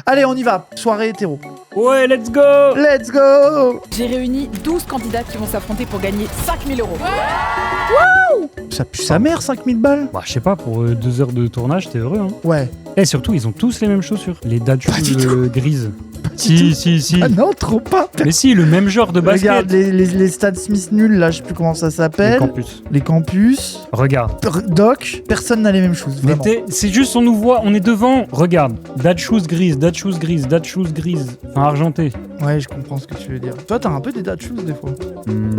Allez, on y va. Soirée hétéro. Ouais, let's go. Let's go. J'ai réuni 12 candidats qui vont s'affronter pour gagner 5000 €. Ça pue sa mère, 5000 balles. Bah, je sais pas, pour 2 heures de tournage, t'es heureux, hein. Ouais. Et surtout, ils ont tous les mêmes chaussures. Les Pas du dadchous grises. du Si. Ah non, trop pas. Mais si, le même genre de basket. Regarde, les Stan Smith nuls, là, je sais plus comment ça Le s'appelle. campus. Les campus. Regarde. Doc, personne n'a les mêmes choses, Mais vraiment. c'est juste, on nous voit, on est devant. Regarde. Dadchous grises, dadchous grises, dadchous grises. Enfin, argenté. Ouais, je comprends ce que tu veux dire. Toi, t'as un peu des dad shoes des fois.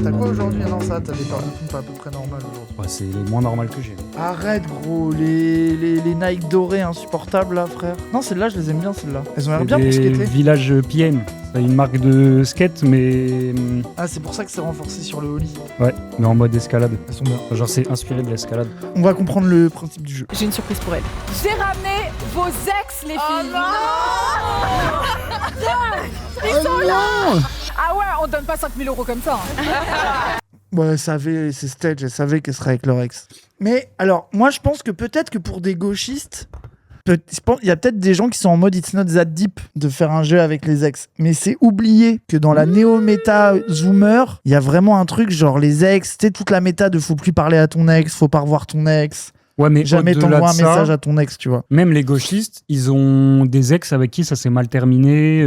T'as quoi aujourd'hui? Non, ça, t'as des paires de pompes à peu près normales aujourd'hui. Ouais, c'est les moins normales que j'ai. Arrête, gros, les Nike dorés insupportables, là, frère. Non, celles-là, je les aime bien, celles-là. Elles ont l'air bien pour des skater. Village PN. C'est une marque de skate, mais. Ah, c'est pour ça que c'est renforcé sur le holly. Ouais, mais en mode escalade. Elles sont bien. Genre, c'est inspiré de l'escalade. On va comprendre le principe du jeu. J'ai une surprise pour elle. J'ai ramené vos ex, les filles. Ils sont là. Ah ouais, on donne pas 5000 € comme ça. Hein. Ouais, elle savait, c'est Stage, elle savait qu'elle serait avec leur ex. Mais alors, moi, je pense que peut-être que pour des gauchistes, il y a peut-être des gens qui sont en mode it's not that deep de faire un jeu avec les ex. Mais c'est oublié que dans la néo-méta zoomer, il y a vraiment un truc genre les ex, tu sais, toute la méta de faut plus parler à ton ex, faut pas revoir ton ex. Ouais, mais Jamais au-delà t'envoies un de ça, message à ton ex, tu vois. même les gauchistes, ils ont des ex avec qui ça s'est mal terminé.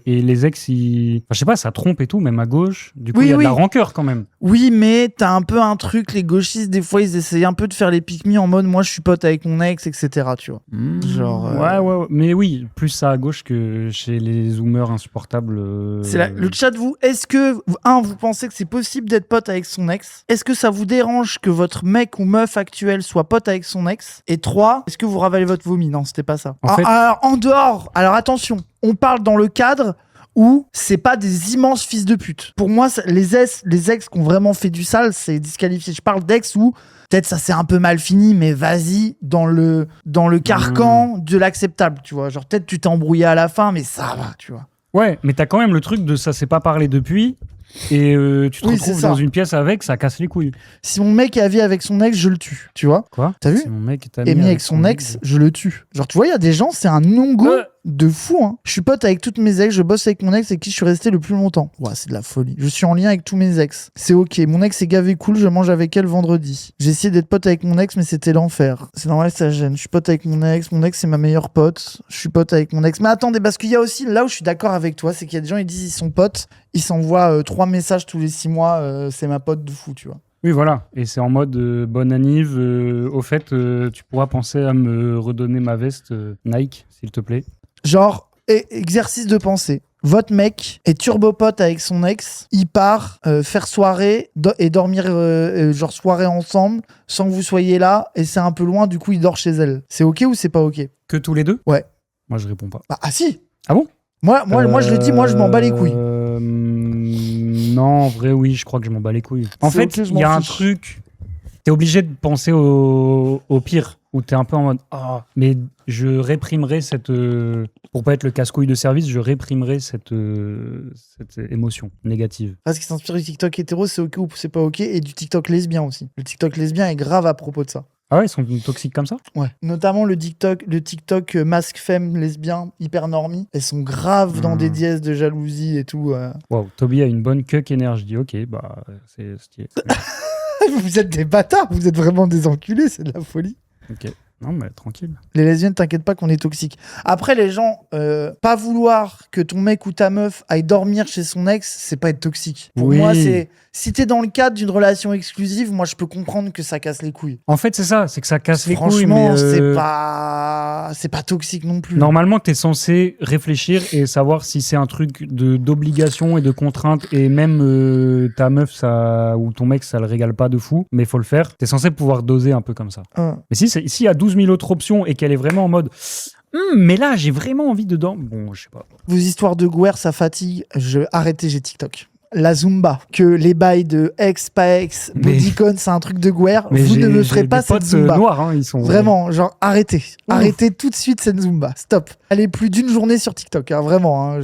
Et les ex, ils. Enfin, je sais pas, ça trompe et tout, même à gauche. Du coup, Oui, il y a oui. de la rancœur quand même. Oui, mais t'as un peu un truc, les gauchistes, des fois, ils essayent un peu de faire les pique-me en mode moi je suis pote avec mon ex, etc. Tu vois. Genre, Ouais. Mais oui, plus ça à gauche que chez les zoomers insupportables. Le chat, vous, est-ce que, vous pensez que c'est possible d'être pote avec son ex? Est-ce que ça vous dérange que votre mec ou meuf actuel soit pote avec son ex? Et 3, est-ce que vous ravalez votre vomi? Non, c'était pas ça. En fait- Alors, en dehors, alors attention, on parle dans le cadre où c'est pas des immenses fils de pute. Pour moi, les ex qui ont vraiment fait du sale, c'est disqualifié. Je parle d'ex où peut-être ça s'est un peu mal fini, mais vas-y, dans le carcan de l'acceptable, tu vois. Genre, peut-être tu t'es embrouillé à la fin, mais ça va, tu vois. Ouais, mais t'as quand même le truc de ça s'est pas parlé depuis. Et tu te Oui, c'est retrouves ça. dans une pièce avec, ça casse les couilles. Si mon mec est ami avec son ex, je le tue, tu vois. Quoi? T'as vu? Si mon mec est Ami avec son ex, je le tue. Genre, tu vois, il y a des gens, c'est un non-go de fou, hein. Je suis pote avec toutes mes ex, je bosse avec mon ex avec qui je suis resté le plus longtemps. Ouais, c'est de la folie. Je suis en lien avec tous mes ex. C'est ok. Mon ex est gavé cool, je mange avec elle vendredi. J'ai essayé d'être pote avec mon ex, mais c'était l'enfer. C'est normal que ça gêne. Je suis pote avec mon ex c'est ma meilleure pote. Je suis pote avec mon ex. Mais attendez, parce qu'il y a aussi, là où je suis d'accord avec toi, c'est qu'il y a des gens, ils disent ils sont potes, ils s'envoient 3 messages tous les 6 mois, c'est ma pote de fou, tu vois. Oui, voilà. Et c'est en mode bonne anniv. Au fait, tu pourras penser à me redonner ma veste Nike, s'il te plaît. Genre, exercice de pensée. Votre mec est turbo pote avec son ex, il part faire soirée et dormir genre soirée ensemble sans que vous soyez là et c'est un peu loin, du coup il dort chez elle. C'est ok ou c'est pas ok? Que tous les deux? Ouais. Moi, je réponds pas. Ah si. Ah bon? Moi je le dis, moi je m'en bats les couilles. Non, en vrai, oui, je crois que je m'en bats les couilles. En C'est fait, ok, je il y a m'en un fiche. truc. T'es obligé de penser au pire, où t'es un peu en mode ah, mais je réprimerai cette. Pour pas être le casse-couille de service, je réprimerai cette émotion négative. Parce qu'il s'inspire du TikTok hétéro, c'est ok ou c'est pas ok, et du TikTok lesbien aussi. Le TikTok lesbien est grave à propos de ça. Ah ouais, ils sont toxiques comme ça? Ouais. Notamment le TikTok masque femme lesbien hyper normie. Elles sont graves dans des dièses de jalousie et tout. Wow, Toby a une bonne cuck énergie. Ok, bah c'est stylé. Vous êtes des bâtards, vous êtes vraiment des enculés, c'est de la folie. Ok, non mais tranquille. Les lesbiennes, t'inquiète pas qu'on est toxique. Après, les gens, pas vouloir que ton mec ou ta meuf aille dormir chez son ex, c'est pas être toxique. Pour Oui. moi, c'est... Si t'es dans le cadre d'une relation exclusive, moi, je peux comprendre que ça casse les couilles. En fait, c'est ça, c'est que ça casse les couilles. Franchement, Mais c'est pas toxique non plus. normalement, t'es censé réfléchir et savoir si c'est un truc d'obligation et de contrainte et même ta meuf ça, ou ton mec ça le régale pas de fou, mais faut le faire. T'es censé pouvoir doser un peu comme ça. Mais s'il y a 12 000 autres options et qu'elle est vraiment en mode mais là j'ai vraiment envie dedans, bon je sais pas. Vos histoires de guerre, ça fatigue. Arrêtez, j'ai TikTok. la Zumba, que les bails de ex, pas ex, bodycon, c'est un truc de guerre, vous ne me ferez pas cette Zumba. Noirs, hein, ils sont... Vraiment, genre, arrêtez. Arrêtez tout de suite cette Zumba. Stop. Allez plus d'une journée sur TikTok, hein, vraiment. Hein,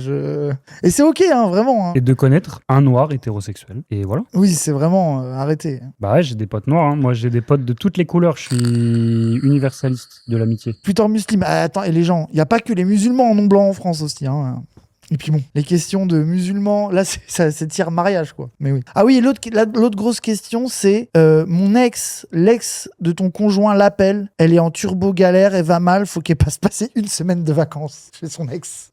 Et c'est ok, hein, vraiment. Hein. Et de connaître un noir hétérosexuel. Et voilà. Oui, c'est vraiment... arrêtez. Bah ouais, j'ai des potes noirs. Hein. Moi, j'ai des potes de toutes les couleurs. Je suis universaliste de l'amitié. Plutôt musulman. Attends, et les gens, il n'y a pas que les musulmans en nom blanc en France aussi. Hein. Et puis bon, les questions de musulmans, là, c'est tiers mariage, quoi. Mais oui. Ah oui, et l'autre grosse question, c'est mon ex, l'ex de ton conjoint l'appelle, elle est en turbo galère, elle va mal, faut qu'elle passe passer une semaine de vacances chez son ex.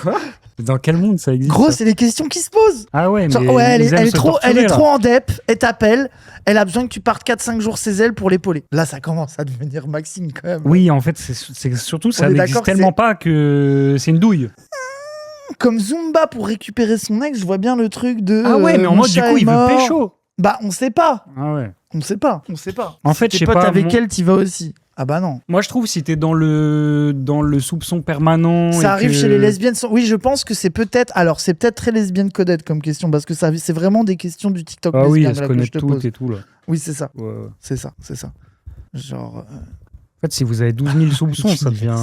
Quoi ? Dans quel monde ça existe? Gros, ça c'est les questions qui se posent. Ah ouais, mais genre, ouais, elle est torturer, trop en dep, elle t'appelle, elle a besoin que tu partes 4-5 jours chez elle pour l'épauler. Là, ça commence à devenir Maxime quand même. Oui, en fait, c'est surtout, ça On est n'existe d'accord, tellement pas que c'est une douille. Comme Zumba pour récupérer son ex, je vois bien le truc de... Ah ouais, mais en mode, du coup, il veut pécho. Bah, on sait pas. Ah ouais. On sait pas. En fait, je sais pas. pas. Avec elle, t'y vas aussi. Ah bah non. Moi, je trouve si t'es dans le soupçon permanent. Ça arrive chez les lesbiennes. Oui, je pense que c'est peut-être. Alors, c'est peut-être très lesbienne coded comme question parce que c'est vraiment des questions du TikTok. Ah oui, lesbien, elles se connaissent toutes et tout là. Oui, c'est ça. Ouais. C'est ça. Genre. En fait, si vous avez 12 000 soupçons, ça devient.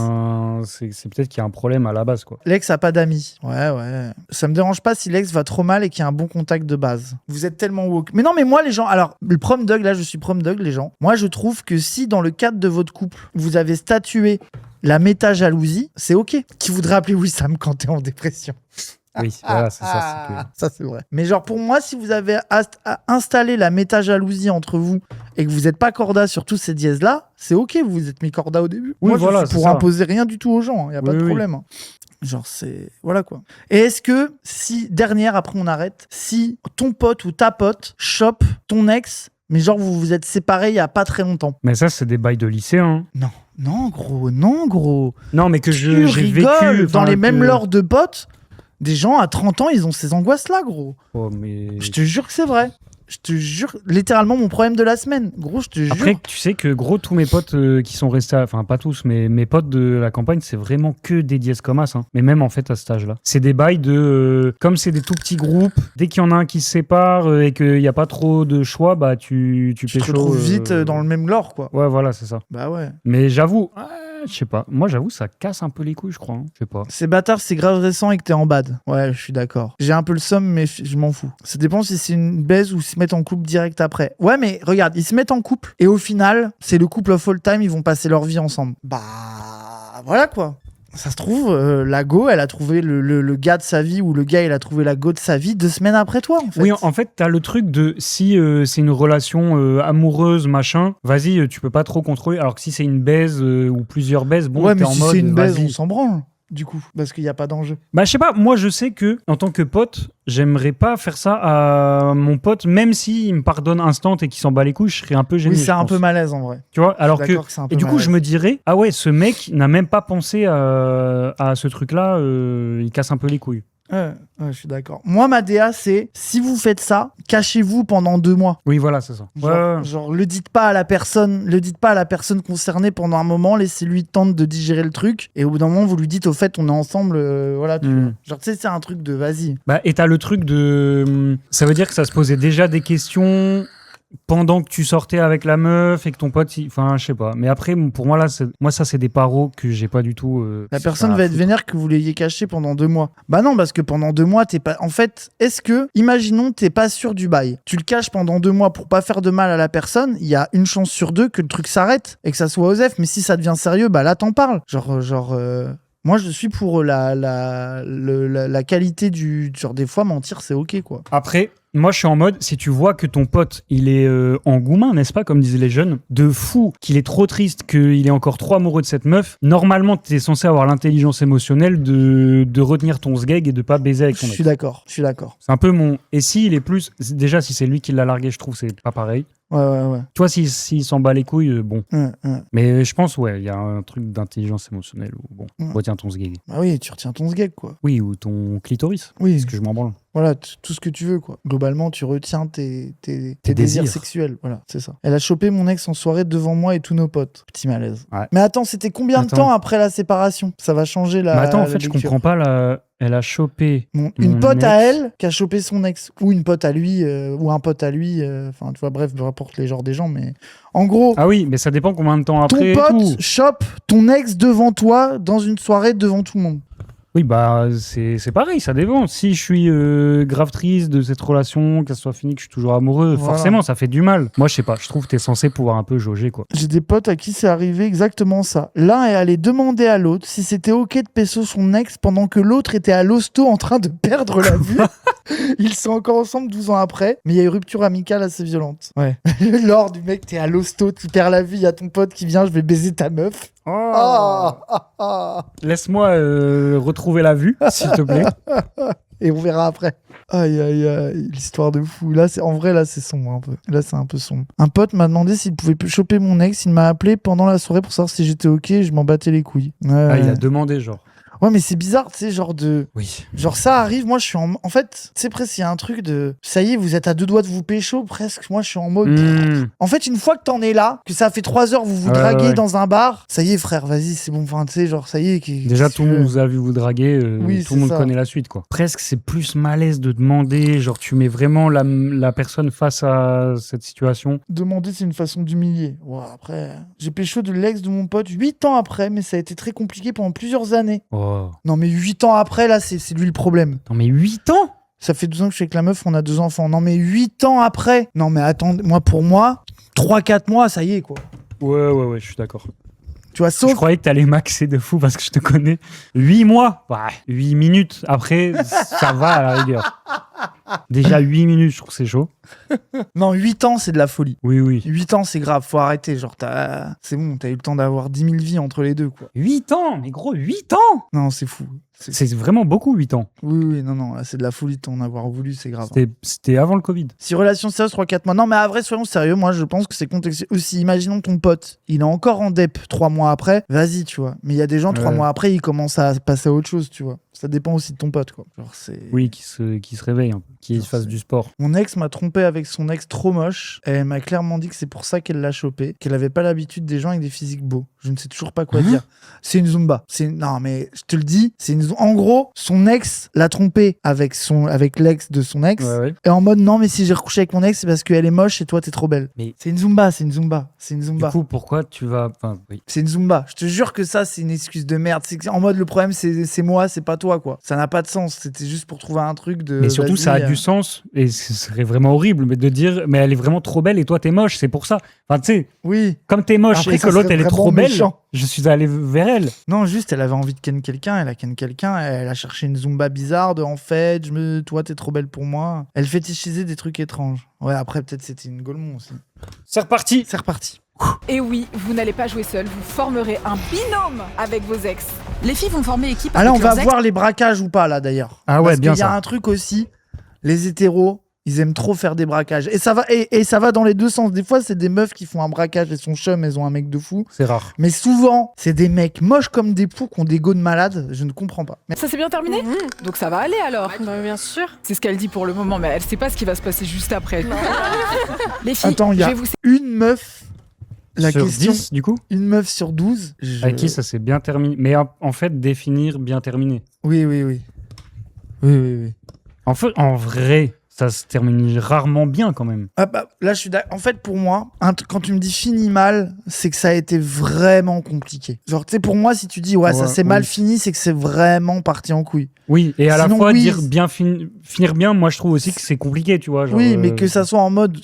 C'est peut-être qu'il y a un problème à la base, quoi. L'ex a pas d'amis. Ouais. Ça me dérange pas si l'ex va trop mal et qu'il y a un bon contact de base. Vous êtes tellement woke. Mais non, mais moi, les gens. Alors, le prom dog, là, je suis prom dog, les gens. Moi, je trouve que si, dans le cadre de votre couple, vous avez statué la méta-jalousie, c'est ok. Qui voudrait appeler Wissam quand t'es en dépression? Oui, voilà, c'est ça. Ça, c'est vrai. Mais genre, pour moi, si vous avez installé la méta-jalousie entre vous et que vous n'êtes pas corda sur tous ces dièses-là, c'est ok, vous vous êtes mis corda au début. Oui, moi, voilà, je suis pour imposer rien du tout aux gens, il n'y a pas de problème. Hein. Genre, c'est... Voilà, quoi. Et est-ce que, dernière, après on arrête, si ton pote ou ta pote chope ton ex, mais genre, vous vous êtes séparés il n'y a pas très longtemps. Mais ça, c'est des bails de lycéens. Non, gros. Non, mais que j'ai vécu... Dans les mêmes leurs leurs de potes, des gens à 30 ans, ils ont ces angoisses-là, gros. Oh, mais... Je te jure que c'est vrai. Je te jure, littéralement mon problème de la semaine. Gros, je te jure. Après, tu sais que gros, tous mes potes qui sont restés, enfin pas tous, mais mes potes de la campagne, c'est vraiment que des dièses comme as. Hein. Mais même en fait à cet âge-là. C'est des bails de... comme c'est des tout petits groupes, dès qu'il y en a un qui se sépare et qu'il n'y a pas trop de choix, bah tu te retrouves vite dans le même lore, quoi. Ouais, voilà, c'est ça. Bah ouais. Mais j'avoue... je sais pas. Moi, j'avoue, ça casse un peu les couilles, je crois. Hein. Je sais pas. C'est bâtard, c'est grave récent et que t'es en bad. Ouais, je suis d'accord. J'ai un peu le somme, mais je m'en fous. Ça dépend si c'est une baise ou se mettent en couple direct après. Ouais, mais regarde, ils se mettent en couple et au final, c'est le couple of all time, ils vont passer leur vie ensemble. Bah, voilà quoi. Ça se trouve, la go, elle a trouvé le gars de sa vie ou le gars, il a trouvé la go de sa vie 2 semaines après toi, en fait. Oui, en fait, t'as le truc de si c'est une relation amoureuse, machin, vas-y, tu peux pas trop contrôler. Alors que si c'est une baise ou plusieurs baises, bon, ouais, t'es mais en si mode. c'est une baise, vas-y. on s'en branle. Du coup, parce qu'il n'y a pas d'enjeu. Bah, je sais pas, moi je sais que, en tant que pote, j'aimerais pas faire ça à mon pote, même s'il me pardonne instant et qu'il s'en bat les couilles, je serais un peu gêné. Oui, c'est un peu malaise en vrai. Tu vois, alors que. Et du coup, je me dirais, ah ouais, ce mec n'a même pas pensé à ce truc-là, il casse un peu les couilles. Ouais, je suis d'accord. Moi, ma DA, c'est si vous faites ça, cachez-vous pendant 2 mois. Oui, voilà, c'est ça. Genre, le dites pas à la personne concernée pendant un moment, laissez-lui le temps de digérer le truc, et au bout d'un moment, vous lui dites, au fait, on est ensemble, voilà. Tu vois. Genre, tu sais, c'est un truc de vas-y. Bah, et t'as le truc de. Ça veut dire que ça se posait déjà des questions pendant que tu sortais avec la meuf et que ton pote, enfin, je sais pas. Mais après, pour moi, là, ça, c'est des paros que j'ai pas du tout. La personne va être vénère que vous l'ayez caché pendant 2 mois. Bah non, parce que pendant 2 mois, t'es pas. En fait, imaginons, t'es pas sûr du bail. Tu le caches pendant 2 mois pour pas faire de mal à la personne. Il y a une chance sur 2 que le truc s'arrête et que ça soit Osef. Mais si ça devient sérieux, bah là, t'en parles. Moi, je suis pour la qualité du. Genre, des fois, mentir, c'est ok, quoi. Après. Moi, je suis en mode, si tu vois que ton pote, il est engouement, n'est-ce pas, comme disaient les jeunes, de fou, qu'il est trop triste, qu'il est encore trop amoureux de cette meuf, normalement, t'es censé avoir l'intelligence émotionnelle de retenir ton sgeg et de pas baiser avec ton ex. Je suis d'accord. C'est un peu mon... Et s'il est plus... Déjà, si c'est lui qui l'a largué, je trouve, c'est pas pareil. Ouais. Tu vois, s'il s'en bat les couilles, bon. Ouais. Mais je pense, il y a un truc d'intelligence émotionnelle où, bon, retiens ton sgeg. Bah oui, tu retiens ton sgeg, quoi. Oui, ou ton clitoris. Oui. Parce que je m'en branle. Voilà, tout ce que tu veux, quoi. Globalement, tu retiens tes désirs sexuels. Voilà, c'est ça. Elle a chopé mon ex en soirée devant moi et tous nos potes. Petit malaise. Ouais. Mais attends, c'était combien de temps après la séparation? Ça va changer la. Mais attends, en fait, la je lecture. comprends pas. Elle a chopé. Une pote ex. à elle qui a chopé son ex. Ou une pote à lui, ou un pote à lui. Enfin, tu vois, bref, peu importe les genres des gens, mais. En gros. Ah oui, mais ça dépend combien de temps après. Ton pote tout. chope ton ex devant toi dans une soirée devant tout le monde. Oui, bah, c'est pareil, ça dépend. Si je suis grave triste de cette relation, qu'elle soit finie, que je suis toujours amoureux, Voilà. forcément, ça fait du mal. Moi, je sais pas, je trouve que t'es censé pouvoir un peu jauger, quoi. J'ai des potes à qui c'est arrivé exactement ça. L'un est allé demander à l'autre si c'était ok de pécho son ex pendant que l'autre était à l'hosto en train de perdre la vue. Ils sont encore ensemble 12 ans après, mais il y a eu rupture amicale assez violente. Ouais. Lors du mec, t'es à l'hosto, tu perds la vue, il y a ton pote qui vient, je vais baiser ta meuf. Laisse-moi retrouver la vue, s'il te plaît. Et on verra après. Aïe, aïe, aïe, l'histoire de fou. Là, en vrai, là, c'est sombre un peu. Là, c'est un peu sombre. Un pote m'a demandé s'il pouvait choper mon ex. Il m'a appelé pendant la soirée pour savoir si j'étais ok. Je m'en battais les couilles. Ah, il a demandé, genre. Ouais, mais c'est bizarre, tu sais, genre de. Oui. Genre, ça arrive, moi, je suis en fait, tu sais, presque, il y a un truc de. Ça y est, vous êtes à 2 doigts de vous pécho, presque. Moi, je suis en mode. En fait, une fois que t'en es là, que ça fait 3 heures, vous vous draguez dans un bar, ça y est, frère, vas-y, c'est bon. Enfin, tu sais, genre, ça y est. Déjà, tout le monde vous a vu vous draguer, Oui, tout le monde connaît la suite, quoi. Presque, c'est plus malaise de demander, genre, tu mets vraiment la personne face à cette situation. Demander, c'est une façon d'humilier. Ouais, après, j'ai pécho de l'ex de mon pote 8 ans après, mais ça a été très compliqué pendant plusieurs années. Oh. Non, mais 8 ans après, là, c'est lui le problème. Non, mais 8 ans? Ça fait 12 ans que je suis avec la meuf, on a 2 enfants. Non, mais 8 ans après. Non, mais attends, pour moi, 3-4 mois, ça y est, quoi. Ouais, je suis d'accord. Tu vois, sauf. Je croyais que t'allais maxer de fou parce que je te connais. 8 mois? Ouais, 8 minutes. Après, ça va à la rigueur. Déjà 8 minutes, je trouve que c'est chaud. Non, 8 ans, c'est de la folie. Oui. 8 ans, c'est grave, faut arrêter. Genre, c'est bon, t'as eu le temps d'avoir 10 000 vies entre les deux, quoi. 8 ans? Mais gros, 8 ans? Non, c'est fou. C'est vraiment beaucoup, 8 ans. Oui, non, là, c'est de la folie de t'en avoir voulu, c'est grave. C'était avant le Covid. Si relation sérieuse, 3-4 mois. Non, mais à vrai, soyons sérieux, moi, je pense que c'est contextuel. Aussi, imaginons ton pote, il est encore en dep 3 mois après, vas-y, tu vois. Mais il y a des gens, 3 mois après, ils commencent à passer à autre chose, tu vois. Ça dépend aussi de ton pote, quoi. Genre, oui, qui se réveille un peu, qui fasse du sport. Mon ex m'a trompé avec son ex trop moche. Et elle m'a clairement dit que c'est pour ça qu'elle l'a chopé, qu'elle avait pas l'habitude des gens avec des physiques beaux. Je ne sais toujours pas quoi dire. C'est une Zumba. Non, mais je te le dis, en gros, son ex l'a trompé avec l'ex de son ex. Ouais. Et en mode, non, mais si j'ai recouché avec mon ex, c'est parce qu'elle est moche et toi, t'es trop belle. Mais c'est une Zumba. Du coup, pourquoi tu vas... Enfin, oui. C'est une Zumba. Je te jure que ça, c'est une excuse de merde. C'est en mode, le problème, c'est moi, c'est pas toi, quoi. Ça n'a pas de sens. C'était juste pour trouver un truc de... Mais surtout, ça a du sens, et ce serait vraiment horrible, mais de dire, mais elle est vraiment trop belle et toi, t'es moche, c'est pour ça. Enfin, tu sais, oui. Comme t'es moche Après, et que l'autre, elle est trop belle, méchant. je suis allé vers elle. Non, juste, elle avait envie de ken quelqu'un, elle a ken quelqu'un, elle a cherché une Zumba bizarre de, en fait, toi, t'es trop belle pour moi. Elle fétichisait des trucs étranges. Ouais, après, peut-être c'était une Golemon aussi. C'est reparti. Et oui, vous n'allez pas jouer seul, vous formerez un binôme avec vos ex. Les filles vont former équipe Ah avec là, on va leurs ex. voir les braquages ou pas, là, d'ailleurs. Ah ouais, Parce bien qu'il y a ça. un truc aussi, les hétéros, ils aiment trop faire des braquages. Et ça va dans les deux sens. Des fois, c'est des meufs qui font un braquage et sont chum, elles ont un mec de fou. C'est rare. Mais souvent, c'est des mecs moches comme des poux qui ont des go de malades. Je ne comprends pas. Ça s'est bien terminé Donc ça va aller alors. Bah, bien sûr. C'est ce qu'elle dit pour le moment, mais elle sait pas ce qui va se passer juste après. Les filles, Attends, il y je a vais vous... une meuf. La sur question, 10, du coup une meuf sur 12. Avec qui ça s'est bien terminé. Mais en fait, définir bien terminé. Oui. En vrai, ça se termine rarement bien quand même. Ah bah, là, je suis d'accord. En fait, pour moi, quand tu me dis fini mal, c'est que ça a été vraiment compliqué. Genre, tu sais, pour moi, si tu dis ça s'est mal fini, c'est que c'est vraiment parti en couille. Oui, et à la Sinon, fois oui. dire bien finir bien, moi je trouve aussi que c'est compliqué, tu vois. Genre, Oui, mais que ça soit en mode.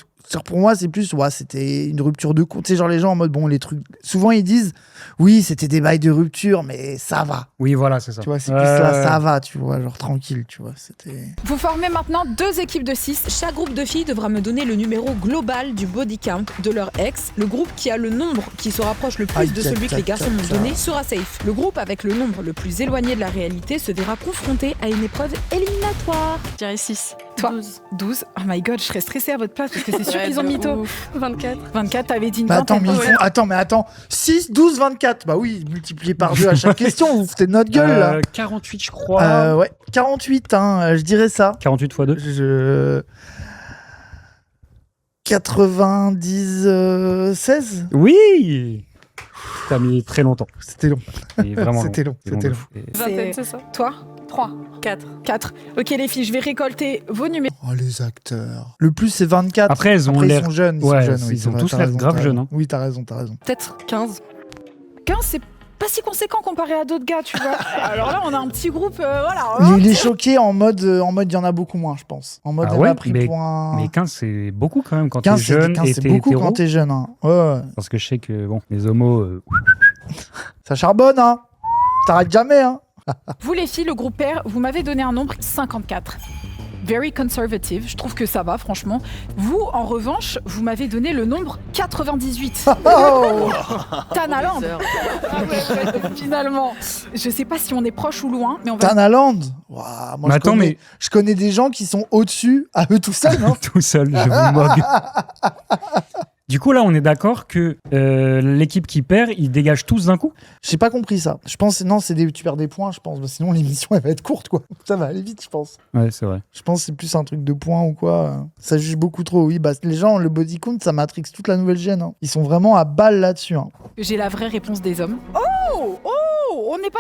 Pour moi, c'est plus, c'était une rupture de couple. Tu sais, genre les gens en mode, bon, les trucs. Souvent, ils disent, oui, c'était des bails de rupture, mais ça va. Oui, voilà, c'est ça. Tu vois, c'est plus là, ça va, tu vois, genre tranquille, tu vois. C'était. Vous formez maintenant 2 équipes de 6. chaque groupe de filles devra me donner le numéro global du body count de leur ex. Le groupe qui a le nombre qui se rapproche le plus de celui que les garçons m'ont donné sera safe. Le groupe avec le nombre le plus éloigné de la réalité se verra confronté à une épreuve éliminatoire. Je dirais 6. Toi 12. 12. Oh my god, je serais stressée à votre place parce que c'est sûr Ouais, qu'ils ont de mytho. ouf. 24. 24, t'avais dit une Bah attends, vingtaine. mais attends. 6, 12, 24. Bah oui, multiplié par 2 à chaque question, vous foutez de notre gueule, là. 48, je crois. Ouais, 48, hein, je dirais ça. 48 x 2. 16. Oui. T'as mis très longtemps. C'était long. Et vraiment C'était long. long C'était de long. fou. Et- Vingtaine, c'est ça. Toi 3. 4. 4. Ok les filles, je vais récolter vos numéros. Oh, les acteurs. Le plus, c'est 24. Après, elles ont Après, ils l'air. sont jeunes. Ils Ouais, sont jeunes, oui, ils c'est ont vrai, tous t'as l'air raison, grave t'as jeunes, raison. hein. Oui, t'as raison. Peut-être 15. 15, c'est pas si conséquent comparé à d'autres gars, tu vois. Alors là, on a un petit groupe, voilà. Il est choqué en mode, il y en a beaucoup moins, je pense. En mode, Ah elle ouais, m'a pris pour un. Mais 15, c'est beaucoup quand même quand t'es 15, jeune et c'est t'es beaucoup hétéro. quand t'es jeune. Hein. Ouais. Parce que je sais que, bon, les homos. Ça charbonne, hein. T'arrêtes jamais, hein. Vous les filles, le groupe pair, vous m'avez donné un nombre 54. Very conservative, je trouve que ça va franchement. Vous, en revanche, vous m'avez donné le nombre 98. Oh Tanaland. Finalement, je sais pas si on est proche ou loin, mais on va. Tanaland. Ouah, moi, Mais attends, je connais des gens qui sont au-dessus, à eux tout seuls, non. Tout seul, je vous moque. Du coup, là, on est d'accord que l'équipe qui perd, ils dégagent tous d'un coup. J'ai pas compris ça. Je pense, non, tu perds des points, je pense. Sinon, l'émission, elle va être courte, quoi. Ça va aller vite, je pense. Ouais, c'est vrai. Je pense que c'est plus un truc de points ou quoi. Ça juge beaucoup trop, oui. Bah, les gens, le body count, ça matrix toute la nouvelle gêne. Hein. Ils sont vraiment à balle là-dessus. Hein. J'ai la vraie réponse des hommes. Oh, on n'est pas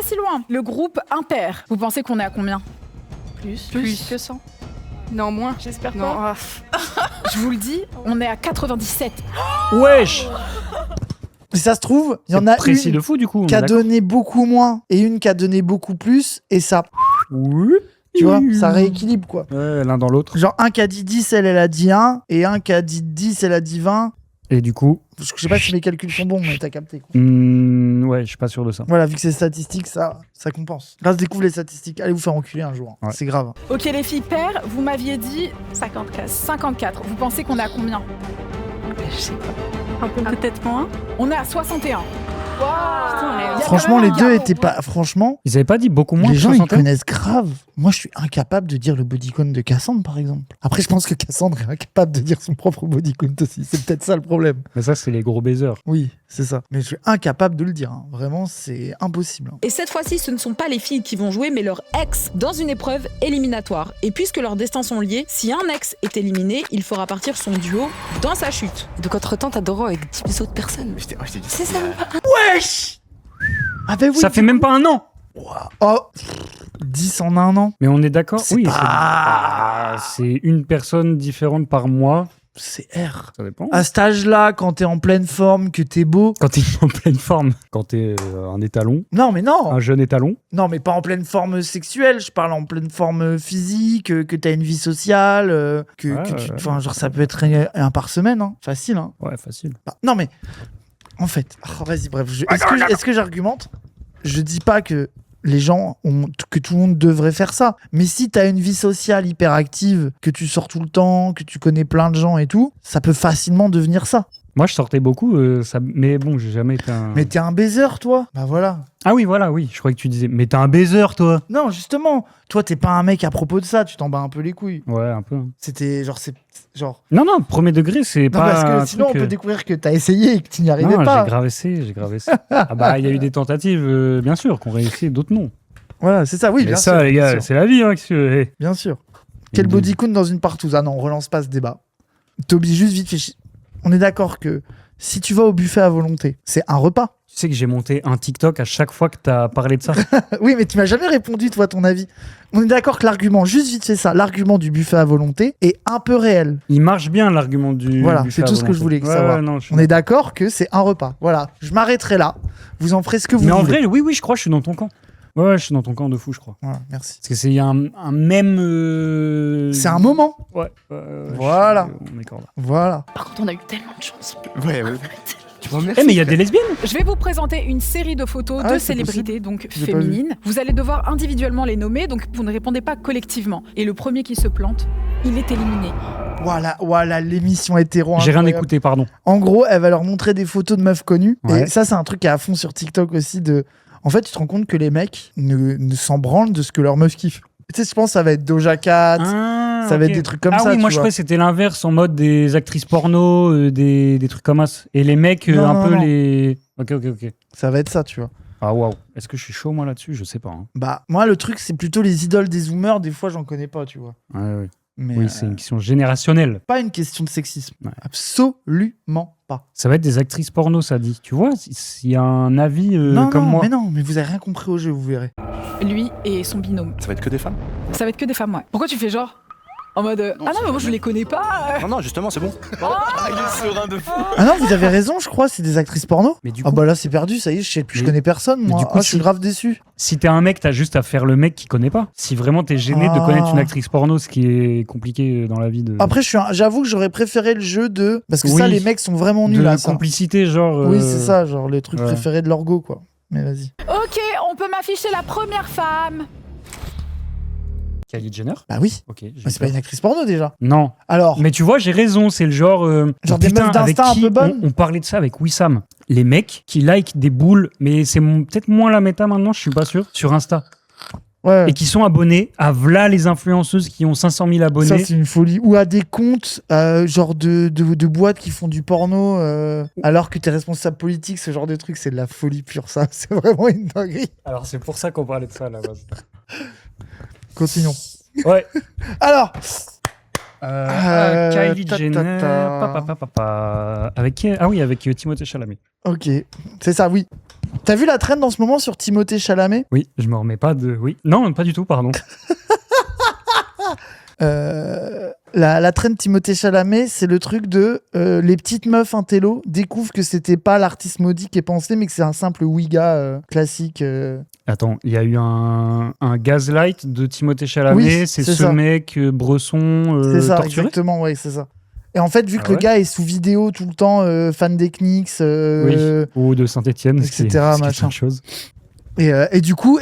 si loin. Le groupe impair. Vous pensez qu'on est à combien? Plus que 100. Non, moins. J'espère Non, pas. Je vous le dis, on est à 97. Wesh. Si ça se trouve, il y en C'est a précis une de fou, du coup. on qui est a d'accord. donné beaucoup moins et une qui a donné beaucoup plus. Et ça, Oui. tu vois, ça rééquilibre, quoi. Ouais, l'un dans l'autre. Genre, un qui a dit 10, elle a dit 1. Et un qui a dit 10, elle a dit 20. Et du coup, Je sais pas si mes calculs sont bons, mais t'as capté, quoi. ouais, je suis pas sûr de ça. Voilà, vu que c'est statistique, ça compense. Grâce découvre les statistiques. Allez vous faire enculer un jour. Hein. Ouais. C'est grave. Ok les filles pair, vous m'aviez dit 54. 54. Vous pensez qu'on est à combien? Je sais pas. Un peu peut-être moins. On est à 61. Putain, Il y a Franchement, quand les même un deux gap. étaient pas. Franchement, Ils avaient pas dit beaucoup moins les que gens ils 61? connaissent grave. Moi, je suis incapable de dire le body count de Cassandre, par exemple. Après, je pense que Cassandre est incapable de dire son propre body count aussi. C'est peut-être ça le problème. Mais ça, c'est les gros baisers. Oui, c'est ça. Mais je suis incapable de le dire. Hein. Vraiment, c'est impossible. Hein. Et cette fois-ci, ce ne sont pas les filles qui vont jouer, mais leur ex dans une épreuve éliminatoire. Et puisque leurs destins sont liés, si un ex est éliminé, il fera partir son duo dans sa chute. Donc, entre-temps, t'as Doro avec 10 autres personnes. C'est ça, même pas. Wesh. Ah ben oui. Ça fait même pas un an. Oh, 10 en un an. Mais on est d'accord. C'est Oui, pas- c'est une personne différente par mois. C'est R. Ça dépend. À cet âge-là, quand t'es en pleine forme, que t'es beau. Quand t'es en pleine forme, quand t'es un étalon, Non, mais non. un jeune étalon. Non, mais pas en pleine forme sexuelle. Je parle en pleine forme physique, que t'as une vie sociale, que tu. Enfin, genre, ça peut être un par semaine, hein. Facile, hein. Ouais, facile. Bah, non, mais. En fait. Oh, vas-y, bref. Est-ce que j'argumente? Je dis pas que les gens que tout le monde devrait faire ça. Mais si t'as une vie sociale hyper active, que tu sors tout le temps, que tu connais plein de gens et tout, ça peut facilement devenir ça. Moi, je sortais beaucoup, mais bon, j'ai jamais été un. Mais t'es un baiser, toi. Bah voilà. Ah oui, voilà, oui. Je croyais que tu disais, mais t'es un baiser, toi. Non, justement. Toi, t'es pas un mec à propos de ça. Tu t'en bats un peu les couilles. Ouais, un peu. C'était genre, genre. Non, non, premier degré, c'est Non, pas. parce que un sinon, truc, on peut découvrir que t'as essayé et que tu n'y arrivais non, pas. j'ai grave essayé. Ah bah, il y a eu des tentatives, bien sûr, qu'on réussit, d'autres non. Voilà, c'est ça, oui, mais bien ça, sûr. les bien gars, sûr. c'est la vie, hein. Que... Bien sûr. Quel body count dans une partouze? Ah non, on relance pas ce débat. Toby, juste vite fait. On est d'accord que si tu vas au buffet à volonté, c'est un repas. Tu sais que j'ai monté un TikTok à chaque fois que t'as parlé de ça. Oui, mais tu m'as jamais répondu, toi, ton avis. On est d'accord que l'argument, juste vite fait ça, l'argument du buffet à volonté est un peu réel. Il marche bien, l'argument du. Voilà, du c'est fait tout à ce que je volonté. voulais savoir. Ouais, non, je suis On est d'accord que c'est un repas. Voilà, je m'arrêterai là. Vous en ferez ce que vous Mais en voulez. vrai, oui, je crois que je suis dans ton camp. Ouais, je suis dans ton camp de fou, je crois. Voilà, merci. Parce que c'est un même. C'est un moment. Ouais. Voilà. On est d'accord là. Voilà. Par contre, on a eu tellement de chance. Ouais. Tu vois, Eh, mais il y a des lesbiennes. Je vais vous présenter une série de photos Ah de ouais, c'est célébrités, donc J'ai pas féminines. Vous allez devoir individuellement les nommer, donc vous ne répondez pas collectivement. Et le premier qui se plante, il est éliminé. Voilà, l'émission hétéro. J'ai rien incroyable. écouté, pardon. En gros, elle va leur montrer des photos de meufs connues. Ouais. Et ça, c'est un truc qui est à fond sur TikTok aussi. En fait, tu te rends compte que les mecs ne s'en branlent de ce que leur meuf kiffe. Tu sais, je pense que ça va être Doja Cat. Ça va être des trucs comme ça. Ah oui, moi tu je vois. croyais que c'était l'inverse, en mode des actrices porno, des trucs comme ça. Et les mecs, Non. les. Ok. Ça va être ça, tu vois. Ah waouh. Est-ce que je suis chaud moi là-dessus? Je sais pas. Hein. Bah, moi, le truc, c'est plutôt les idoles des zoomers. Des fois, j'en connais pas, tu vois. Ouais. Mais Oui, c'est une question générationnelle. pas une question de sexisme. Ouais. Absolument pas. Ça va être des actrices porno, ça dit. Tu vois, s'il y a un avis non, comme moi. mais vous avez rien compris au jeu, vous verrez. Lui et son binôme. Ça va être que des femmes? Ça va être que des femmes, ouais. Pourquoi tu fais genre en mode Non, ah non, c'est mais moi je vrai. les connais pas. Non, justement, c'est bon. Il est serein de fou. Ah non, vous avez raison, je crois, c'est des actrices porno. Mais du Ah coup, bah là, c'est perdu, ça y est, je Mais- connais personne, mais moi. du coup, Je suis si- grave déçu. si t'es un mec, t'as juste à faire le mec qui connaît pas. Si vraiment t'es gêné de Ah. connaître une actrice porno, ce qui est compliqué dans la vie de. Après, j'avoue que j'aurais préféré le jeu de. Parce que Oui. ça, les mecs sont vraiment nuls de à ça. complicité, genre. Oui, c'est ça, genre les trucs ouais. préférés de leur go, quoi. Mais vas-y. Ok, on peut m'afficher la première femme. Kylie Jenner. Bah oui. Ok. j'ai Mais c'est pas peur. une actrice porno déjà. Non. Alors, Mais tu vois, j'ai raison, c'est le genre. Genre des putain, meufs d'Insta avec un qui peu bonnes on parlait de ça avec Wissam. Les mecs qui like des boules, mais c'est peut-être moins la méta maintenant, je suis pas sûr, sur Insta. ouais. Et qui sont abonnés à v'là les influenceuses qui ont 500 000 Ça, abonnés. c'est une folie. Ou à des comptes, genre de boîtes qui font du porno, alors que t'es responsable politique, ce genre de truc, c'est de la folie pure, ça. C'est vraiment une dinguerie. Alors c'est pour ça qu'on parlait de ça à la base. Continuons. Ouais. Alors, Kylie ta, ta, Jenner. ta. Avec qui? Ah oui, avec Timothée Chalamet. ok. C'est ça, oui. T'as vu la traîne en ce moment sur Timothée Chalamet? Oui, je me remets pas de. Oui. Non, pas du tout, pardon. La traîne Timothée Chalamet, c'est le truc de les petites meufs intello découvrent que c'était pas l'artiste maudit qui est pensé, mais que c'est un simple Ouiga classique. Attends, il y a eu un gaslight de Timothée Chalamet. Oui, c'est c'est ce ça. mec bresson C'est ça, torturé. exactement, ouais, c'est ça. Et en fait, vu Ah que le ouais gars est sous vidéo tout le temps, fan des Knicks, Oui. Ou de Saint-Etienne, etc., c'est machin. autre chose. et du coup,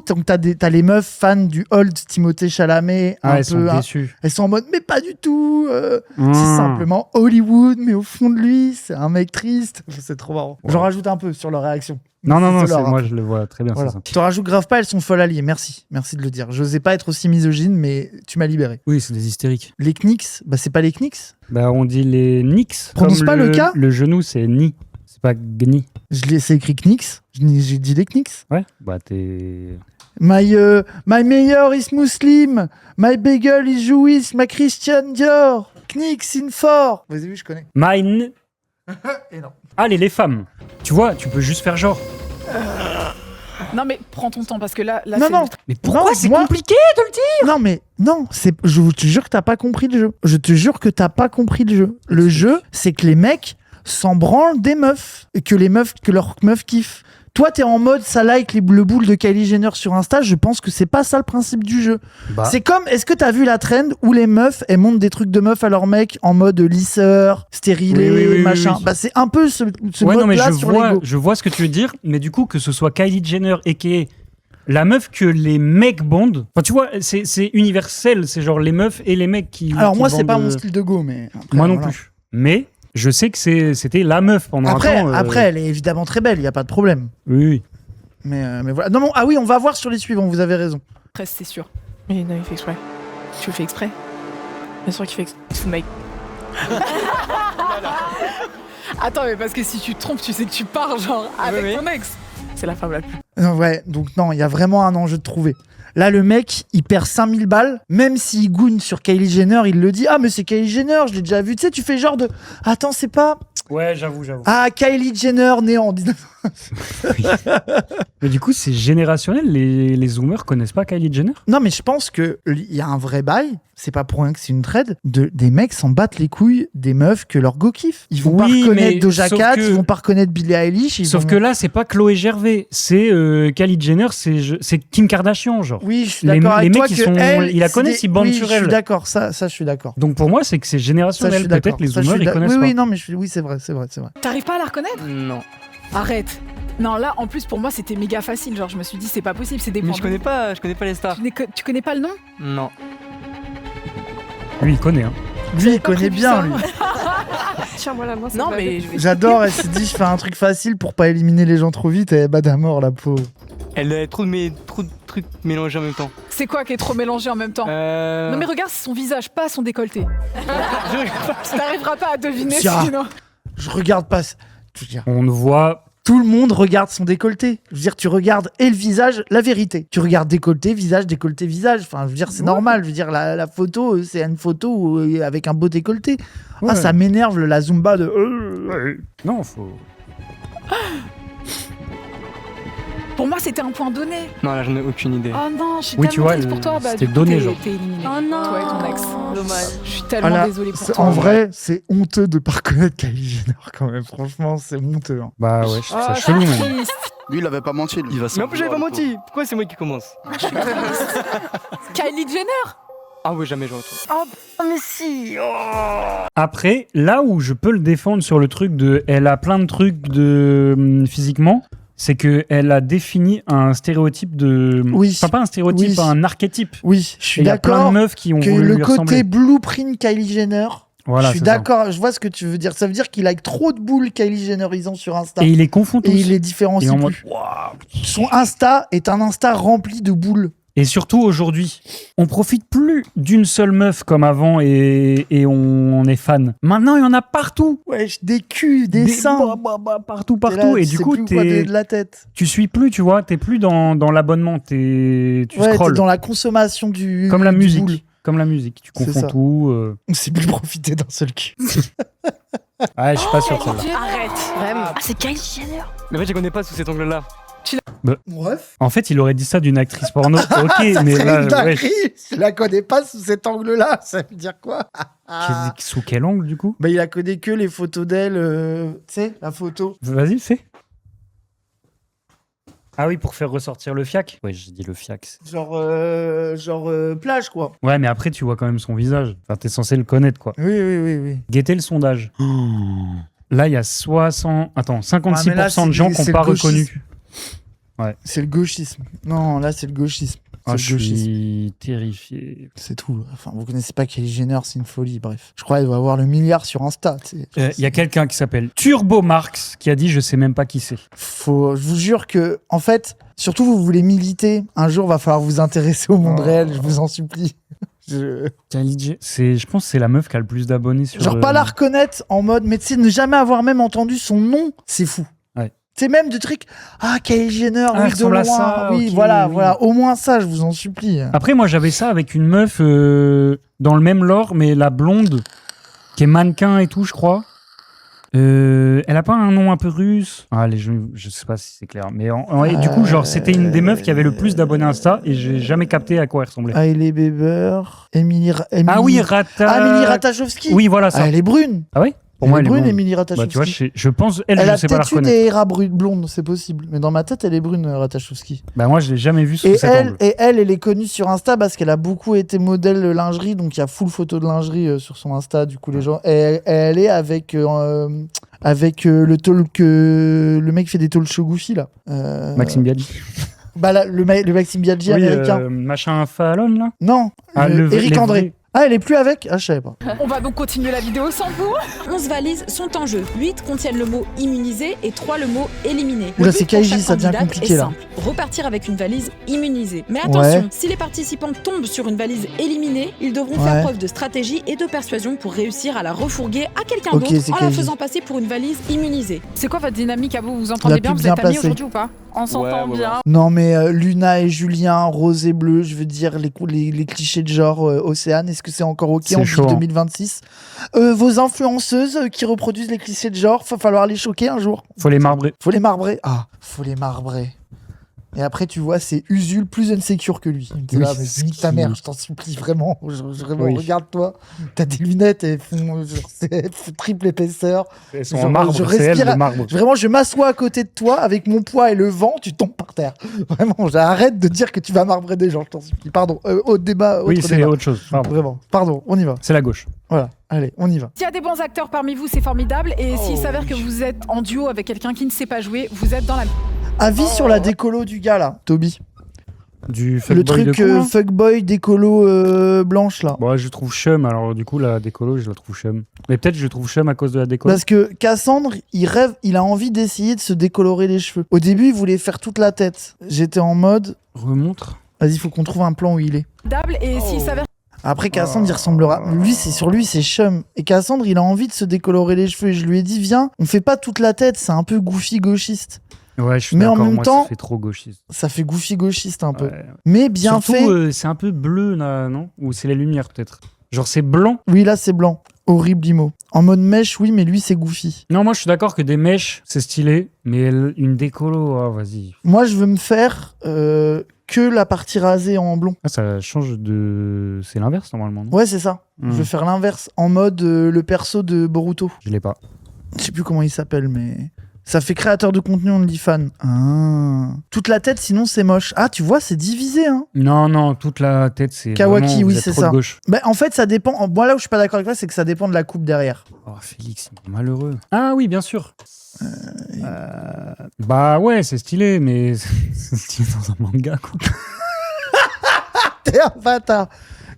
donc t'as les meufs fans du old Timothée Chalamet, Ah, un elles sont peu, déçues. elles sont en mode, mais pas du tout. C'est Ah. simplement Hollywood, mais au fond de lui, c'est un mec triste. C'est trop marrant. Ouais. J'en rajoute un peu sur leur réaction. Non, C'est c'est leur- moi, je le vois très bien, Voilà. c'est ça. Je te rajoute grave pas, elles sont folles alliées. Merci de le dire. J'osais pas être aussi misogyne, mais tu m'as libéré. Oui, c'est des hystériques. Les Knicks, bah c'est pas les Knicks. Bah, on dit les Knicks. Prononce comme pas le K. Le genou, c'est ni. C'est pas gni. C'est écrit Knicks. J'ai dit les Knicks. Ouais. Bah, t'es. My mayor is Muslim. My bagel is Jewish. My Christian Dior. Knicks in four. Vous avez vu, je connais. Mine. Et non. Allez, les femmes. Tu vois, tu peux juste faire genre. Non mais prends ton temps parce que là Non, c'est non. Mais pourquoi Non, c'est moi- compliqué de le dire? Non, mais non, je te jure que t'as pas compris le jeu. Je te jure que t'as pas compris le jeu. Le jeu, c'est que les mecs s'en branlent des meufs. Et que leurs meufs kiffent. Toi, t'es en mode ça like le boule de Kylie Jenner sur Insta. Je pense que c'est pas ça le principe du jeu. Bah, C'est comme, est-ce que t'as vu la trend où les meufs, elles montent des trucs de meufs à leurs mecs en mode lisseur, stérilé, Oui, machin. oui. Bah, c'est un peu ce ouais, non, mais mode-là sur l'ego. je vois ce que tu veux dire, mais du coup, que ce soit Kylie Jenner et qui est la meuf que les mecs bondent, enfin, tu vois, c'est universel, c'est genre les meufs et les mecs qui. Alors qui moi, c'est vendent, pas mon style de go, mais... après, Moi non voilà. plus. Mais je sais que c'était la meuf pendant Après, un temps. après, elle est évidemment très belle, il y a pas de problème. Oui. Mais voilà. Non, ah oui, on va voir sur les suivants, vous avez raison. presque c'est sûr. Mais non, il fait exprès. Tu le fais exprès. Bien sûr qu'il fait exprès. Ce mec. Attends mais parce que si tu te trompes tu sais que tu pars genre avec oui. ton ex. C'est la femme la plus. Non, ouais, donc non, il y a vraiment un enjeu de trouver. Là, le mec, il perd 5000 balles, même s'il goûne sur Kylie Jenner, il le dit. Ah, mais c'est Kylie Jenner, je l'ai déjà vu. Tu sais, tu fais genre de. Attends, c'est pas. Ouais, j'avoue. Ah, Kylie Jenner, née en 19. Mais du coup, c'est générationnel. Les zoomers connaissent pas Kylie Jenner? Non, mais je pense qu'il y a un vrai bail. C'est pas pour rien que c'est une trade. Des mecs s'en battent les couilles des meufs que leur go kiffe. Ils vont Oui, pas mais reconnaître Doja sauf Cat, que- ils vont pas reconnaître Billie Eilish. Sauf que là, c'est pas Chloé Gervais, c'est Kylie Jenner, c'est Kim Kardashian, genre. Oui, je suis les- d'accord les avec mecs, toi ils que sont- elle, ils la c'est connaissent, ils bandent oui, sur je elle. suis d'accord, ça je suis d'accord. Donc pour moi, c'est que c'est Ça, je générationnel. suis d'accord. Peut-être les Ça, je zoomers, suis ils d'ac- connaissent oui, pas. oui, non, mais oui, c'est vrai. T'arrives pas à la reconnaître? Non. Arrête. Non là en plus pour moi c'était méga facile genre je me suis dit c'est pas possible c'est des Mais je connais pas les stars. Tu connais pas le nom? Non. Lui, il connaît. Hein. Lui, il Pas connaît prévu bien, ça. lui. Tiens-moi la main. Non, mais je vais. J'adore, elle s'est dit, je fais un truc facile pour pas éliminer les gens trop vite, et elle bat à mort, la pauvre. Elle a trop de trucs mélangés en même temps. C'est quoi qui est trop mélangé en même temps Non mais regarde son visage, pas son décolleté. Tu n'arriveras pas à deviner Tiens. sinon. Je regarde pas. Je veux dire, On ne voit. tout le monde regarde son décolleté. Je veux dire, tu regardes et le visage, la vérité. Tu regardes décolleté, visage. Enfin, je veux dire, c'est normal. Je veux dire, la photo, c'est une photo avec un beau décolleté. Ouais. Ah, ça m'énerve la Zumba de. Non, faut. Pour moi, c'était un point donné. Non, là, j'en ai aucune idée. Oh non, je suis Oui, tellement tu vois, triste pour toi. c'était du coup, donné, t'es- genre. T'es éliminé. Oh non. Toi et ton ex. Dommage. Je suis tellement Voilà. désolée pour C'est- toi. En vrai, c'est honteux de pas reconnaître Kylie Jenner quand même. Franchement, c'est honteux. Hein. Bah ouais, je trouve ça Ah, chelou, même. triste. Lui, il avait pas menti. Lui. Il va s'en Mais en plus, j'avais pas vouloir, le menti. Pourquoi c'est moi qui commence Kylie Jenner. Ah oui, jamais j'en retrouve. Oh mais si. Après, là où je peux le défendre sur le truc de. Elle a plein de trucs de physiquement, c'est qu'elle a défini un stéréotype de. Oui. Enfin, pas un stéréotype, Oui. un archétype. Oui, je suis Et il y a plein d'accord de meufs qui ont que voulu le lui côté ressembler. blueprint Kylie Jenner. Voilà, je suis c'est ça. d'accord, je vois ce que tu veux dire. Ça veut dire qu'il a trop de boules Kylie Jennerisant sur Insta. Et il les confond tous. Et il les différencie Et en mode, plus. Son Insta est un Insta rempli de boules. Et surtout aujourd'hui, on profite plus d'une seule meuf comme avant et on est fan. Maintenant, il y en a partout. Wesh, des culs, des seins. Partout, T'es là, partout. Et tu du sais coup, plus où quoi de la tête. tu suis plus, tu vois, t'es plus dans l'abonnement, tu Ouais, t'es scrolls. dans la consommation du. Comme la du musique. boule. Comme la musique, tu C'est confonds ça. tout. On sait plus profiter d'un seul cul. Ouais, je suis pas sûr de celle-là. Arrête. Vraiment. Ah, c'est Kylie Jenner. Mais en fait, je connais pas sous cet angle-là. Mon ref. En fait, il aurait dit ça d'une actrice porno. Ok, Ça mais serait là, une ouais, dinguerie. Je la connais pas sous cet angle-là. Ça veut dire quoi sous quel angle du coup? Bah, il a connu que les photos d'elle. Tu sais, la photo. Vas-y, fais. Ah oui, pour faire ressortir le fiac. Ouais, j'ai dit le fiac. Genre plage, quoi. Ouais, mais après, tu vois quand même son visage. Enfin, t'es censé le connaître, quoi. Oui. Guettez le sondage. Là, il y a 56% Ouais, mais là, de gens qui c'est n'ont le pas gauchisme. reconnu. C'est le gauchisme. Non, là, c'est le gauchisme. C'est Ah, le je gauchisme. suis terrifié. C'est tout. Enfin, vous connaissez pas Kylie Jenner, c'est une folie. Bref. Je crois qu'elle doit avoir le milliard sur Insta. Tu sais. Il y a quelqu'un qui s'appelle Turbo Marx qui a dit je sais même pas qui c'est. Je vous jure que, en fait, surtout vous voulez militer. Un jour, va falloir vous intéresser au monde réel. Je vous en supplie. Je pense que c'est la meuf qui a le plus d'abonnés sur. Genre pas la reconnaître en mode, mais tu sais, ne jamais avoir même entendu son nom, c'est fou. Ouais. C'est même de trucs. Ah, Kylie Jenner, Ah, oui, elle de ressemble loin. à ça, Oui, ok, voilà, oui. voilà. Au moins ça, je vous en supplie. Après, moi, j'avais ça avec une meuf dans le même lore, mais la blonde, qui est mannequin et tout, je crois. Elle a pas un nom un peu russe. Ah, je sais pas si c'est clair. Mais du coup, genre, c'était une des meufs qui avait le plus d'abonnés Insta et j'ai jamais capté à quoi elle ressemblait. Hailey Bieber, Emily Ah oui, Rata. Emily Ratajkowski. Oui, voilà ça. Ah, elle est brune. Ah oui? Pour Elle moi, est elle est brune, blonde. Emily Bah, tu vois, Ratajkowski. je pense, Elle je a sais pas la peut-être eu reconnaître. des rats blondes, c'est possible. Mais dans ma tête, elle est brune, Ratajkowski. Bah, moi, je l'ai jamais vue sous Et cet angle. elle est connue sur Insta parce qu'elle a beaucoup été modèle lingerie, donc il y a full photo de lingerie sur son Insta. Du coup, les gens. Elle est avec le talk, le mec qui fait des talk show goofy là. Maxime Biaggi. Bah là, le Maxime Biaggi Oui, américain. machin Fallon, là. Non, Ah, Eric les André. vrais. Ah, elle est plus avec. Ah, je savais pas. On va donc continuer la vidéo sans vous. 11 valises sont en jeu. 8 contiennent le mot immunisé et 3 le mot éliminé. Oula, Le c'est but pour KJ, chaque ça devient candidate compliqué, est là. simple. Repartir avec une valise immunisée. Mais attention, Ouais. si les participants tombent sur une valise éliminée, ils devront Ouais. faire preuve de stratégie et de persuasion pour réussir à la refourguer à quelqu'un Ok, d'autre c'est en la KJ. faisant passer pour une valise immunisée. C'est quoi votre dynamique à vous? Vous entendez La bien? plus Vous êtes bien amis placée. aujourd'hui ou pas? On s'entend Ouais, ouais, bien. Non, mais Luna et Julien, rose et bleu, je veux dire, les clichés de genre Océane, est-ce que c'est encore OK C'est en chaud, hein. 2026 Vos influenceuses qui reproduisent les clichés de genre, va falloir les choquer un jour. Faut les marbrer. Faut les marbrer. Ah, faut les marbrer. Et après, tu vois, c'est Usul plus insecure que lui. T'es Oui, là, mais c'est nique ta qui- mère, je t'en supplie, vraiment. Vraiment, Oui. regarde-toi. T'as des lunettes, elles font triple épaisseur. Elles sont Genre, en marbre, je c'est elle respire de marbre. Vraiment, je m'assois à côté de toi avec mon poids et le vent, tu tombes par terre. Vraiment, j'arrête de dire que tu vas marbrer des gens, je t'en supplie. Pardon, autre débat. Oui, autre c'est débat. autre chose. Pardon. Vraiment, pardon, on y va. C'est la gauche. Voilà, allez, on y va. S'il y a des bons acteurs parmi vous, c'est formidable. Et s'il s'avère que vous êtes en duo avec quelqu'un qui ne sait pas jouer, vous êtes dans la... Avis sur la décolo du gars, là, Toby. Du Le fuckboy de truc con, là. fuckboy décolo blanche, là. Bon, je trouve chum, alors du coup, la décolo, je la trouve chum. Mais peut-être je trouve chum à cause de la décolo. Parce que Cassandre, il rêve, il a envie d'essayer de se décolorer les cheveux. Au début, il voulait faire toute la tête. J'étais en mode, Remontre. Vas-y, faut qu'on trouve un plan où il est. Et s'il s'avère Après, Cassandre, il ressemblera. Lui, sur lui, c'est chum. Et Cassandre, il a envie de se décolorer les cheveux. Et je lui ai dit, viens, on fait pas toute la tête, c'est un peu goofy gauchiste. Ouais, je suis Mais en d'accord, même moi, temps- ça fait trop gauchiste. Ça fait goofy gauchiste un peu. Ouais. Mais bien Surtout, fait. c'est un peu bleu, là, non? Ou c'est les lumières, peut-être? Genre, c'est blanc? Oui, là, c'est blanc. Horrible Imo. En mode mèche, oui, mais lui, c'est goofy. Non, moi, je suis d'accord que des mèches, c'est stylé, mais une décolo, ah, vas-y. Moi, je veux me faire que la partie rasée en blond. Ah, ça change de... C'est l'inverse, normalement, non? Ouais, c'est ça. Hmm. Je veux faire l'inverse. En mode le perso de Boruto. Je l'ai pas. Je sais plus comment il s'appelle, mais... Ça fait créateur de contenu OnlyFans. Ah. Toute la tête, sinon, c'est moche. Ah, tu vois, c'est divisé, hein. Non, toute la tête, c'est Kawaki, vraiment, oui, vous êtes c'est trop ça. de gauche. Bah, en fait, ça dépend. Moi, là où je suis pas d'accord avec toi, c'est que ça dépend de la coupe derrière. Oh, Félix, il est malheureux. Ah oui, bien sûr. Bah ouais, c'est stylé, mais c'est stylé dans un manga, quoi. T'es un bâtard.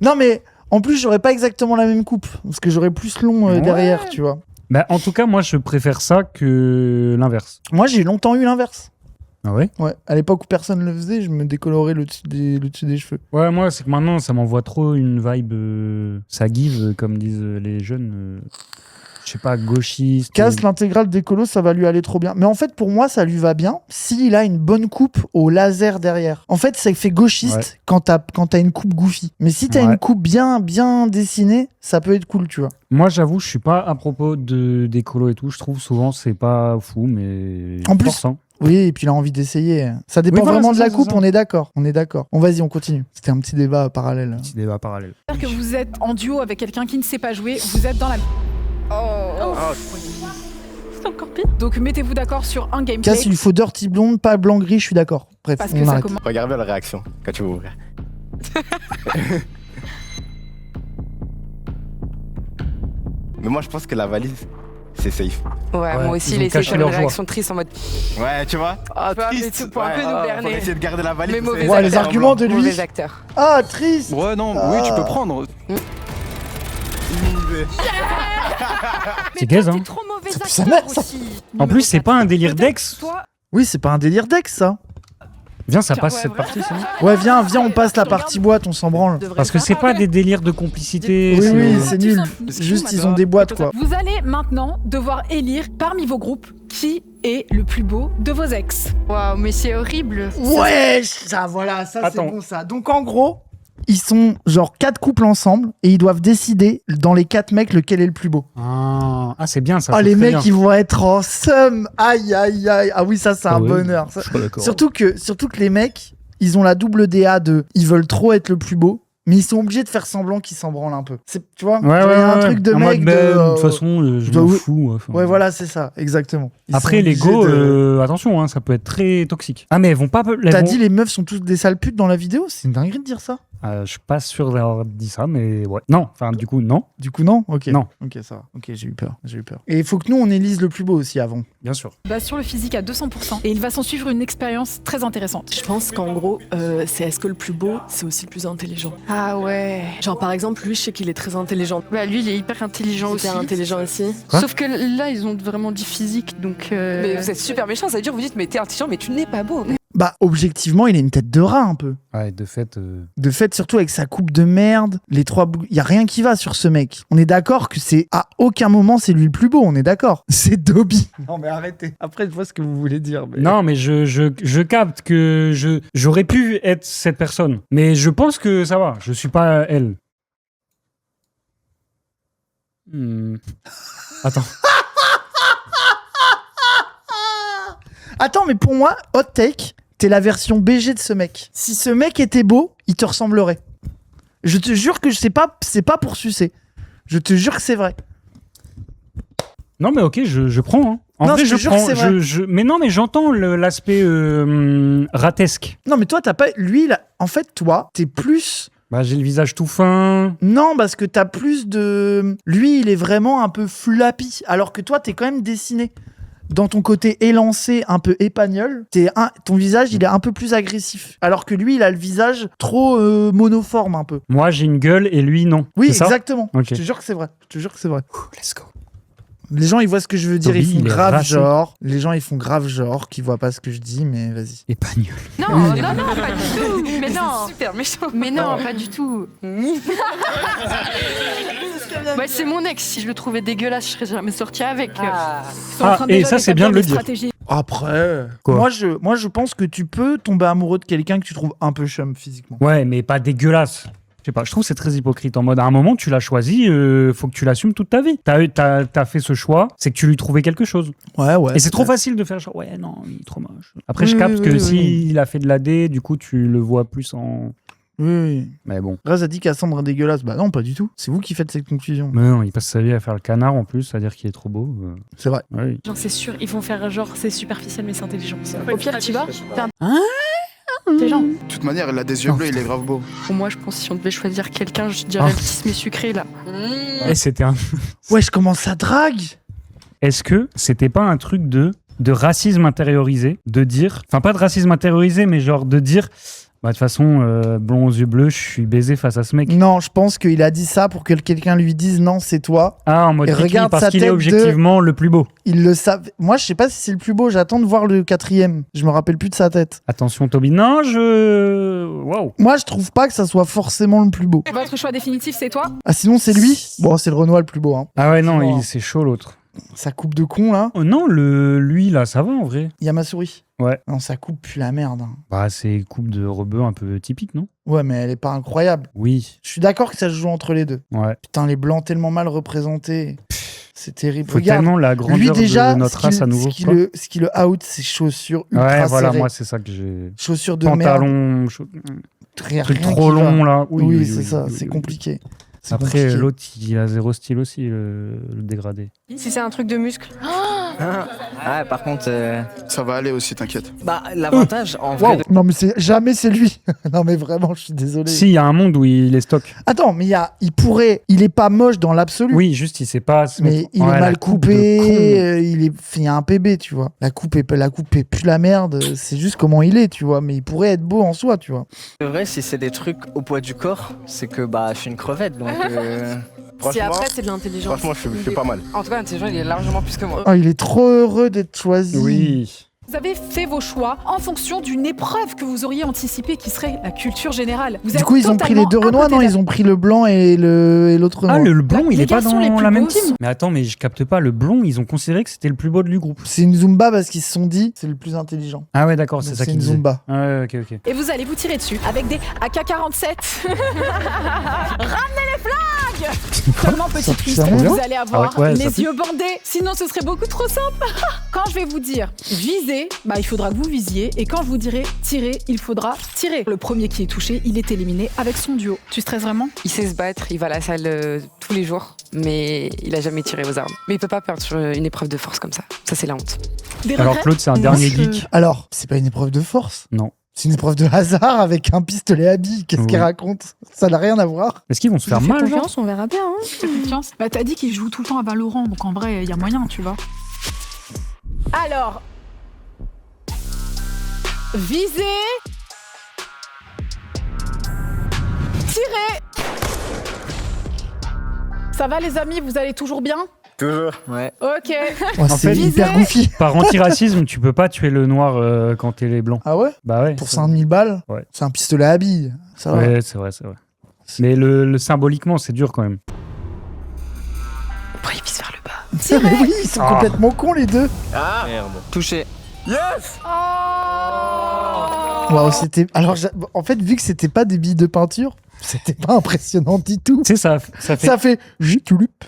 Non, mais en plus, j'aurais pas exactement la même coupe. Parce que j'aurais plus long Ouais. derrière, tu vois. Bah, en tout cas, moi, je préfère ça que l'inverse. Moi, j'ai longtemps eu l'inverse. Ah ouais? Ouais, à l'époque où personne le faisait, je me décolorais le dessus des cheveux. Ouais, moi, c'est que maintenant, ça m'envoie trop une vibe. Ça give, comme disent les jeunes. Je sais pas, gauchiste. Casse l'intégrale décolo, ça va lui aller trop bien. Mais en fait, pour moi, ça lui va bien s'il a une bonne coupe au laser derrière. En fait, ça fait gauchiste Ouais. quand t'as une coupe goofy. Mais si t'as Ouais. une coupe bien dessinée, ça peut être cool, tu vois. Moi, j'avoue, je suis pas à propos des colos et tout. Je trouve souvent, c'est pas fou, mais. En plus- force, hein. Oui, et puis il a envie d'essayer. Ça dépend Oui, voilà, vraiment c'est de la ça, coupe, c'est ça. on est d'accord. On est d'accord. On vas-y, on continue. C'était un petit débat parallèle. Petit débat parallèle. que vous êtes en duo avec quelqu'un qui ne sait pas jouer, vous êtes dans la... C'est encore pire. Donc mettez-vous d'accord sur un gameplay. Casse, il lui faut dirty blonde, pas blanc gris, je suis d'accord. Bref, Parce que on ça arrête. commence. Regarde bien la réaction quand tu vas ouvrir. Mais moi, je pense que la valise, c'est safe. Ouais, Ouais, moi aussi, ils ont il a essayé de caché faire leur une joie. réaction triste en mode. Ouais, tu vois. Ah, pour un peu nous Faut berner. essayer de garder la valise. Mais parce que mauvais Ouais, les acteur. arguments de lui. Mauvais acteur. Ah, triste. Ouais, non, oui, tu peux prendre. C'est gaze, hein. T'es trop mauvais Ça pue sa acteur mère, ça. aussi. En plus, c'est pas un délire d'ex. Toi, Oui, c'est pas un délire d'ex, ça. Viens, ça Ouais, passe ouais, cette ouais. partie, sinon. Ouais, viens, on passe la partie boîte, on s'en branle. Parce que c'est pas des délires de complicité. Oui, oui, c'est- c'est Tu nul. sens- Juste, ils ont des boîtes, quoi. vous allez maintenant devoir élire parmi vos groupes qui est le plus beau de vos ex. Waouh, mais c'est horrible. Ouais, ça, voilà, ça, c'est Attends. bon, ça. Donc, en gros, ils sont genre 4 couples ensemble et ils doivent décider dans les 4 mecs lequel est le plus beau. Ah, c'est bien ça. Ah, c'est les très mecs, bien. ils vont être en somme. Aïe, aïe, aïe. Ah oui, ça, c'est Ah un ouais. bonheur. Ça- Je suis pas d'accord. Surtout que les mecs, ils ont la double DA de ils veulent trop être le plus beau, mais ils sont obligés de faire semblant qu'ils s'en branlent un peu. Tu vois, Ouais, genre, il y a un ouais, truc de en mec mode, de. de toute façon, je dois- m'en fous. Enfin. Ouais, voilà, c'est ça, exactement. Ils Après, sont l'ego, obligés de- attention, hein, ça peut être très toxique. Ah, mais elles vont pas. T'as dit les meufs sont tous des sales putes dans la vidéo? C'est une dinguerie de dire ça. Je suis pas sûr d'avoir dit ça, mais ouais. Non, enfin, du coup, non, Du coup, non? Ok. Non. Ok, ça va. Ok, j'ai eu peur. Et il faut que nous, on élise le plus beau aussi avant. bien sûr. Base sur le physique à 200% et il va s'en suivre une expérience très intéressante. Je pense qu'en gros, c'est est-ce que le plus beau, c'est aussi le plus intelligent. Ah ouais. Genre par exemple, lui, je sais qu'il est très intelligent. Bah lui, il est hyper intelligent aussi. Hyper intelligent aussi. Quoi Sauf que là, ils ont vraiment dit physique, donc. Mais vous êtes super méchant, ça veut dire vous dites mais t'es intelligent mais tu n'es pas beau. Bah, objectivement, il a une tête de rat un peu. Ouais, de fait. De fait, surtout avec sa coupe de merde, les 3 il y a rien qui va sur ce mec. On est d'accord que c'est à aucun moment c'est lui le plus beau, on est d'accord. C'est Dobby. Non mais arrêtez. Après je vois ce que vous voulez dire. Mais... Non, mais je capte que j'aurais pu être cette personne. Mais je pense que ça va. Je suis pas elle. Attends. Attends, mais pour moi, hot take, t'es la version BG de ce mec. Si ce mec était beau, il te ressemblerait. Je te jure que c'est pas pour sucer. Je te jure que c'est vrai. Non, mais ok, je prends. Hein. En Non, vrai, je te je jure que prends. c'est vrai. Mais non, mais j'entends l'aspect ratesque. Non mais toi t'as pas... Lui, en fait, toi, t'es plus... Bah, j'ai le visage tout fin. Non, parce que t'as plus de... Lui, il est vraiment un peu flappy, alors que toi, t'es quand même dessiné. Dans ton côté élancé, un peu épagnol, ton visage, il est un peu plus agressif. Alors que lui, il a le visage trop monoforme, un peu. Moi, j'ai une gueule et lui, non. Oui, C'est ça exactement. Ok. Je te jure que c'est vrai. Let's go. Les gens, ils voient ce que je veux dire, Toby, ils font il est grave racé. genre. Les gens, ils font grave genre, qu'ils voient pas ce que je dis, mais vas-y. Épagnol. Non, non, non, pas du tout. Mais non. Super méchant. Mais non, pas du tout. Ouais, c'est mon ex. Si je le trouvais dégueulasse, je serais jamais sortie avec. Ils sont en train et déjà ça, c'est bien de d'établir le des dire. stratégies. Après, Quoi moi, je pense que tu peux tomber amoureux de quelqu'un que tu trouves un peu chum physiquement. Ouais, mais pas dégueulasse. Je sais pas, je trouve que c'est très hypocrite. En mode, à un moment, tu l'as choisi, faut que tu l'assumes toute ta vie. T'as fait ce choix, c'est que tu lui trouvais quelque chose. Ouais. Et c'est trop facile de faire genre, ouais, non, il est trop moche. Après, je Oui, capte oui, que oui, s'il a fait de l'AD, du coup, tu le vois plus en. Oui. Mais bon. Raz a dit Cassandre est dégueulasse. Bah non, pas du tout. C'est vous qui faites cette conclusion. Mais non, il passe sa vie à faire le canard en plus, à dire qu'il est trop beau. C'est vrai. Ouais. Genre, c'est sûr, ils vont faire genre, c'est superficiel, mais c'est intelligent. Au pire, tu vas. Des gens. De toute manière, il a des yeux bleus, il est grave beau. Pour moi, je pense que si on devait choisir quelqu'un, je dirais le kismet sucré là. Et c'était un. Ouais, je commence à drague. Est-ce que c'était pas un truc de racisme intériorisé, de dire, enfin pas de racisme intériorisé, mais genre de dire, bah de toute façon, blond aux yeux bleus, je suis baisé face à ce mec. Non, je pense qu'il a dit ça pour que quelqu'un lui dise non, c'est toi. Ah, en mode Et Kiki, regarde parce sa qu'il est tête objectivement le plus beau. Il le savait. Moi, je sais pas si c'est le plus beau. J'attends de voir le 4e. Je me rappelle plus de sa tête. Attention, Toby. Non, waouh. Moi, je trouve pas que ça soit forcément le plus beau. Votre choix définitif, c'est toi? Ah, sinon, c'est lui. Bon, c'est le Renoir le plus beau. Hein. Ah ouais, non, Bon. c'est chaud l'autre. Sa coupe de con, là. Oh non, lui là, ça va en vrai. Il y a ma souris. Ouais. Non, sa coupe pue la merde. Hein. Bah, c'est coupe de rebeu un peu typique, non? Ouais, mais elle est pas incroyable. Oui. Je suis d'accord que ça se joue entre les deux. Ouais. Putain, les blancs tellement mal représentés. C'est terrible. Faut Regarde. tellement la grandeur Lui, déjà, de notre race à nouveau. ce qui le out, c'est chaussures ultra Ouais, voilà, serrées. moi c'est ça que j'ai. Chaussures de merde. Pantalon, Rien truc qui trop va. long là. Oui, c'est ça, c'est compliqué. C'est Après, compliqué. l'autre, il a zéro style aussi, le dégradé. Si c'est un truc de muscle. Ouais, par contre, Ça va aller aussi, t'inquiète. bah, l'avantage en vrai. Wow. Non, mais jamais c'est lui. Non, mais vraiment, je suis désolé. Si, il y a un monde où il est stock. Attends, mais il est pas moche dans l'absolu. Oui, juste, il sait pas. Mais il Ouais, est la mal coupe de coupé, il y a un PB, tu vois. La coupe est plus la merde, c'est juste comment il est, tu vois. Mais il pourrait être beau en soi, tu vois. C'est vrai, si c'est des trucs au poids du corps, c'est que bah, je suis une crevette donc. Si Franchement, après, c'est de l'intelligence. franchement, je suis pas mal. En tout cas, intelligent, il est largement plus que moi. Oh, il est trop heureux d'être choisi. Oui. Vous avez fait vos choix en fonction d'une épreuve que vous auriez anticipée qui serait la culture générale. Vous Du êtes coup, ils ont pris les deux totalement Renois, à côté non? de la- Ils ont pris le blanc et l'autre Renoir. Ah, le blond, il Les est pas garçons les dans plus la même beaux. team. Mais attends, mais je capte pas. Le blond, ils ont considéré que c'était le plus beau du groupe. C'est une Zumba parce qu'ils se sont dit, c'est le plus intelligent. Ah ouais, d'accord, Donc, c'est ça c'est qu'ils une disaient. Zumba. Ah ouais, ok. Et vous allez vous tirer dessus avec des AK-47. Ramenez les flingues. Seulement petit Ça twist, fait vous bien. allez avoir Ah ouais, ça les pue. yeux bandés. Sinon, ce serait beaucoup trop simple. Quand je vais vous dire viser, bah il faudra que vous visiez. Et quand je vous dirai tirer, il faudra tirer. Le premier qui est touché, il est éliminé avec son duo. Tu stresses vraiment? Il sait se battre, il va à la salle tous les jours, mais il a jamais tiré aux armes. Mais il peut pas perdre sur une épreuve de force comme ça. Ça, c'est la honte. Des Alors regrets? Claude, c'est un dernier geek. Alors, c'est pas une épreuve de force. Non. C'est une épreuve de hasard avec un pistolet à billes. Qu'est-ce Oui. qu'il raconte? Ça n'a rien à voir. Est-ce qu'ils vont se Je faire fais mal, genre confiance, on verra bien. Hein. Fais confiance. Bah t'as dit qu'il joue tout le temps à Valorant, donc en vrai, il y a moyen, tu vois. Alors, visez, tirez. Ça va les amis, vous allez toujours bien? Toujours. Ouais. Ok. Oh, c'est fait, hyper visez. goofy. Par antiracisme, tu peux pas tuer le noir quand t'es les blancs. Ah ouais? Bah ouais. Pour 5000 balles? Ouais. C'est un pistolet à billes. Ça va. Ouais, c'est vrai. Mais le symboliquement, c'est dur quand même. Après, il vise vers le bas. Mais oui, ils sont Ah. complètement cons les deux. Ah, Merde. Touché. Waouh, c'était. Alors, en fait, vu que c'était pas des billes de peinture, c'était pas impressionnant du tout. Tu sais, ça fait. Ça fait Jutulup.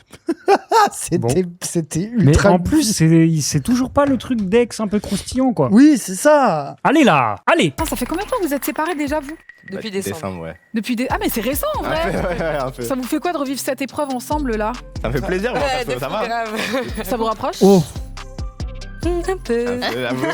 C'était Bon. c'était Mais ultra. en plus, c'est toujours pas le truc d'ex un peu croustillant, quoi. Oui, c'est ça. Allez là, allez. Putain, ça fait combien de temps que vous êtes séparés déjà, vous? Depuis décembre. ouais. Depuis des... Ah mais c'est récent en vrai. Ouais, un peu. Ça vous fait quoi de revivre cette épreuve ensemble là? Ça me fait plaisir, moi, perso, ça va. grave. Ça vous rapproche? Oh, Un peu. J'avoue.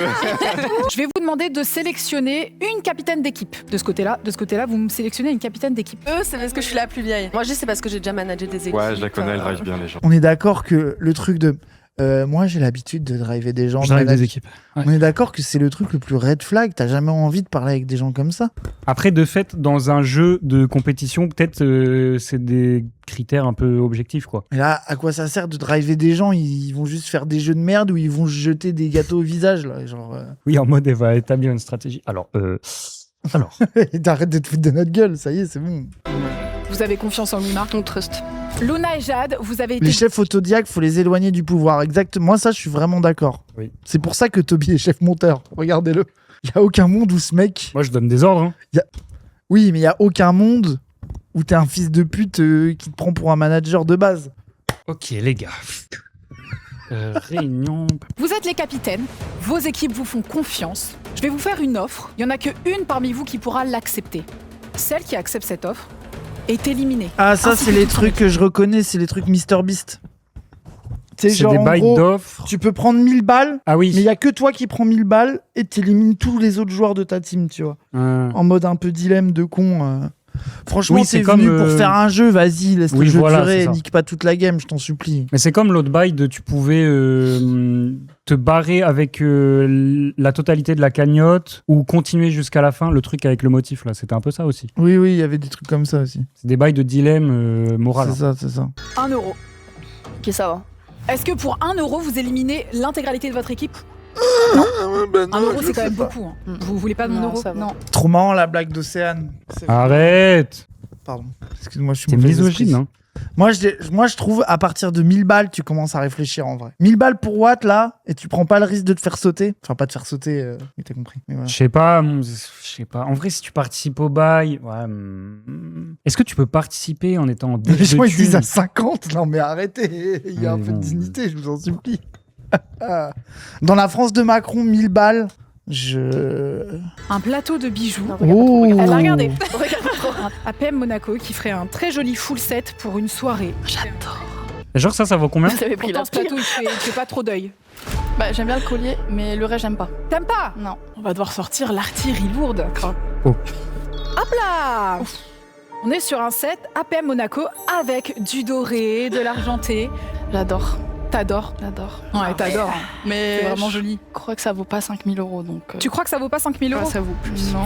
Je vais vous demander de sélectionner une capitaine d'équipe. De ce côté-là, vous me sélectionnez une capitaine d'équipe. Eux, c'est parce que je suis la plus vieille. Moi, je dis c'est parce que j'ai déjà managé des équipes. Ouais, je la connais, elle drive bien les gens. on est d'accord que le truc de Moi, j'ai l'habitude de driver des gens. Je drive des équipes. Ouais. On est d'accord que c'est le truc le plus red flag. T'as jamais envie de parler avec des gens comme ça. Après, de fait, dans un jeu de compétition, peut-être c'est des critères un peu objectifs, quoi. Mais là, à quoi ça sert de driver des gens? Ils vont juste faire des jeux de merde ou ils vont jeter des gâteaux au visage, là. Genre, Oui, en mode, elle va établir une stratégie. Alors. T'arrêtes de te foutre de notre gueule, ça y est, c'est bon. Vous avez confiance en Luna? On trust. Luna et Jade, vous avez été... Les chefs autodidactes, faut les éloigner du pouvoir. Exactement. Moi, ça, je suis vraiment d'accord. Oui. C'est pour ça que Toby est chef monteur. Regardez-le. Il y a aucun monde où ce mec... Moi, je donne des ordres. Hein. Oui, mais il y a aucun monde où t'es un fils de pute qui te prend pour un manager de base. Ok, les gars. Réunion. Vous êtes les capitaines, vos équipes vous font confiance. Je vais vous faire une offre. Il n'y en a qu'une parmi vous qui pourra l'accepter. Celle qui accepte cette offre est éliminée. Ah, ça, Ainsi c'est que les toute son trucs que je reconnais, c'est les trucs MrBeast. C'est C'est genre, des en bails gros, d'offres. tu peux prendre 1000 balles, Ah oui. mais il y a que toi qui prends 1000 balles et t'élimines tous les autres joueurs de ta team, tu vois. En mode un peu dilemme de con. Franchement, Oui, c'est c'est comme, venu pour faire un jeu, vas-y, laisse oui, le jeu voilà, c'est durer, ça. nique pas toute la game, je t'en supplie. Mais c'est comme l'autre bail de tu pouvais te barrer avec la totalité de la cagnotte ou continuer jusqu'à la fin, le truc avec le motif là, c'était un peu ça aussi. Oui, il y avait des trucs comme ça aussi. C'est des bails de dilemme moral. C'est ça. 1 euro. Ok, ça va. Est-ce que pour 1 euro, vous éliminez l'intégralité de votre équipe? Non, 1 euro, c'est quand même beaucoup. Hein. Vous voulez pas de mon Non, euro? ça va. Non. Trop marrant la blague d'Océane. C'est- Arrête. Pardon, excuse-moi, je suis C'est mauvais misogyne, esprit. hein. Moi, je trouve, à partir de 1000 balles, tu commences à réfléchir en vrai. 1000 balles pour Watt, là, et tu prends pas le risque de te faire sauter. Enfin, pas de faire sauter, mais t'as compris. Mais voilà. Je sais pas. En vrai, si tu participes au bail, ouais. Est-ce que tu peux participer en étant en Les dette gens, de ils disent thunes à 50. Non, mais arrêtez. Il y a un Mais peu de bon. dignité, je vous en supplie. Dans la France de Macron, 1000 balles, Un plateau de bijoux. Non, regarde trop, Oh. regarde Elle a regardé. trop. Regarde trop. Un APM Monaco qui ferait un très joli full set pour une soirée. J'adore. Genre ça vaut combien? Vous avez pris Pourtant, la ce plateau, il fait pas trop d'œil. Bah, j'aime bien le collier, mais le reste, j'aime pas. T'aimes pas? Non. On va devoir sortir l'artillerie lourde. Oh. Hop là! On est sur un set APM Monaco avec du doré, de l'argenté. J'adore. T'adores? J'adore. Ouais, t'adores. Mais C'est vraiment joli. Je crois que ça vaut pas 5000 euros, donc... Tu crois que ça vaut pas 5000 euros? ça vaut plus. Non.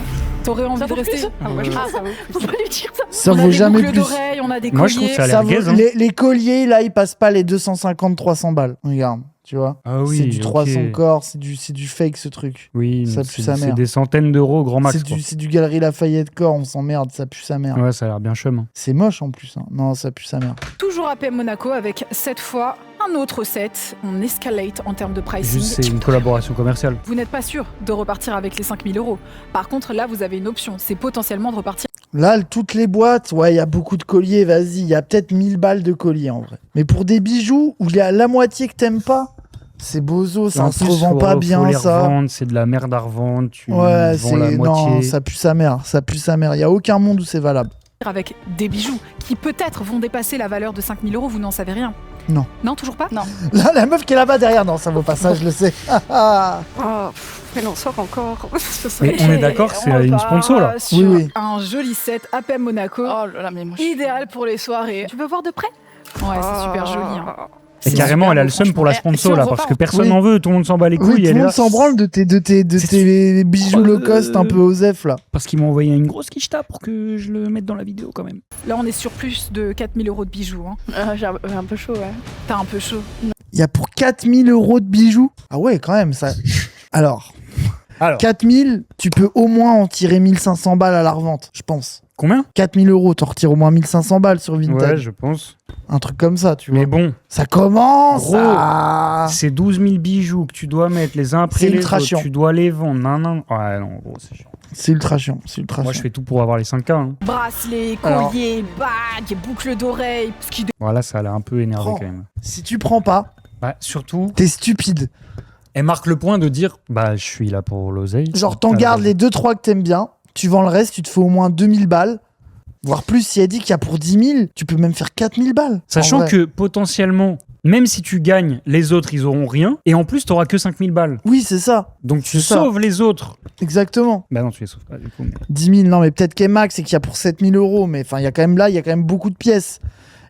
T'aurais envie Ça de vaut rester? plus Ah, ouais, Ah, ça vaut plus. Faut pas lui dire ça. ça on a vaut des jamais boucles plus. d'oreilles, on a des Moi, je trouve colliers. que ça a l'air gaze, hein. Les colliers, là, ils passent pas les 250-300 balles. Regarde, tu vois. Ah oui. C'est du ok. 300 corps, c'est du fake, ce truc. Oui, Ça mais pue sa c'est mère. des centaines d'euros au grand max. C'est quoi. du Galerie Lafayette corps, on s'emmerde, ça pue sa mère. Ouais, ça a l'air bien chum. Hein. C'est moche en plus. Hein. Non, ça pue sa mère. Toujours APM Monaco avec cette fois un autre set. On escalate en termes de pricing. Juste, c'est une collaboration commerciale. Vous n'êtes pas sûr de repartir avec les 5000 euros. Par contre, là, vous avez une option. C'est potentiellement de repartir. Là, toutes les boîtes, ouais, il y a beaucoup de colliers, vas-y, il y a peut-être 1000 balles de colliers en vrai. Mais pour des bijoux où il y a la moitié que t'aimes pas, c'est bozo, ça En se plus, revend pas faut bien les ça. revendre, c'est de la merde à revendre. Tu Ouais, vends la c'est. moitié. Non, ça pue sa mère, ça pue sa mère. Il y a aucun monde où c'est valable. avec des bijoux qui peut-être vont dépasser la valeur de 5000 euros. Vous n'en savez rien. Non. Non, toujours pas? Non. Là, la meuf qui est là-bas derrière, non, ça vaut pas ça, je le sais. Oh, elle en sort encore. Mais on est d'accord, c'est une sponsor là. Sur Oui, oui. un joli set APM Monaco. Oh là là, mais moi je... Idéal pour les soirées. Tu veux voir de près? Ouais, c'est super joli. Hein. Et C'est carrément, super elle a beau, le seum pour la franchement. sponsor Si on là, repart parce que en- personne Oui. n'en veut, tout le monde s'en bat les couilles. Oui, tout elle le est monde là. s'en branle de tes bijoux low cost un peu osef là. Parce qu'ils m'ont envoyé une grosse quicheta pour que je le mette dans la vidéo quand même. Là, on est sur plus de 4000 euros de bijoux. Hein. J'ai un peu chaud, ouais. T'as un peu chaud. Il y a pour 4000 euros de bijoux. Ah ouais, quand même, ça. Alors, 4000, tu peux au moins en tirer 1500 balles à la revente, je pense. Combien? 4000 euros, t'en retires au moins 1500 balles sur Ouais, Vinted. je pense. Un truc comme ça, tu vois. Mais bon, Ça commence Gros, à... c'est 12 000 bijoux que tu dois mettre les uns après C'est les ultra autres. chiant. Tu dois les vendre. Non. Ouais, non, gros, c'est chiant. C'est ultra chiant, c'est ultra Moi, je chiant. fais tout pour avoir les 5K. Hein. Bracelets, Alors- colliers, bagues, boucles d'oreilles. Ce qui Voilà, ça a l'air un peu énervé Prends. quand même. Si tu prends pas, Bah, surtout, t'es stupide. elle marque le point de dire bah, je suis là pour l'oseille. Genre, t'en Ah, gardes bah, les 2-3 que t'aimes bien, tu vends le reste, tu te fais au moins 2000 balles. Voire plus, si elle dit qu'il y a pour 10 000, tu peux même faire 4000 balles. en Sachant vrai. que potentiellement, même si tu gagnes, les autres, ils auront rien. Et en plus, t'auras que 5000 balles. Oui, c'est ça, Donc tu C'est ça. sauves les autres. exactement. Bah non, tu les sauves pas du coup. Mais... 10 000, non, mais peut-être qu'elle max, c'est qu'il y a pour 7000 euros. Mais enfin, il y a quand même beaucoup de pièces.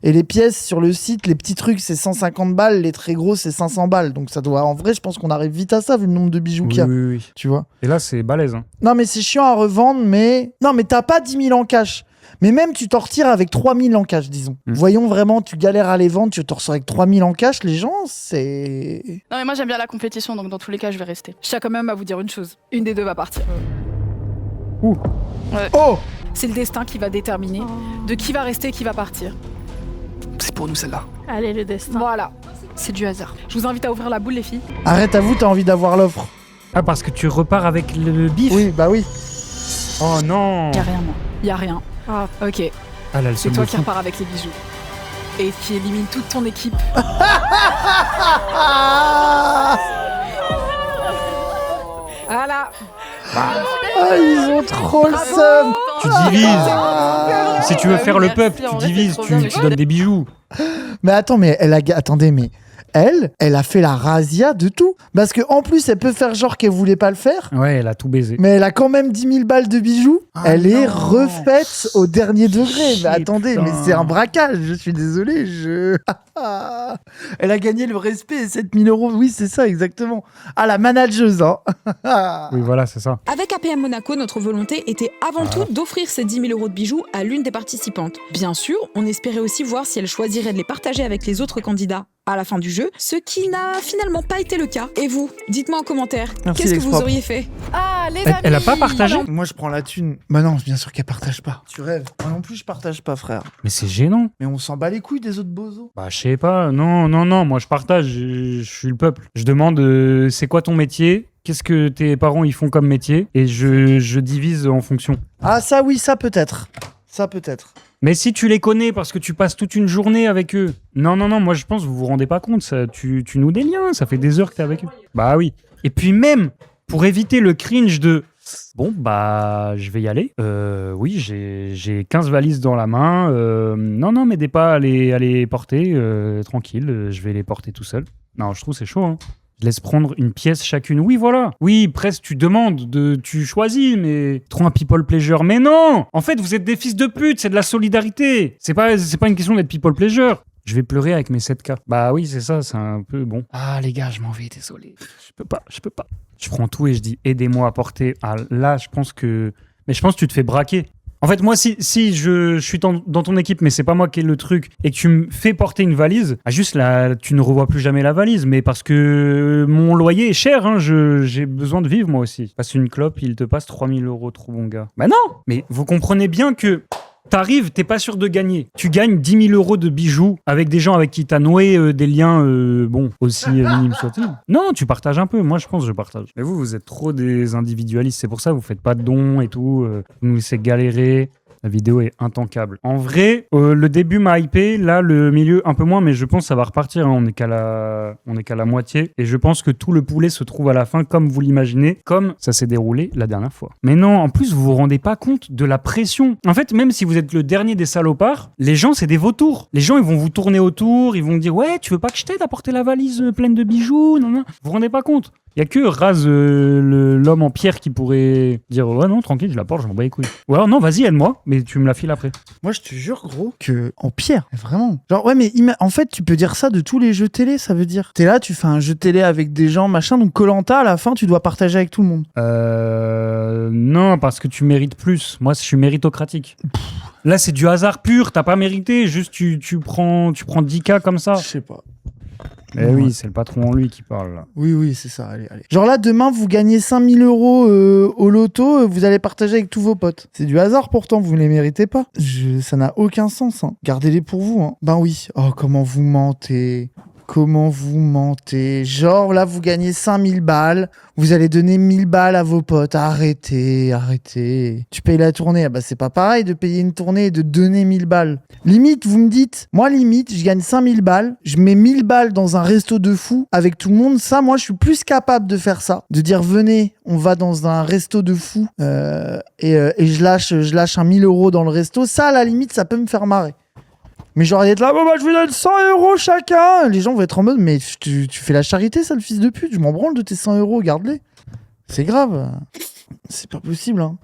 Et les pièces sur le site, les petits trucs, c'est 150 balles, les très gros, c'est 500 balles. Donc ça doit, en vrai, je pense qu'on arrive vite à ça, vu le nombre de bijoux qu'il y a. Oui. Tu vois. Et là, c'est balèze. Hein. Non, mais c'est chiant à revendre, mais... Non, mais t'as pas 10 000 en cash. Mais même, tu t'en retires avec 3 000 en cash, disons. Voyons vraiment, tu galères à les vendre, tu t'en ressors avec 3 000 en cash, les gens, c'est... Non mais moi j'aime bien la compétition, donc dans tous les cas je vais rester. Je tiens quand même à vous dire une chose. Une des deux va partir. Ouh. Ouais. Oh! C'est le destin qui va déterminer de qui va rester et qui va partir. C'est pour nous celle-là. Allez le destin. Voilà. C'est du hasard. Je vous invite à ouvrir la boule, les filles. Arrête, à vous, t'as envie d'avoir l'offre. Ah, parce que tu repars avec le bif. Oui, bah oui. Oh non. Y a rien, moi. Y a rien. Ah, ok. Ah là, le C'est seum toi de qui fou. repars avec les bijoux. Et qui élimine toute ton équipe. Voilà. Ah, ils ont trop le seum. Tu divises. Si tu veux faire le peuple, tu divises, tu donnes des bijoux. Mais attends, mais attendez, mais elle a fait la razzia de tout. Parce que en plus, elle peut faire genre qu'elle voulait pas le faire. Ouais, elle a tout baisé. Mais elle a quand même 10 000 balles de bijoux. Elle est refaite au dernier degré. Mais attendez, mais c'est un braquage. Je suis désolé. Elle a gagné le respect. 7 000 €. Oui, c'est ça, exactement. Ah, la manageuse, hein. Oui, voilà, c'est ça. Avec APM Monaco, notre volonté était avant tout d'offrir ces 10 000 € de bijoux à l'une des participantes. Bien sûr, on espérait aussi voir si elle choisirait de les partager avec les autres candidats à la fin du jeu, ce qui n'a finalement pas été le cas. Et vous, dites-moi en commentaire, Merci, qu'est-ce que vous l'expropre. auriez fait? Ah, les amis. Elle a pas partagé? Moi, je prends la thune. Bah non, bien sûr qu'elle partage pas. Tu rêves. Moi non plus, je partage pas, frère. Mais c'est gênant. Mais on s'en bat les couilles des autres bozos. Bah, je sais pas. Non, moi je partage. Je suis le peuple. Je demande c'est quoi ton métier? Qu'est-ce que tes parents ils font comme métier? Et je divise en fonction. Ah, ça, oui, ça peut-être. Ça peut-être. Mais si tu les connais parce que tu passes toute une journée avec eux. Non, moi je pense que vous vous rendez pas compte. Ça, tu noues des liens. Ça fait des heures que t'es avec eux. Bah oui. Et puis même, pour éviter le cringe de... Bon, bah, je vais y aller. Oui, j'ai 15 valises dans la main. Non, m'aidez pas à les porter. Tranquille, je vais les porter tout seul. Non, je trouve c'est chaud, hein. Je laisse prendre une pièce chacune. Oui, voilà. Oui, presque tu demandes, tu choisis, mais trop un people pleasure. Mais non! En fait, vous êtes des fils de pute, c'est de la solidarité. C'est pas une question d'être people pleasure. Je vais pleurer avec mes 7K. Bah oui, c'est ça, c'est un peu bon. Ah les gars, je m'en vais, désolé. Je peux pas. Je prends tout et je dis aidez-moi à porter. Ah là, je pense que tu te fais braquer. En fait, moi, si je suis dans ton équipe, mais c'est pas moi qui ai le truc, et que tu me fais porter une valise, juste là, tu ne revois plus jamais la valise, mais parce que mon loyer est cher, hein, j'ai besoin de vivre moi aussi. Passe une clope, il te passe 3 000 €, trop bon gars. Bah non! Mais vous comprenez bien que t'arrives, t'es pas sûr de gagner. Tu gagnes 10 000 € de bijoux avec des gens avec qui t'as noué des liens, bon, aussi minimes soient-ils. Non, tu partages un peu. Moi, je pense que je partage. Mais vous êtes trop des individualistes. C'est pour ça que vous faites pas de dons et tout. Vous nous laissez galérer. La vidéo est intankable. En vrai, le début m'a hypé, là le milieu un peu moins, mais je pense que ça va repartir. Hein. On est qu'à la moitié, et je pense que tout le poulet se trouve à la fin, comme vous l'imaginez, comme ça s'est déroulé la dernière fois. Mais non, en plus vous vous rendez pas compte de la pression. En fait, même si vous êtes le dernier des salopards, les gens c'est des vautours. Les gens ils vont vous tourner autour, ils vont dire ouais, tu veux pas que je t'aide à porter la valise pleine de bijoux, non. Vous vous rendez pas compte. Il y a que Raz, l'homme en pierre, qui pourrait dire ouais non tranquille je la porte, je m'en bats les couilles. Ou alors non vas-y aide-moi, mais tu me la files après. Moi je te jure gros que en pierre, vraiment. Genre ouais mais en fait tu peux dire ça de tous les jeux télé, ça veut dire. T'es là, tu fais un jeu télé avec des gens machin, donc Koh-Lanta à la fin tu dois partager avec tout le monde. Non parce que tu mérites plus. Moi je suis méritocratique. Là c'est du hasard pur, t'as pas mérité, juste tu prends 10K comme ça. Je sais pas. Mais oui, c'est le patron en lui qui parle là. Oui, c'est ça, allez. Genre là, demain, vous gagnez 5 000 € au loto, vous allez partager avec tous vos potes. C'est du hasard pourtant, vous ne les méritez pas. Ça n'a aucun sens, hein. Gardez-les pour vous, hein. Ben oui. Oh, comment vous mentez. Genre là, vous gagnez 5 000 balles, vous allez donner 1 000 balles à vos potes. Arrêtez. Tu payes la tournée. Ah bah c'est pas pareil de payer une tournée et de donner 1 000 balles. Limite, vous me dites, moi limite, je gagne 5 000 balles, je mets 1 000 balles dans un resto de fou avec tout le monde. Ça, moi, je suis plus capable de faire ça. De dire, venez, on va dans un resto de fou et je lâche 1 000 € dans le resto. Ça, à la limite, ça peut me faire marrer. Mais genre, d'être là, je vous donne 100 € chacun. Les gens vont être en mode, mais tu fais la charité, ça, le fils de pute. Je m'en branle de tes 100 €, garde-les. C'est grave. C'est pas possible, hein.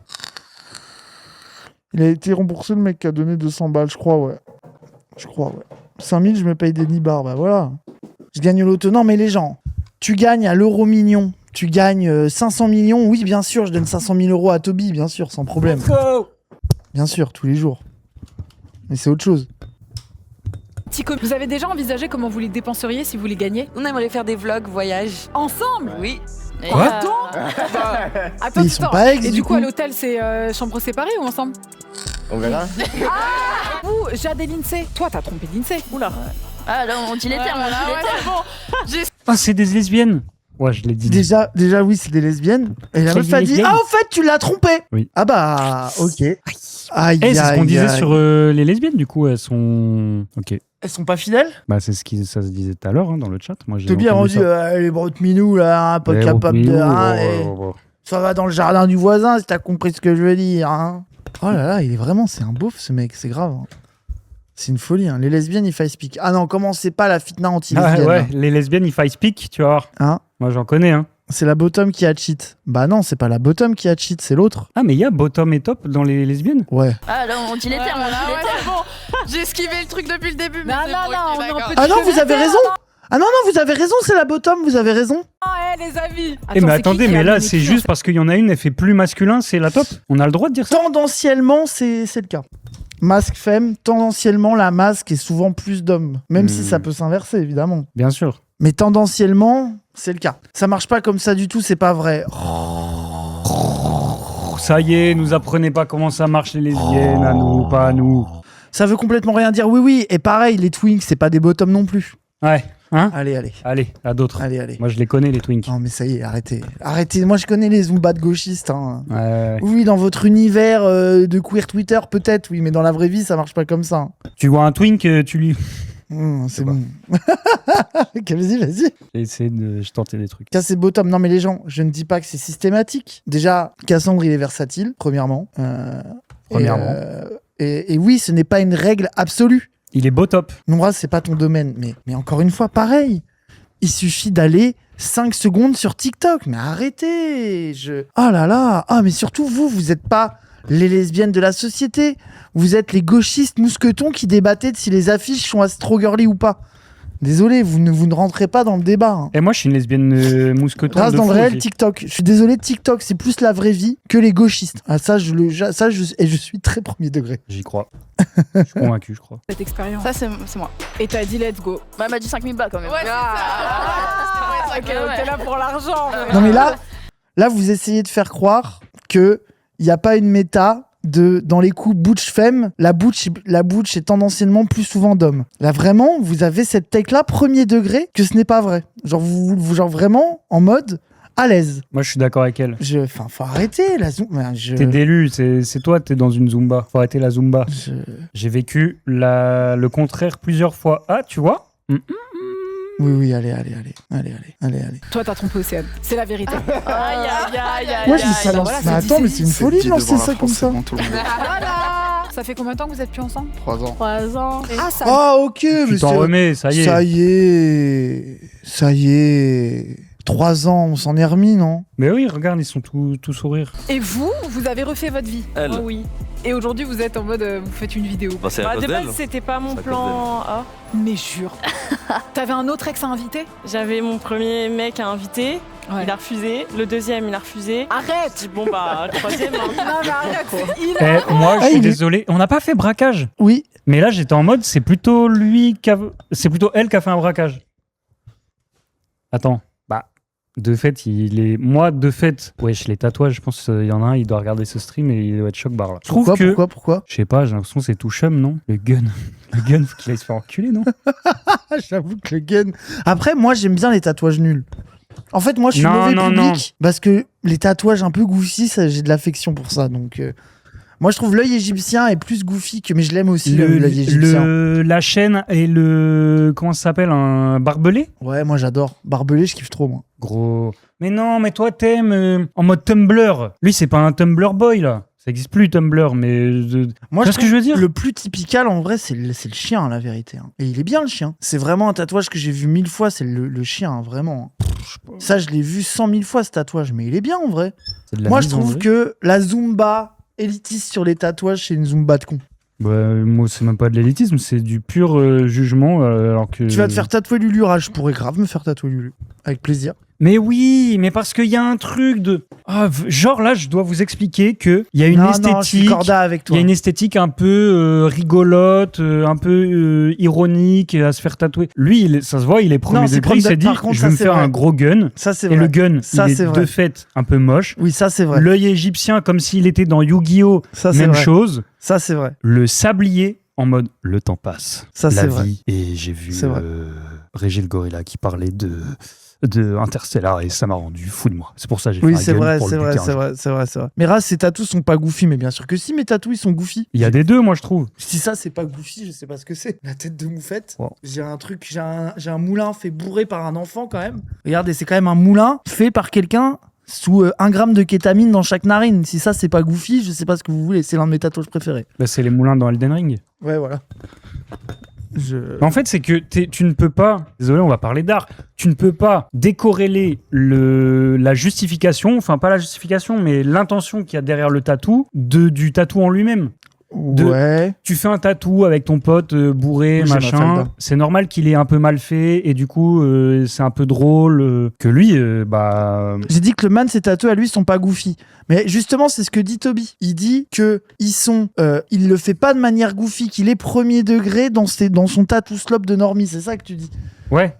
Il a été remboursé, le mec qui a donné 200 balles, je crois, ouais. Je crois, ouais. 5000, je me paye des nibards, bah voilà. Je gagne l'auto. Non, mais les gens, tu gagnes à l'euro million, tu gagnes 500 millions, oui, bien sûr, je donne 500 000 euros à Toby, bien sûr, sans problème. Bien sûr, tous les jours. Mais c'est autre chose. Tico, vous avez déjà envisagé comment vous les dépenseriez si vous les gagnez? On aimerait faire des vlogs, voyages. Ensemble? Oui. Quoi? Attends, Mais ils sont pas ex, Et du du coup, coup. à l'hôtel, c'est chambre séparée ou ensemble? On verra. Vous, Jade et Lindsay. Toi, t'as trompé Lindsay. Oula. Ah non, on dit les termes, on dit les termes. Ah, c'est des lesbiennes. Ouais, je l'ai dit. Déjà, oui, c'est des lesbiennes. Et la C'est meuf des a dit, lesbiennes. ah, en fait, tu l'as trompé. Oui. Ah bah, ok. Aïe, Eh, c'est ce qu'on aïe, disait aïe. sur les lesbiennes, du coup, elles sont. Ok. Elles sont pas fidèles? Bah, c'est ça se disait tout à l'heure dans le chat. Moi, j'ai T'es bien entendu rendu, ça. les brottes minous, là, hein, pas Eh, capable de. Minou, hein, oh. ça va dans le jardin du voisin, si t'as compris ce que je veux dire. Hein. Oh là là, il est vraiment, c'est un beauf ce mec, c'est grave. Hein. C'est une folie. Hein. Les lesbiennes, il faille speak. Ah non, commencez pas la fitna Ah, anti-lesbienne. ouais, là. les lesbiennes, il faille speak, tu vas voir. Hein. Moi, j'en connais, hein. C'est la bottom qui a cheat. Bah non, c'est pas la bottom qui a cheat, c'est l'autre. Ah, mais il y a bottom et top dans les lesbiennes? Ouais. Ah non, on dit les termes, on dit les termes. J'ai esquivé le truc depuis le début, mais Non, c'est non, bon, non, ok, on est en d'accord. petit Ah non, vous avez commentaire, raison. non. Ah non, non, vous avez raison, c'est la bottom, vous avez raison. Les amis. Eh, mais attendez, mais là, c'est juste parce qu'il y en a une, elle fait plus masculin, c'est la top. On a le droit de dire ça? Tendanciellement, c'est le cas. Masque femme, tendanciellement, la masque est souvent plus d'hommes. Même si ça peut s'inverser, évidemment. Bien sûr. Mais tendanciellement, c'est le cas. Ça marche pas comme ça du tout, c'est pas vrai. Ça y est, nous apprenez pas comment ça marche les lesbiennes, à nous, pas à nous. Ça veut complètement rien dire. Oui, oui. Et pareil, les twinks, c'est pas des bottoms non plus. Ouais, hein? Allez, allez. Allez, à d'autres. Allez, allez. Moi, je les connais, les twinks. Non, mais ça y est, arrêtez. Arrêtez. Moi, je connais les Zumba de gauchistes. Hein. Ouais. Oui, dans votre univers de queer Twitter, peut-être, oui. Mais dans la vraie vie, ça marche pas comme ça. Hein. Tu vois un twink, tu lui. C'est bon. Ok, vas-y, vas-y. J'ai essayé de. Je tentais des trucs. Ça, c'est bottom. Non, mais les gens, je ne dis pas que c'est systématique. Déjà, Cassandre, il est versatile, premièrement. Premièrement. Et oui, ce n'est pas une règle absolue. Il est beau top. Nombra, c'est pas ton domaine. Mais encore une fois, pareil. Il suffit d'aller 5 secondes sur TikTok. Mais arrêtez. Oh là là. Ah, mais surtout, vous êtes pas les lesbiennes de la société. Vous êtes les gauchistes mousquetons qui débattaient de si les affiches sont astro girly ou pas. Désolé, vous ne rentrez pas dans le débat. Hein. Et moi, je suis une lesbienne mousqueton. Reste de dans le fou réel aussi. TikTok. Je suis désolé, TikTok, c'est plus la vraie vie que les gauchistes. Ah, je suis très premier degré. J'y crois. Je suis convaincu, je crois. Cette expérience. Ça, c'est moi. Et t'as dit let's go. Bah, elle m'a dit 5000 balles quand même. Ouais, c'est ça. Ok, t'es là pour l'argent. Non mais là, vous essayez de faire croire que il y a pas une méta dans les coups butch femme, la butch est tendanciellement plus souvent d'hommes. Là vraiment, vous avez cette take là premier degré que ce n'est pas vrai. Genre vous genre vraiment en mode à l'aise. Moi, je suis d'accord avec elle. Enfin, faut arrêter la Zumba. T'es d'élu, c'est toi, t'es dans une Zumba. Faut arrêter la Zumba. J'ai vécu le contraire plusieurs fois. Ah, tu vois? Oui, allez. Toi, t'as trompé Océane. C'est la vérité. Aïe, aïe, aïe, Ouais, je dis ça bah lance. voilà, Mais c'est attends, dit, mais c'est c'est une dit. folie de lancer ça comme ça. Voilà. Ça fait combien de temps que vous êtes plus ensemble? 3 ans. 3 ans. Ah, ça. Ah ok, Tu mais t'en remets, ça y est. Ça y est. 3 ans, on s'en est remis, non? Mais oui, regarde, ils sont tout sourire. Et vous avez refait votre vie. Elle. Oh oui. Et aujourd'hui, vous êtes en mode, vous faites une vidéo. Bah, c'est à cause de d'elle. base, c'était pas mon C'est à plan A. Mais jure. T'avais un autre ex à inviter? J'avais mon premier mec à inviter. Ouais. Il a refusé. Le deuxième, il a refusé. Arrête. Je dis, bon, bah, le troisième. hein. Non, mais arrête. Il Eh, moi, je Ah, suis il est- désolé. On n'a pas fait braquage. Oui. Mais là, j'étais en mode, c'est plutôt c'est plutôt elle qui a fait un braquage. Attends. Bah, de fait, moi, wesh, les tatouages, je pense qu'il y en a un, il doit regarder ce stream et il doit être choc barre là. Je trouve que. Pourquoi Je sais pas, j'ai l'impression que c'est tout chum, non? Le gun. Le gun, faut qu'il aille se faire enculer, non? J'avoue que le gun. Après, moi, j'aime bien les tatouages nuls. En fait, moi, je suis Non, mauvais non, public parce que les tatouages un peu goofy, j'ai de l'affection pour ça. Donc, moi, je trouve l'œil égyptien est plus goofy que, mais je l'aime aussi l'œil égyptien. La chaîne et le. Comment ça s'appelle? Un barbelé? Ouais, moi, j'adore. Barbelé, je kiffe trop, moi. Gros. Mais non, mais toi, t'aimes en mode Tumblr. Lui, c'est pas un Tumblr boy, là. Ça existe plus, Tumblr, mais. Moi, Tu vois ce que je veux dire? Le plus typical, en vrai, c'est le chien, la vérité. Hein. Et il est bien, le chien. C'est vraiment un tatouage que j'ai vu 1000 fois, c'est le chien, hein, vraiment. Ça, je l'ai vu 100 000 fois, ce tatouage, mais il est bien, en vrai. C'est de la Moi, je mise en trouve vrai. que la Zumba élitiste sur les tatouages, c'est une Zumba de con. Moi, c'est même pas de l'élitisme, c'est du pur jugement. Alors que... Tu vas te faire tatouer Lulu, je pourrais grave me faire tatouer Lulu. Avec plaisir. Mais oui, mais parce qu'il y a un truc de... genre là, je dois vous expliquer qu'il y a une esthétique... Non, je suis corda avec toi. Il y a une esthétique un peu rigolote, un peu ironique à se faire tatouer. Lui, ça se voit, il est premier degré, il s'est dit, je vais me faire un gros gun. Ça, c'est vrai. Et le gun, il est de fait un peu moche. Oui, ça, c'est vrai. L'œil égyptien, comme s'il était dans Yu-Gi-Oh! Même chose. Ça, c'est vrai. Le sablier, en mode, le temps passe. Ça, c'est vrai. Et j'ai vu Régis le Gorilla qui parlait de Interstellar et ça m'a rendu fou de moi. C'est pour ça que j'ai fait un gun pour le buter c'est vrai. Mais Raz, ses tatous sont pas goofy, mais bien sûr que si, mes tatous, ils sont goofy. Il y a des deux, moi, je trouve. Si ça, c'est pas goofy, je sais pas ce que c'est. La tête de moufette. Wow. J'ai un truc, j'ai un moulin fait bourrer par un enfant, quand même. Regardez, c'est quand même un moulin fait par quelqu'un sous 1 gramme de kétamine dans chaque narine. Si ça, c'est pas goofy, je sais pas ce que vous voulez. C'est l'un de mes tatouages préférés. Bah, c'est les moulins dans Elden Ring. Ouais, voilà. En fait, c'est que tu ne peux pas, désolé, on va parler d'art, tu ne peux pas décorréler la justification, enfin pas la justification, mais l'intention qu'il y a derrière le tatou du tatou en lui-même. Ouais. Tu fais un tatou avec ton pote bourré, Oui, machin. C'est normal qu'il est un peu mal fait et du coup, c'est un peu drôle que lui, J'ai dit que le man, ses tatous à lui sont pas goofy. Mais justement, c'est ce que dit Toby. Il dit que il le fait pas de manière goofy, qu'il est premier degré dans son tatou slope de normie. C'est ça que tu dis. Ouais.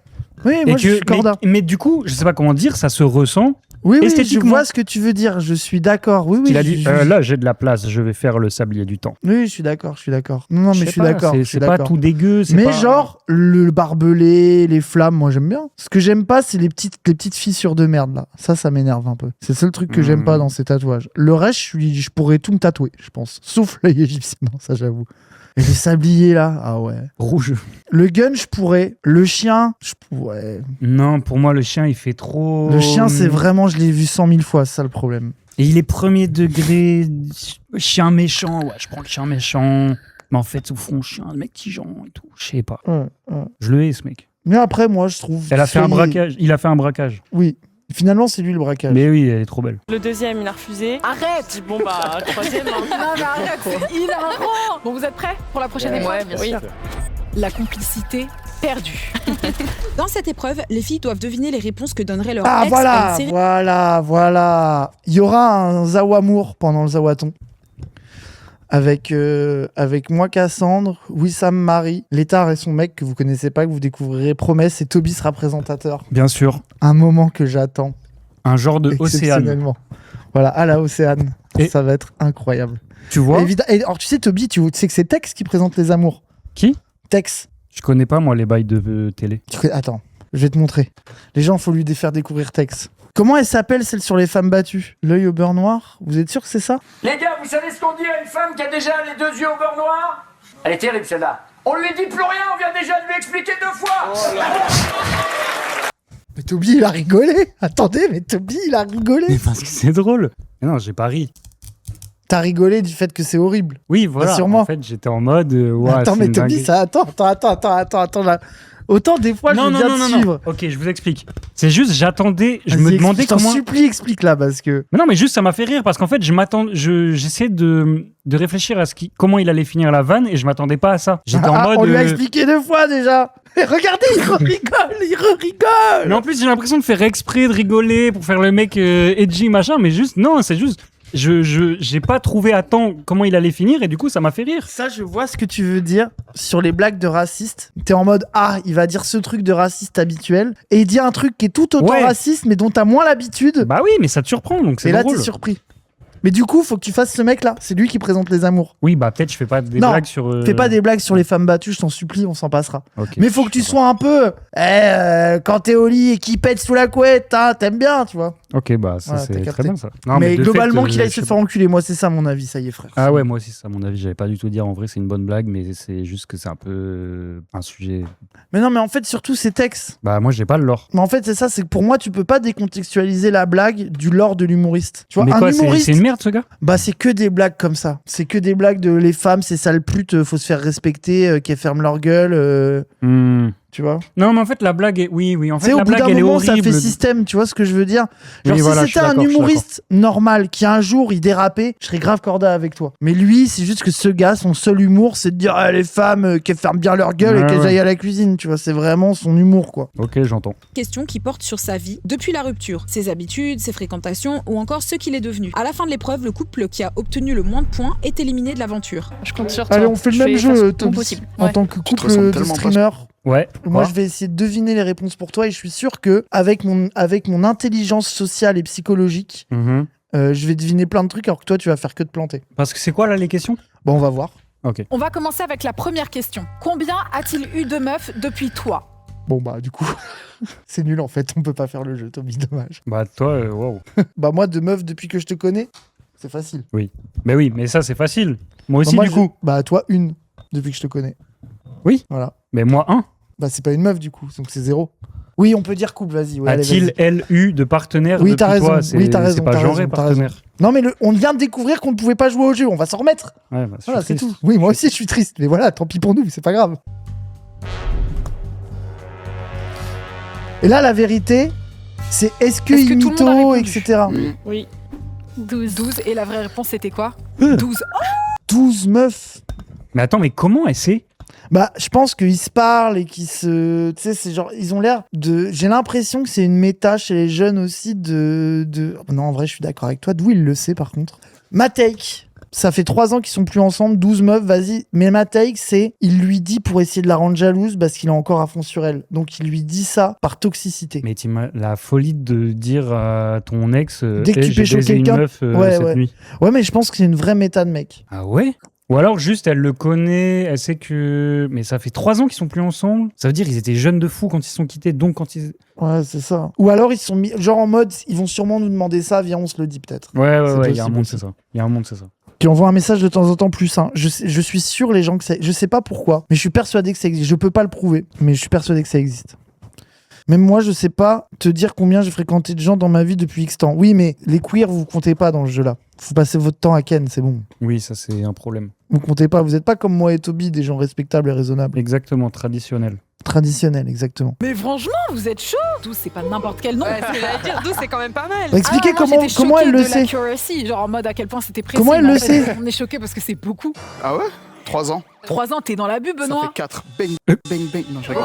Oui, moi je suis corda. Mais du coup, je sais pas comment dire, ça se ressent. Oui, esthétiquement. je vois ce que tu veux dire. Je suis d'accord. Oui, il a dit, là, j'ai de la place, je vais faire le sablier du temps. Oui, je suis d'accord. Non, mais je suis d'accord. C'est pas tout dégueu. Mais pas... genre, le barbelé, les flammes, moi, j'aime bien. Ce que j'aime pas, c'est les petites fissures de merde, là. Ça m'énerve un peu. C'est le seul truc que j'aime pas dans ces tatouages. Le reste, je pourrais tout me tatouer, je pense. Sauf l'œil égyptien. Non, ça, j'avoue. Et les sabliers, là, ah ouais. Rouge. Le gun, je pourrais. Le chien, je pourrais. Non, pour moi, le chien, il fait trop... Le chien, c'est vraiment... Je l'ai vu 100 000 fois, c'est ça le problème. Et il est premier degré, chien méchant. Ouais, je prends le chien méchant. Mais en fait, au fond, chien, le mec tigeant et tout. Je sais pas. Je le hais, ce mec. Mais après, moi, je trouve... Il a fait un braquage. Oui. Finalement, c'est lui le braquage. Mais oui, elle est trop belle. Le deuxième, il a refusé. Arrête! Bon bah, troisième. Non, mais arrête, c'est hilarant! Bon, vous êtes prêts pour la prochaine épreuve? Ouais, bien sûr. La complicité perdue. Dans cette épreuve, les filles doivent deviner les réponses que donnerait leur Ah, ex à une série. voilà. Il y aura un Zawamour pendant le Zawaton. Avec moi, Cassandre, Wissam Marie, Létard et son mec que vous connaissez pas, que vous découvrirez, Promesse, et Toby sera présentateur. Bien sûr. Un moment que j'attends. Un genre de Océane. Exceptionnellement. Voilà, à la Océane. Et ça va être incroyable. Tu vois et alors, tu sais, Toby, tu sais que c'est Tex qui présente les amours. Qui? Tex. Je connais pas, moi, les bails de télé. Attends, je vais te montrer. Les gens, faut lui faire découvrir Tex. Comment elle s'appelle, celle sur les femmes battues? L'œil au beurre noir? Vous êtes sûr que c'est ça? Les gars, vous savez ce qu'on dit à une femme qui a déjà les 2 yeux au beurre noir? Elle est terrible, celle-là. On lui dit plus rien, on vient déjà de lui expliquer 2 fois. Mais Toby, il a rigolé. Attendez, mais Toby, il a rigolé. Mais parce que c'est drôle. Mais non, j'ai pas ri. T'as rigolé du fait que c'est horrible. Oui, voilà. Sûrement. En fait, j'étais en mode... attends, mais Toby, ça... Attends, là. Autant des fois, je veux bien te suivre. Ok, je vous explique. C'est juste, j'attendais, je me demandais comment... Je t'en supplie, explique là, parce que... Mais non, mais juste, ça m'a fait rire, parce qu'en fait, j'essaie de réfléchir à comment il allait finir la vanne, et je m'attendais pas à ça. J'étais en mode... On lui a expliqué 2 fois, déjà. Et regardez, il rigole. Mais en plus, j'ai l'impression de faire exprès de rigoler pour faire le mec edgy, machin, mais juste, non, c'est juste... J'ai pas trouvé à temps comment il allait finir et du coup ça m'a fait rire. Ça, je vois ce que tu veux dire sur les blagues de racistes. T'es en mode il va dire ce truc de raciste habituel et il dit un truc qui est tout autant raciste mais dont t'as moins l'habitude. Bah oui, mais ça te surprend donc c'est drôle. Et là t'es surpris. Mais du coup, faut que tu fasses ce mec là. C'est lui qui présente les amours. Oui, bah peut-être je fais pas des blagues sur. Fais pas des blagues sur les femmes battues, je t'en supplie, on s'en passera. Okay, mais faut que tu sois un peu. Quand t'es au lit et qu'il pète sous la couette, t'aimes bien, tu vois. Ok, bah ça voilà, c'est très bien ça. Non, mais globalement, qu'il aille se faire enculer, moi c'est ça mon avis, ça y est, frère. Ah ouais, moi aussi, c'est ça mon avis. J'avais pas du tout dire en vrai, c'est une bonne blague, mais c'est juste que c'est un peu un sujet. Mais non, mais en fait, surtout c'est Tex. Bah moi j'ai pas le lore. Mais en fait, c'est ça, c'est que pour moi, tu peux pas décontextualiser la blague du lore de l'humoriste. Tu vois, mais un quoi, humoriste. C'est une merde ce gars? Bah c'est que des blagues comme ça. C'est que des blagues de les femmes, c'est sales putes, faut se faire respecter, qu'elles ferment leur gueule. tu vois. Non, mais en fait, la blague est. Oui, en Tu fait, sais, au la bout blague, d'un elle est moment, horrible. ça fait système, tu vois ce que je veux dire. Genre, Oui, si voilà, je suis c'était un d'accord, je suis humoriste normal qui un jour il dérapait, je serais grave corda avec toi. Mais lui, c'est juste que ce gars, son seul humour, c'est de dire les femmes qu'elles ferment bien leur gueule et Ouais, qu'elles ouais. aillent à la cuisine, tu vois. C'est vraiment son humour, quoi. Ok, j'entends. Questions qui portent sur sa vie depuis la rupture, ses habitudes, ses fréquentations ou encore ce qu'il est devenu. À la fin de l'épreuve, le couple qui a obtenu le moins de points est éliminé de l'aventure. Je compte sur toi. Allez, on fait le Je même vais jeu, faire mon Toby. possible. En Ouais. tant que Tu te couple ressembles de tellement pas. streamers. Ouais. Moi, Quoi je vais essayer de deviner les réponses pour toi et je suis sûr que avec mon intelligence sociale et psychologique, Mhm. je vais deviner plein de trucs alors que toi, tu vas faire que de planter. Parce que c'est quoi, là, les questions? Bon, on va voir. Ok. On va commencer avec la première question. Combien a-t-il eu de meufs depuis toi? Bon, bah, du coup, c'est nul en fait. On peut pas faire le jeu, Toby, dommage. Bah, toi, waouh. Bah, moi, de meufs depuis que je te connais, c'est facile. Mais oui, mais ça, c'est facile. Moi aussi, Bah, moi, du coup. Bah, toi, une depuis que je te connais. Oui. Voilà. Mais moi, un. Bah, c'est pas une meuf du coup, donc c'est 0. Oui, on peut dire couple, vas-y. Ouais, allez, A-t-il, vas-y. elle, eu de partenaire Oui, depuis t'as raison. toi? C'est, Oui, t'as raison, c'est pas t'as genré, raison, t'as raison. partenaire. Non, mais on vient de découvrir qu'on ne pouvait pas jouer au jeu, on va s'en remettre. Ouais, bah, je suis Voilà, c'est triste. tout. Oui, moi aussi, je suis triste. Mais voilà, tant pis pour nous, c'est pas grave. Et là, la vérité, c'est est-ce que Est-ce que tout le monde a Imito, répondu etc. Oui. 12. Et la vraie réponse, c'était quoi? 12. 12. Meufs. Mais attends, mais comment elle sait? Bah, je pense qu'ils se parlent et qu'ils se. Tu sais, c'est genre. Ils ont l'air de. J'ai l'impression que c'est une méta chez les jeunes aussi de. Non, en vrai, je suis d'accord avec toi. D'où il le sait, par contre. Ma take. Ça fait 3 ans qu'ils sont plus ensemble, 12 meufs, vas-y. Mais ma take, c'est. Il lui dit pour essayer de la rendre jalouse parce qu'il est encore à fond sur elle. Donc, il lui dit ça par toxicité. Mais la folie de dire à ton ex, Dès que tu j'ai pécho baisé une quelqu'un- meuf Ouais, cette ouais. nuit. Ouais, mais je pense que c'est une vraie méta de mec. Ah ouais? Ou alors juste elle le connaît, elle sait que. Mais ça fait 3 ans qu'ils sont plus ensemble. Ça veut dire qu'ils étaient jeunes de fou quand ils se sont quittés, donc quand ils. Ouais, c'est ça. Ou alors, ils sont mis. Genre en mode, ils vont sûrement nous demander ça, viens, on se le dit peut-être. Ouais, C'est il y a un possible monde, aussi. c'est ça. Il y a un monde, c'est ça. Tu envoies un message de temps en temps plus sain. Je suis sûr, les gens, que ça. Je sais pas pourquoi, mais je suis persuadé que ça existe. Je peux pas le prouver, mais je suis persuadé que ça existe. Même moi, je sais pas te dire combien j'ai fréquenté de gens dans ma vie depuis X temps. Oui, mais les queers, vous comptez pas dans ce jeu-là. Vous passez votre temps à Ken, c'est bon. Oui, ça c'est un problème. Vous comptez pas. Vous êtes pas comme moi et Toby, des gens respectables et raisonnables. Exactement, traditionnel. Traditionnels, exactement. Mais franchement, vous êtes chaud. 12, c'est pas n'importe quel nom. Ouais, ce que j'allais dire, 12, c'est quand même pas mal. Bah, expliquez Ah, moi, j'étais comment elle choquée le de sait. l'accuracy, genre en mode à quel point c'était précis. Comment elle mais en le fait, sait On est choqué parce que c'est beaucoup. Ah ouais 3 ans. 3 ans, t'es dans l'abus, Ça Benoît. fait 4. Bang, bang, bang. Non, je rigole.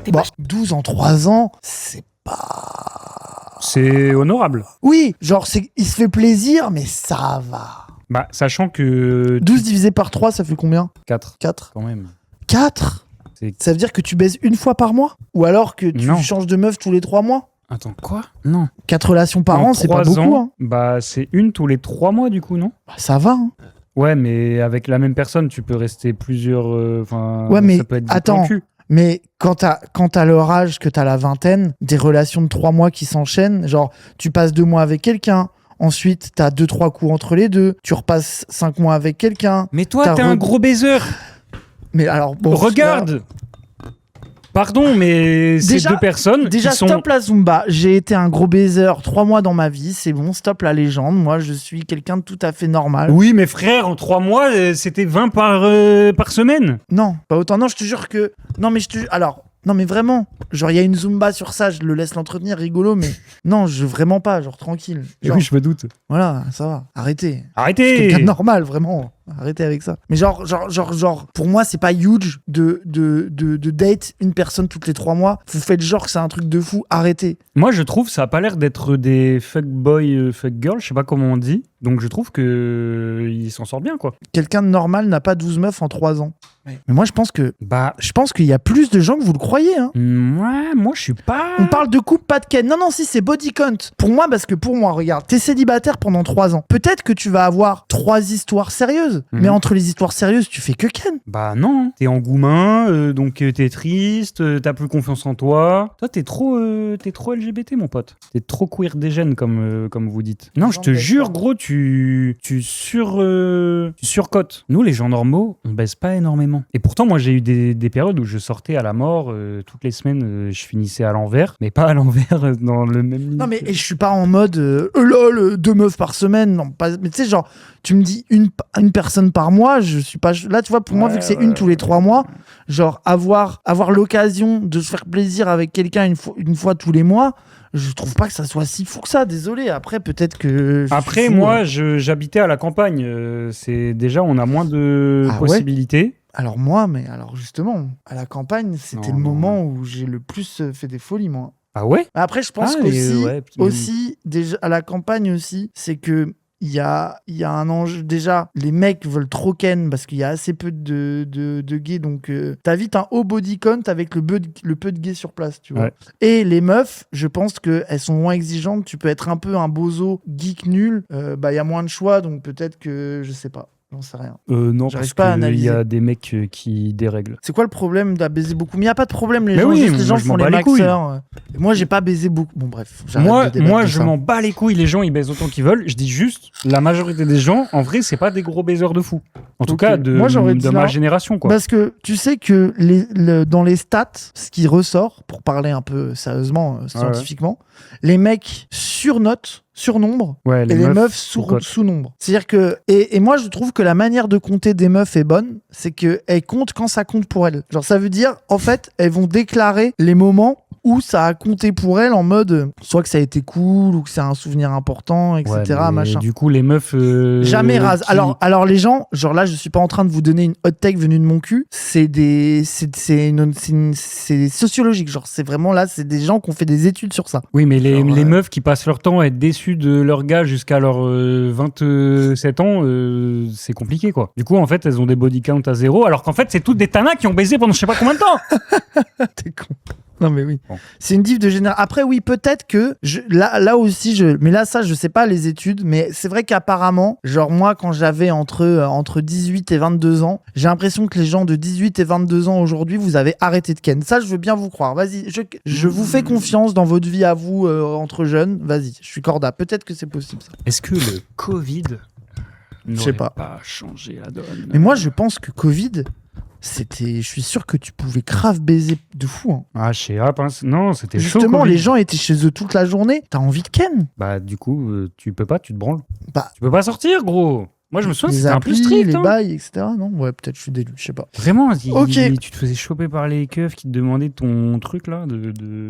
T'es Bah, pas 12 en 3 ans, c'est pas. C'est honorable. Oui, genre, il se fait plaisir, mais ça va. Bah, sachant que. 12 divisé par 3, ça fait combien 4. 4. Quand même. 4 C'est- Ça veut dire que tu baises une fois par mois? Ou alors que tu Non. changes de meuf tous les 3 mois? Attends, quoi? Non. 4 relations par En an, c'est pas 3 beaucoup. ans, Hein. bah, c'est une tous les 3 mois, du coup, non? Bah, ça va. Hein. Ouais, mais avec la même personne, tu peux rester plusieurs. Enfin, Ouais, mais ça peut être du attends. plan cul. Mais quand t'as leur âge, que t'as la vingtaine, des relations de 3 mois qui s'enchaînent, genre tu passes 2 mois avec quelqu'un, ensuite t'as 2-3 coups entre les deux, tu repasses 5 mois avec quelqu'un. Mais toi, T'as t'es un gros baiser. Mais alors, bon. Regarde. Pardon, mais ces Déjà- deux personnes Déjà, qui sont... stop la Zumba. J'ai été un gros baiser 3 mois dans ma vie. C'est bon, stop la légende. Moi, je suis quelqu'un de tout à fait normal. Oui, mais frère, en 3 mois, c'était 20 par semaine. Non, pas autant. Non, je te jure que. Non, mais je te. Alors. Non, mais vraiment. Genre, il y a une Zumba sur ça. Je le laisse l'entretenir, rigolo, mais. Non, vraiment pas. Genre, tranquille. Genre, Oui, je me doute. Voilà, ça va. Arrêtez. Arrêtez. Quelqu'un de normal, vraiment. Arrêtez avec ça. Mais genre, pour moi, c'est pas huge de date une personne toutes les 3 mois. Vous faites genre que c'est un truc de fou. Arrêtez. Moi, je trouve ça a pas l'air d'être des fuckboy, fuckgirl, je sais pas comment on dit. Donc, je trouve que il s'en sort bien, quoi. Quelqu'un de normal n'a pas 12 meufs en 3 ans. Ouais. Mais moi, je pense qu'il y a plus de gens que vous le croyez. Hein. Ouais, moi, je suis pas... On parle de couple, pas de ken. Non, si, c'est body count. Pour moi, parce que pour moi, regarde, t'es célibataire pendant 3 ans. Peut-être que tu vas avoir 3 histoires sérieuses. Mais entre les histoires sérieuses, tu fais que ken. Bah non, t'es engouement, donc t'es triste, t'as plus confiance en toi. Toi, t'es trop LGBT, mon pote. T'es trop queer des gènes, comme vous dites. Non, je te jure, gros, tu surcotes. Nous, les gens normaux, on baisse pas énormément. Et pourtant, moi, j'ai eu des périodes où je sortais à la mort, toutes les semaines, je finissais à l'envers, mais pas à l'envers dans le même... Non, mais et je suis pas en mode lol, 2 meufs par semaine. Non, pas. Mais tu sais, genre, tu me dis une personnes par mois, je suis pas. Là, tu vois, pour moi, vu que c'est une tous les 3 mois, genre avoir l'occasion de se faire plaisir avec quelqu'un une fois tous les mois, je trouve pas que ça soit si fou que ça. Désolé. Après, peut-être que. Après, moi, j'habitais à la campagne. C'est déjà, on a moins de possibilités. Ouais, alors moi, justement, à la campagne, c'était le moment où j'ai le plus fait des folies, moi. Ah ouais? Après, je pense qu'aussi, déjà, à la campagne aussi, c'est que il y a un enjeu. Déjà, les mecs veulent trop ken parce qu'il y a assez peu de gays, donc t'as vite un haut body count avec le peu de gays sur place, tu vois. Ouais. Et les meufs, je pense qu'elles sont moins exigeantes. Tu peux être un peu un bozo geek nul, il y a moins de choix, donc peut-être que je sais pas. J'en sais rien. Non, J'arrive parce pas à qu'il analyser. y a des mecs qui dérèglent. C'est quoi le problème de baiser beaucoup? Mais il n'y a pas de problème, les Mais gens. oui, Juste les gens moi, je font m'en les bats les couilles. maxeurs. Moi, j'ai pas baisé beaucoup. Bon, bref. j'arrête Moi, de débattre de je ça. m'en bats les couilles. Les gens, ils baisent autant qu'ils veulent. Je dis juste, la majorité des gens, en vrai, c'est pas des gros baiseurs de fou. En tout cas, Moi, j'aurais dit de ma là, génération, quoi. Parce que tu sais que dans les stats, ce qui ressort, pour parler un peu sérieusement, scientifiquement, les mecs surnombre, Ouais, et les meufs sous-nombre. C'est-à-dire que... Et moi, je trouve que la manière de compter des meufs est bonne, c'est qu'elles comptent quand ça compte pour elles. Genre, ça veut dire, en fait, elles vont déclarer les moments où ça a compté pour elles en mode soit que ça a été cool ou que c'est un souvenir important, etc. Ouais, machin. du coup, les meufs... Jamais rase. Alors les gens, genre là, je suis pas en train de vous donner une hot take venue de mon cul. C'est sociologique. Genre, c'est vraiment là, c'est des gens qui ont fait des études sur ça. Oui, mais les meufs qui passent leur temps à être déçues de leur gars jusqu'à leurs 27 ans, c'est compliqué, quoi. Du coup, en fait, elles ont des body count à 0, alors qu'en fait, c'est toutes des tanas qui ont baisé pendant je sais pas combien de temps. T'es con. Non mais oui, bon. C'est une diff de génération. Après oui, peut-être que là aussi mais là ça je sais pas les études, mais c'est vrai qu'apparemment, genre moi quand j'avais entre 18 et 22 ans, j'ai l'impression que les gens de 18 et 22 ans aujourd'hui, vous avez arrêté de ken. Ça je veux bien vous croire. Vas-y, je vous fais confiance dans votre vie à vous entre jeunes. Vas-y, je suis corda. Peut-être que c'est possible ça. Est-ce que le Covid sais n'aurait pas changé la donne? Mais moi je pense que Covid, je suis sûr que tu pouvais grave baiser de fou. Hein. Ah, je sais pas, non, c'était chaud. Justement, Covid. les gens étaient chez eux toute la journée. T'as envie de ken. Bah, du coup, tu peux pas, tu te branles. Bah, tu peux pas sortir, gros. Moi, je me souviens, les c'était un peu applis, strict. les hein. bails, etc. Non, ouais, peut-être je suis délu, je sais pas. Vraiment, Ok. tu te faisais choper par les keufs qui te demandaient ton truc là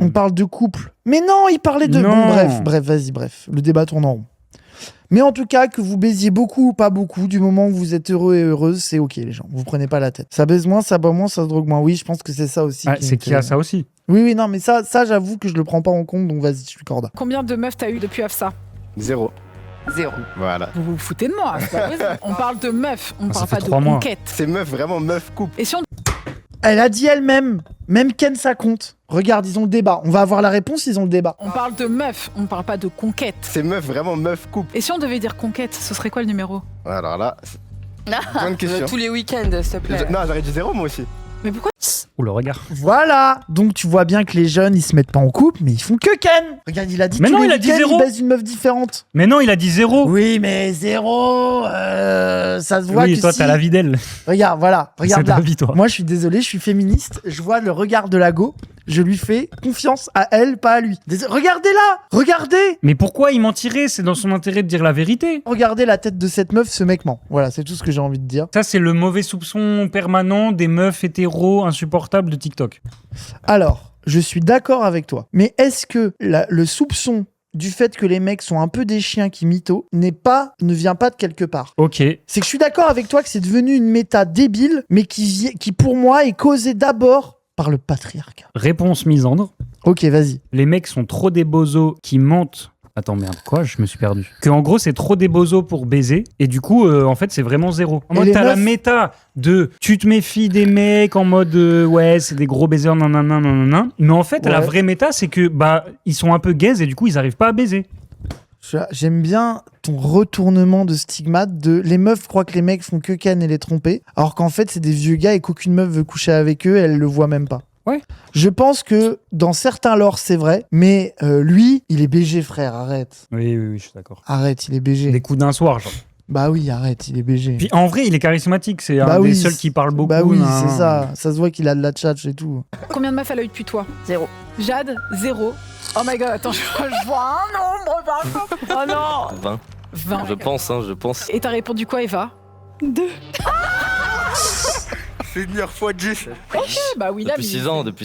On parle de couple. Mais non, il parlait de... Non. Bon, bref. Le débat tourne en rond. Mais en tout cas, que vous baisiez beaucoup ou pas beaucoup, du moment où vous êtes heureux et heureuse, c'est ok les gens. Vous prenez pas la tête. Ça baise moins, ça boit moins, ça se drogue moins. Oui, je pense que c'est ça aussi. C'est qu'il y a ça aussi. Oui, non, mais ça j'avoue que je le prends pas en compte, donc vas-y, je suis corda. Combien de meufs t'as eu depuis Afsa? 0. Voilà. Vous vous foutez de moi, c'est pas possible. On parle de meufs, on Ça parle fait pas de 3 mois. conquête. C'est meuf, vraiment meuf couple. Et si on Elle a dit elle-même, même Ken ça compte. Regarde, ils ont le débat. On va avoir la réponse, ils ont le débat. on parle de meufs, on parle pas de conquête. C'est meuf, vraiment meuf couple. Et si on devait dire conquête, ce serait quoi le numéro? Alors là, bonne question. Tous les week-ends, s'il te plaît. Non, j'aurais dit 0 moi aussi. Mais pourquoi? Ou le regard. Voilà. Donc tu vois bien que les jeunes, ils se mettent pas en couple, mais ils font que Ken. Regarde, il a dit Mais tous non, les il a dit week-ends, 0. il baise une meuf différente. Mais non, il a dit 0. Oui, mais 0, ça se voit Oui, que toi, si... t'as la vie d'elle. Regarde, voilà, regarde C'est ta là. vie, toi. Moi, je suis désolé, je suis féministe. Je vois le regard de la go. Je lui fais confiance à elle, pas à lui. Regardez-la, regardez. Mais pourquoi il mentirait? C'est dans son intérêt de dire la vérité. Regardez la tête de cette meuf, ce mec ment. Voilà, c'est tout ce que j'ai envie de dire. Ça, c'est le mauvais soupçon permanent des meufs hétéros insupportables de TikTok. Alors, je suis d'accord avec toi. Mais est-ce que le soupçon du fait que les mecs sont un peu des chiens qui mytho ne vient pas de quelque part? Ok. C'est que je suis d'accord avec toi que c'est devenu une méta débile, mais qui pour moi est causée d'abord par le patriarcat. Réponse misandre. Ok, vas-y. Les mecs sont trop des bozos qui mentent. Attends, merde, quoi? Je me suis perdu. Que en gros, c'est trop des bozos pour baiser. Et du coup, en fait, c'est vraiment 0. En Et mode, les t'as la meufs méta de tu te méfies des mecs en mode ouais, c'est des gros baiseurs, nanana. Mais en fait, la Ouais. vraie méta, c'est que ils sont un peu gays et du coup, ils arrivent pas à baiser. J'aime bien ton retournement de stigmate de les meufs croient que les mecs font que ken et les tromper, alors qu'en fait, c'est des vieux gars et qu'aucune meuf veut coucher avec eux, elle le voit même pas. Ouais. Je pense que dans certains lore, c'est vrai, mais lui, il est BG, frère, arrête. Oui, je suis d'accord. Arrête, il est BG. Des coups d'un soir, genre. Bah oui, arrête, il est BG. Puis en vrai, il est charismatique. C'est Bah un oui, des seuls qui parle beaucoup. Bah oui, nan. c'est ça. Ça se voit qu'il a de la tchatch et tout. Combien de meufs elle a eu depuis toi? 0. Jade, 0. Oh my god, attends, je vois un nombre, par contre. Oh non. 20. 20. Je pense. Et t'as répondu quoi, Eva? 2. Seigneur fois 10. Bah oui, là, Depuis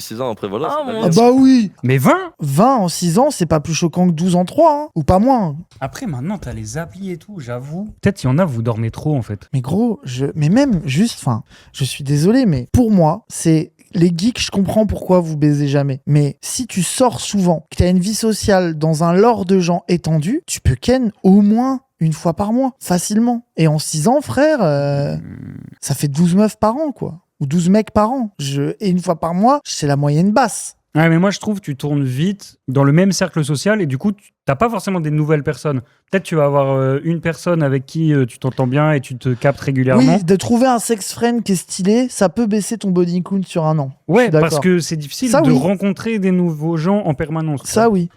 6 ans, après voilà. Oh, c'est mon pas Ah bien. bah oui. Mais 20 20 en 6 ans, c'est pas plus choquant que 12 en 3, hein. Ou pas moins. Après, maintenant, t'as les applis et tout, j'avoue. Peut-être il y en a, vous dormez trop, en fait. Mais gros, mais même juste, enfin, je suis désolé, mais pour moi, c'est les geeks, je comprends pourquoi vous baisez jamais. Mais si tu sors souvent, que tu as une vie sociale dans un lore de gens étendu, tu peux ken au moins une fois par mois, facilement. Et en 6 ans, frère, ça fait 12 meufs par an, quoi. Ou 12 mecs par an. Et une fois par mois, c'est la moyenne basse. Ouais, mais moi, je trouve que tu tournes vite dans le même cercle social et du coup, t'as pas forcément des nouvelles personnes. Peut-être tu vas avoir une personne avec qui tu t'entends bien et tu te captes régulièrement. Oui, de trouver un sex friend qui est stylé, ça peut baisser ton body count sur un an. Je Ouais, suis d'accord. parce que c'est difficile Ça, de oui. rencontrer des nouveaux gens en permanence. quoi. Ça, oui.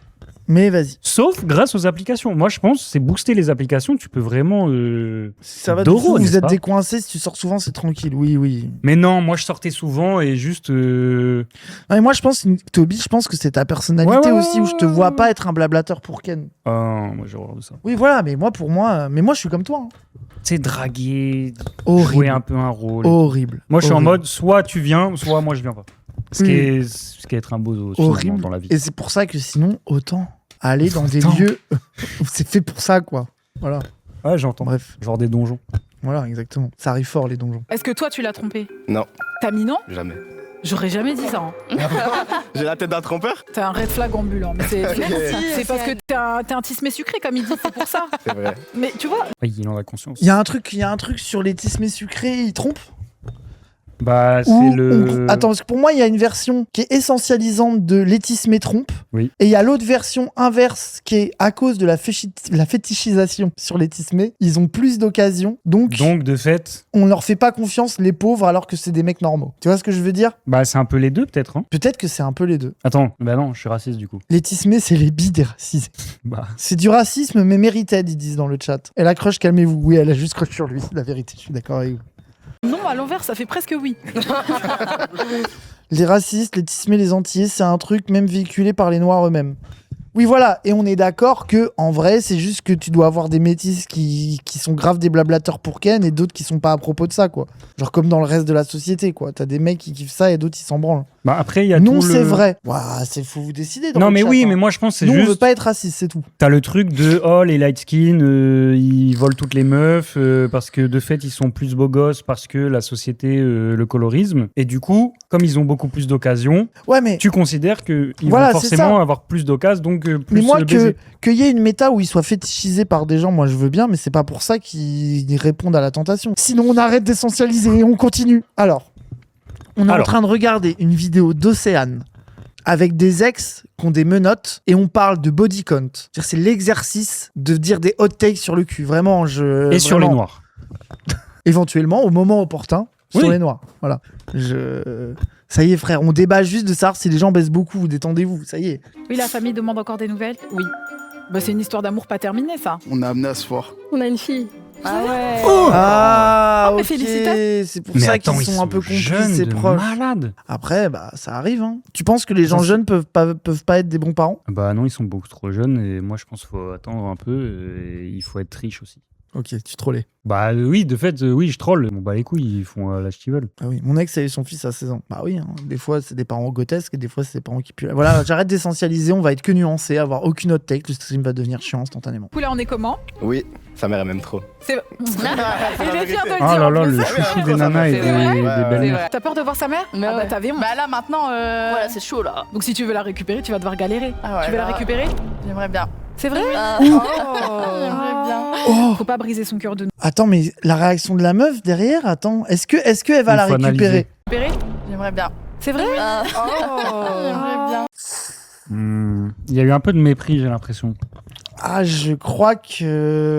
Mais vas-y. Sauf grâce aux applications. Moi, je pense c'est booster les applications. Tu peux vraiment. Ça va de Doro, fou, n'est-ce vous êtes pas décoincé, si tu sors souvent, c'est tranquille. Oui, oui. Mais non, moi, je sortais souvent et juste. Non, mais moi, je pense, Toby, je pense que c'est ta personnalité aussi, où je te vois pas être un blablateur pour Ken. Ah, moi, j'ai horreur de ça. Oui, voilà, mais moi, je suis comme toi. Hein. Tu sais, draguer, Horrible. jouer un peu un rôle. Horrible. Moi, je suis en Horrible. mode soit tu viens, soit moi, je viens pas. Ce qui est être un bozo finalement, Horrible. dans la vie. Et c'est pour ça que sinon, autant aller dans des Autant. lieux où c'est fait pour ça, quoi. Voilà. Ouais, j'entends. Bref. Genre des donjons. Voilà, exactement. Ça arrive fort, les donjons. Est-ce que toi, tu l'as trompé? Non, T'as mis non? jamais. J'aurais jamais dit ça. Hein. J'ai la tête d'un trompeur? T'es un red flag ambulant. Mais c'est parce que t'es un tismé sucré, comme il dit, c'est pour ça. C'est vrai. Mais tu vois, Oui, il en a conscience. Il y a un truc sur les tismés sucrés, ils trompent. Bah, c'est Ou Attends, parce que pour moi, il y a une version qui est essentialisante de l'étismé trompe. Oui. Et il y a l'autre version inverse qui est à cause de la fétichisation sur l'étismé. Ils ont plus d'occasions. Donc, de fait, on leur fait pas confiance, les pauvres, alors que c'est des mecs normaux. Tu vois ce que je veux dire? bah, c'est un peu les deux, peut-être. Hein. Peut-être que c'est un peu les deux. Attends, bah non, je suis raciste du coup. L'étismé, c'est les billes des racisés. Bah, C'est du racisme, mais mérited, ils disent dans le chat. Elle a crush, calmez-vous. Oui, elle a juste crush sur lui, c'est la vérité, je suis d'accord avec vous. non, à l'envers, ça fait presque oui. Les racistes, les tismés, les antillais, c'est un truc même véhiculé par les noirs eux-mêmes. Oui, voilà, et on est d'accord que en vrai, c'est juste que tu dois avoir des métis qui sont grave des blablateurs pour Ken et d'autres qui sont pas à propos de ça, quoi. Genre comme dans le reste de la société, quoi. T'as des mecs qui kiffent ça et d'autres ils s'en branlent. bah après, il y a Non, tout c'est le... vrai. Ouah, faut vous décider. Dans Non, le mais chat, oui, hein. mais moi, je pense que c'est Nous, on juste... veut pas être raciste, c'est tout. T'as le truc de oh les light skin ils volent toutes les meufs parce que de fait ils sont plus beaux gosses parce que la société le colorisme et du coup comme ils ont beaucoup plus d'occasions Ouais, mais tu considères que ils Voilà, vont c'est forcément ça. avoir plus d'occasions donc plus Mais moi, baiser. qu'il y ait une méta où ils soient fétichisés par des gens, moi je veux bien, mais c'est pas pour ça qu'ils répondent à la tentation. Sinon, on arrête d'essentialiser et on continue. Alors, on est en train de regarder une vidéo d'Océane avec des ex qui ont des menottes et on parle de body count. C'est-à-dire, c'est l'exercice de dire des hot takes sur le cul. Vraiment, et sur les noirs. Éventuellement, au moment opportun, sur Oui. les noirs. Voilà. Ça y est, frère, on débat juste de savoir si les gens baissent beaucoup. Détendez-vous, ça y est. Oui, la famille demande encore des nouvelles? Oui. Bah, c'est une histoire d'amour pas terminée, ça. On a amené à se voir. On a une fille. Ah ouais. Ah, mais ok. félicitations. C'est pour Mais ça attends, qu'ils ils sont un peu jeunes complices et de proches. malades. Après, bah, ça arrive. Hein. Tu penses que les gens jeunes peuvent pas être des bons parents? Bah non ils sont beaucoup trop jeunes et moi je pense qu'il faut attendre un peu et il faut être riche aussi. Ok, tu trollais. Bah oui de fait oui je troll. Bon bah les couilles ils font l'âge qu'ils veulent. Ah oui, mon ex a eu son fils à 16 ans. Bah oui, hein. Des fois c'est des parents grotesques et des fois c'est des parents qui puent. Voilà, j'arrête d'essentialiser, on va être que nuancé, avoir aucune hot take, le stream va devenir chiant instantanément. Poulet, on est comment? Oui, sa mère aime trop. C'est. Il est fier de le Ah dire. là en là plus. le chouchou des nanas et des belles-mères. T'as peur de voir sa mère? Mais Ah bah ouais. t'avais honte. Bah là maintenant, voilà, c'est chaud là. Donc si tu veux la récupérer, tu vas devoir galérer. Ah ouais, Tu veux la bah, récupérer? J'aimerais bien. C'est vrai? J'aimerais bien. Oh, Faut pas briser son cœur de nous. attends, mais la réaction de la meuf derrière, attends, est-ce qu'elle va Il la faut récupérer? analyser. J'aimerais bien. C'est vrai? J'aimerais bien. Il y a eu un peu de mépris j'ai l'impression. Ah, je crois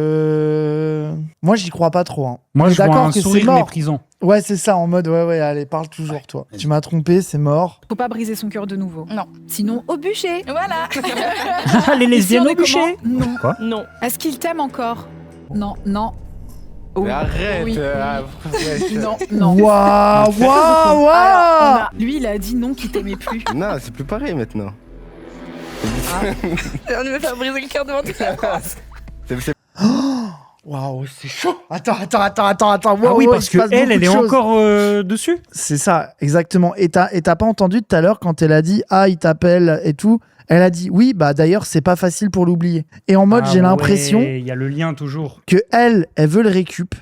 que. Moi, j'y crois pas trop. Hein. Moi On est je vois d'accord un que c'est sourire mort. méprisant. Ouais, c'est ça, en mode, ouais, allez, parle toujours, toi. Tu m'as trompé, c'est mort. Faut pas briser son cœur de nouveau. Non. Sinon, au bûcher. Voilà. Les lesbiennes au bûcher. Non. Quoi? Non. Est-ce qu'il t'aime encore? Non, non. Oh, Mais arrête oui. arrête. Non, non. Waouh, waouh, Alors, waouh! lui, il a dit non, qu'il t'aimait plus. Non, c'est plus pareil maintenant. On me faire briser le cœur devant toute la France. C'est- Waouh, c'est chaud. Attends. Ah oui, parce que elle est encore dessus. C'est ça, exactement. Et t'as pas entendu tout à l'heure quand elle a dit « Ah, il t'appelle et tout ». Elle a dit « Oui, bah d'ailleurs, c'est pas facile pour l'oublier ». Et en mode, j'ai l'impression Il y a le lien toujours. que elle veut le récup,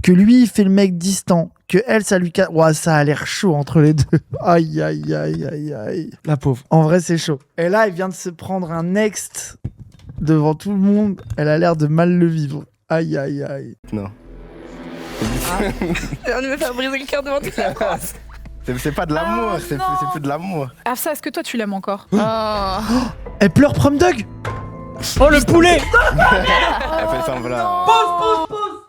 que lui, il fait le mec distant, que elle, ça lui casse. Ouah, ça a l'air chaud entre les deux. Aïe. La pauvre. En vrai, c'est chaud. Et là, elle vient de se prendre un next devant tout le monde. Elle a l'air de mal le vivre. Aïe. Non. On me faire briser le cœur devant toute la France. C'est pas de l'amour, c'est plus de l'amour. Afsa, est-ce que toi tu l'aimes encore? Elle pleure prom dog. Oh, le poulet. Elle fait semblant.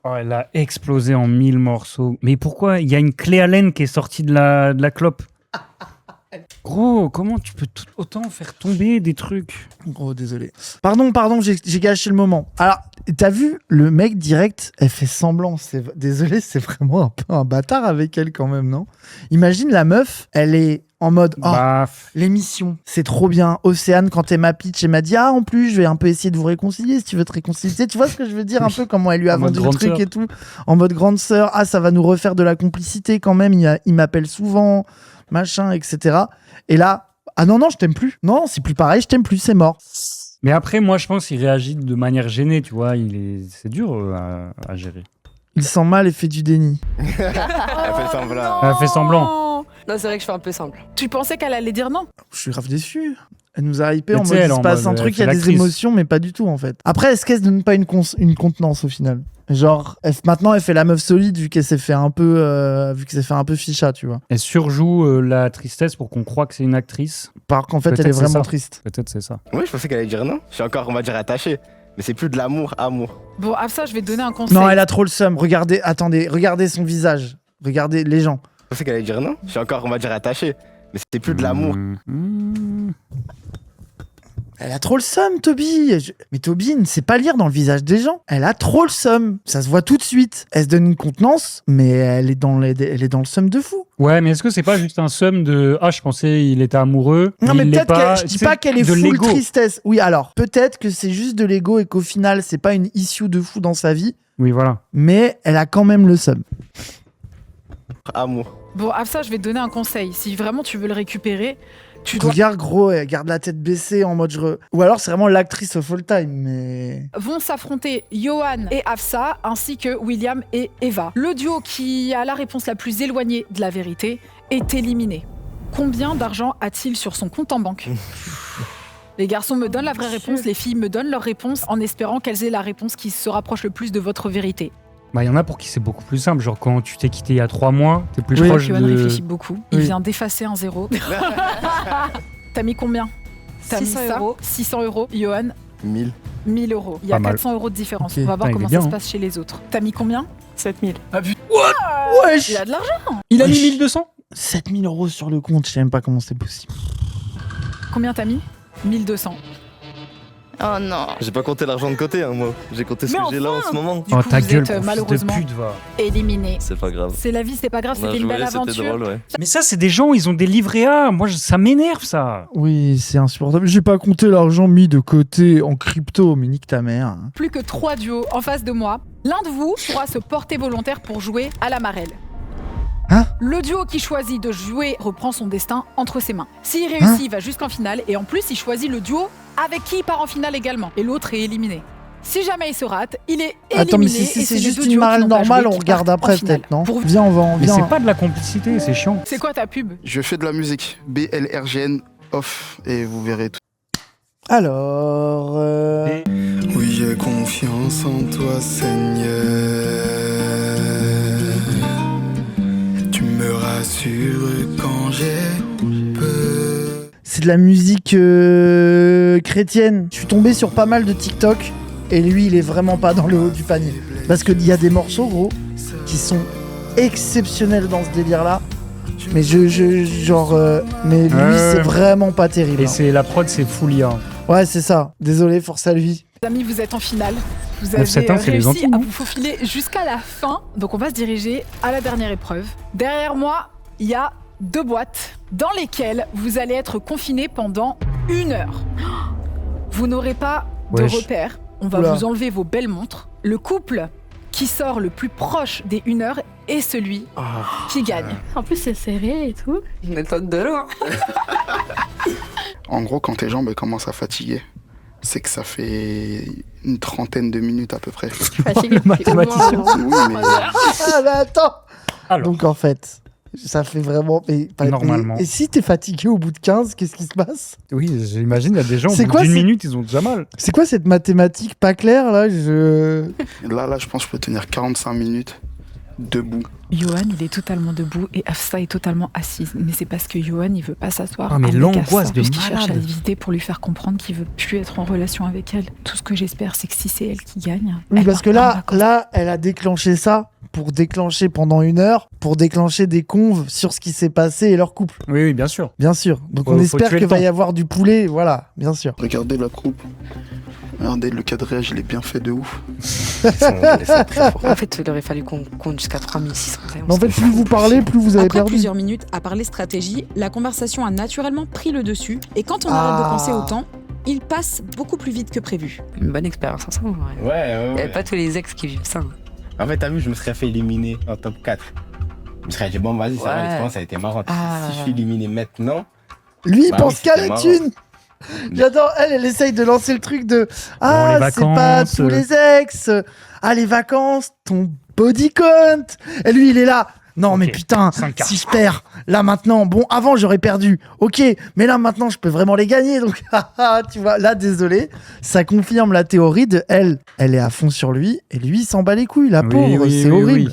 Oh, elle a explosé en 1000 morceaux. Mais pourquoi? Il y a une clé Allen qui est sortie de la clope. Gros, comment tu peux autant faire tomber des trucs? Gros, désolé. Pardon, j'ai gâché le moment. Alors, t'as vu, le mec direct, elle fait semblant. Désolé, c'est vraiment un peu un bâtard avec elle quand même, non? Imagine la meuf, elle est en mode l'émission, c'est trop bien. Océane, quand elle m'a pitch, elle m'a dit en plus, je vais un peu essayer de vous réconcilier si tu veux te réconcilier. Tu vois ce que je veux dire? Un peu comment elle lui a vendu le truc et tout. En mode grande sœur, ça va nous refaire de la complicité quand même. Il m'appelle souvent, machin, etc. Et là, non, je t'aime plus. Non, c'est plus pareil, je t'aime plus, c'est mort. Mais après, moi, je pense qu'il réagit de manière gênée, tu vois. C'est dur à gérer. Il sent mal et fait du déni. Elle fait semblant. Elle fait semblant. Non, c'est vrai que je fais un peu simple. Tu pensais qu'elle allait dire non? Je suis grave déçu. Elle nous a hypé Mais en tu mode sais, il se passe un truc, il y a des émotions, mais pas du tout en fait. Après, est-ce qu'elle se donne pas une contenance au final? Genre, maintenant elle fait la meuf solide vu qu'elle s'est fait un peu, ficha, tu vois. Elle surjoue la tristesse pour qu'on croit que c'est une actrice. Par qu'en fait, elle est vraiment triste. Peut-être c'est ça. Oui, je pensais qu'elle allait dire non. Je suis encore, on va dire, attaché. Mais c'est plus de l'amour. Bon, Afsa, je vais te donner un conseil. Non, elle a trop le seum. Regardez son visage. Regardez les gens. Je pensais qu'elle allait dire non. Je suis encore, on va dire, attaché. Mais c'est plus de l'amour. Elle a trop le seum, Toby. Mais Toby ne sait pas lire dans le visage des gens. Elle a trop le seum. Ça se voit tout de suite. Elle se donne une contenance, mais elle est dans le seum de fou. Ouais, mais est-ce que c'est pas juste un seum de je pensais il était amoureux? Non, mais peut-être pas... je dis pas qu'elle est full tristesse. Oui, alors, peut-être que c'est juste de l'ego et qu'au final, c'est pas une issue de fou dans sa vie. Oui, voilà. Mais elle a quand même le seum. Amour. Bon, Afsa, je vais te donner un conseil. Si vraiment tu veux le récupérer, tu dois... Regarde, gros, elle garde la tête baissée en mode... Ou alors, c'est vraiment l'actrice of all time, mais... Vont s'affronter Yohan et Afsa, ainsi que William et Eva. Le duo qui a la réponse la plus éloignée de la vérité est éliminé. Combien d'argent a-t-il sur son compte en banque? Les garçons me donnent la vraie réponse, les filles me donnent leur réponse en espérant qu'elles aient la réponse qui se rapproche le plus de votre vérité. Bah, y en a pour qui c'est beaucoup plus simple. Genre, quand tu t'es quitté il y a 3 mois, t'es plus proche Yohan de... réfléchit beaucoup. Il vient d'effacer un 0. T'as mis combien? T'as mis 600 ça euros. 600 euros. Yohan? 1000. 1000 euros. Il y a 400 euros de différence. Okay. On va voir comment bien, ça se passe chez les autres. T'as mis combien? 7000. Ah putain. Wesh. Il a de l'argent. Il a mis 1200? 7000 € sur le compte, je sais même pas comment c'est possible. Combien t'as mis? 1200. Oh non. J'ai pas compté l'argent de côté, moi. J'ai compté ce que j'ai là en ce moment. Du coup, ta vous gueule, êtes malheureusement fils de pute, va. éliminé. C'est pas grave. C'est la vie, c'est pas grave, On a c'était une joué, belle c'était aventure. drôle, ouais. Mais ça, c'est des gens, ils ont des livrets A. Moi, ça m'énerve, ça. Oui, c'est insupportable. J'ai pas compté l'argent mis de côté en crypto, mais nique ta mère. Plus que 3 duos en face de moi. L'un de vous pourra se porter volontaire pour jouer à la marelle. Hein? Le duo qui choisit de jouer reprend son destin entre ses mains. S'il réussit, il va jusqu'en finale et en plus, il choisit le duo avec qui il part en finale également. Et l'autre est éliminé. Si jamais il se rate, il est éliminé. Attends, mais et si c'est les juste deux une duos qui marelle n'ont pas normale, joué on qui regarde partent en après finale. peut-être, non? Pour- Viens, on va. Mais Viens. c'est pas de la complicité, c'est chiant. C'est quoi ta pub? Je fais de la musique. BLRGN off. Et vous verrez tout. Alors... Oui, j'ai confiance en toi, Seigneur. Tu me rassures quand j'ai peur. C'est de la musique chrétienne. Je suis tombé sur pas mal de TikTok et lui, il est vraiment pas dans le haut du panier. Parce qu'il y a des morceaux, gros, qui sont exceptionnels dans ce délire-là. Mais mais lui, c'est vraiment pas terrible. Et c'est la prod, c'est Foulia. Ouais, c'est ça. Désolé, force à lui. Les amis, vous êtes en finale. Vous avez 9-7 ans, c'est les réussi Antilles, à non vous faufiler jusqu'à la fin. Donc on va se diriger à la dernière épreuve. Derrière moi, il y a 2 boîtes dans lesquelles vous allez être confinés pendant 1 heure. Vous n'aurez pas de repères. On va vous enlever vos belles montres. Le couple qui sort le plus proche des 1 heure est celui qui gagne. En plus, c'est serré et tout. Une méthode de l'eau. En gros, quand tes jambes elles commencent à fatiguer, c'est que ça fait une 30aine de minutes à peu près. Je suis fatiguée. Mathématicien. Oui, mais Ah, mais attends. Alors. Donc en fait, ça fait vraiment. Normalement. Et si t'es fatigué au bout de 15, qu'est-ce qui se passe? Oui, j'imagine, il y a des gens, C'est au bout quoi, d'une c'est- minute, ils ont déjà mal. C'est quoi cette mathématique pas claire là? là, je pense que je peux tenir 45 minutes debout. Johan, il est totalement debout et Afsa est totalement assise. Mais c'est parce que Johan, il veut pas s'asseoir. Ah, mais avec l'angoisse Afsa, de puisqu'il cherche à malade. l'éviter pour lui faire comprendre qu'il veut plus être en relation avec elle. Tout ce que j'espère, c'est que si c'est elle qui gagne. Oui, elle parce que part pas en là, vacances. elle a déclenché ça pour déclencher pendant 1 heure, pour déclencher des conves sur ce qui s'est passé et leur couple. Oui, bien sûr. Bien sûr. Donc Faut on espère tuer qu'il le va temps. y avoir du poulet, voilà, bien sûr. Regardez la coupe. Regardez, le cadrage, il est bien fait de ouf. En fait, il aurait fallu qu'on compte jusqu'à 3600. Mais en fait, plus vous parlez, plus vous avez Après perdu. plusieurs minutes à parler stratégie, la conversation a naturellement pris le dessus. Et quand on arrête de penser au temps, il passe beaucoup plus vite que prévu. Une bonne expérience ensemble. Ouais, ouais, Il n'y ouais. avait pas tous les ex qui vivent ça. En fait, t'as vu, je me serais fait éliminer en top 4. Je me serais dit, bon, vas-y, ça va, Ouais. l'expérience, a été marrante. Ah. Si je suis éliminé maintenant, Lui, il Bah pense oui, qu'à c'était la marrant. thune. J'adore, elle essaye de lancer le truc de Ah, les c'est pas vacances, tous les ex. Ah, les vacances, ton body count. Et lui, il est là. Non, Ok, mais putain, 5 cartes. si je perds, là maintenant, bon, avant j'aurais perdu, ok, mais là maintenant je peux vraiment les gagner, donc tu vois, là désolé, ça confirme la théorie de elle est à fond sur lui, et lui il s'en bat les couilles, la pauvre, c'est horrible.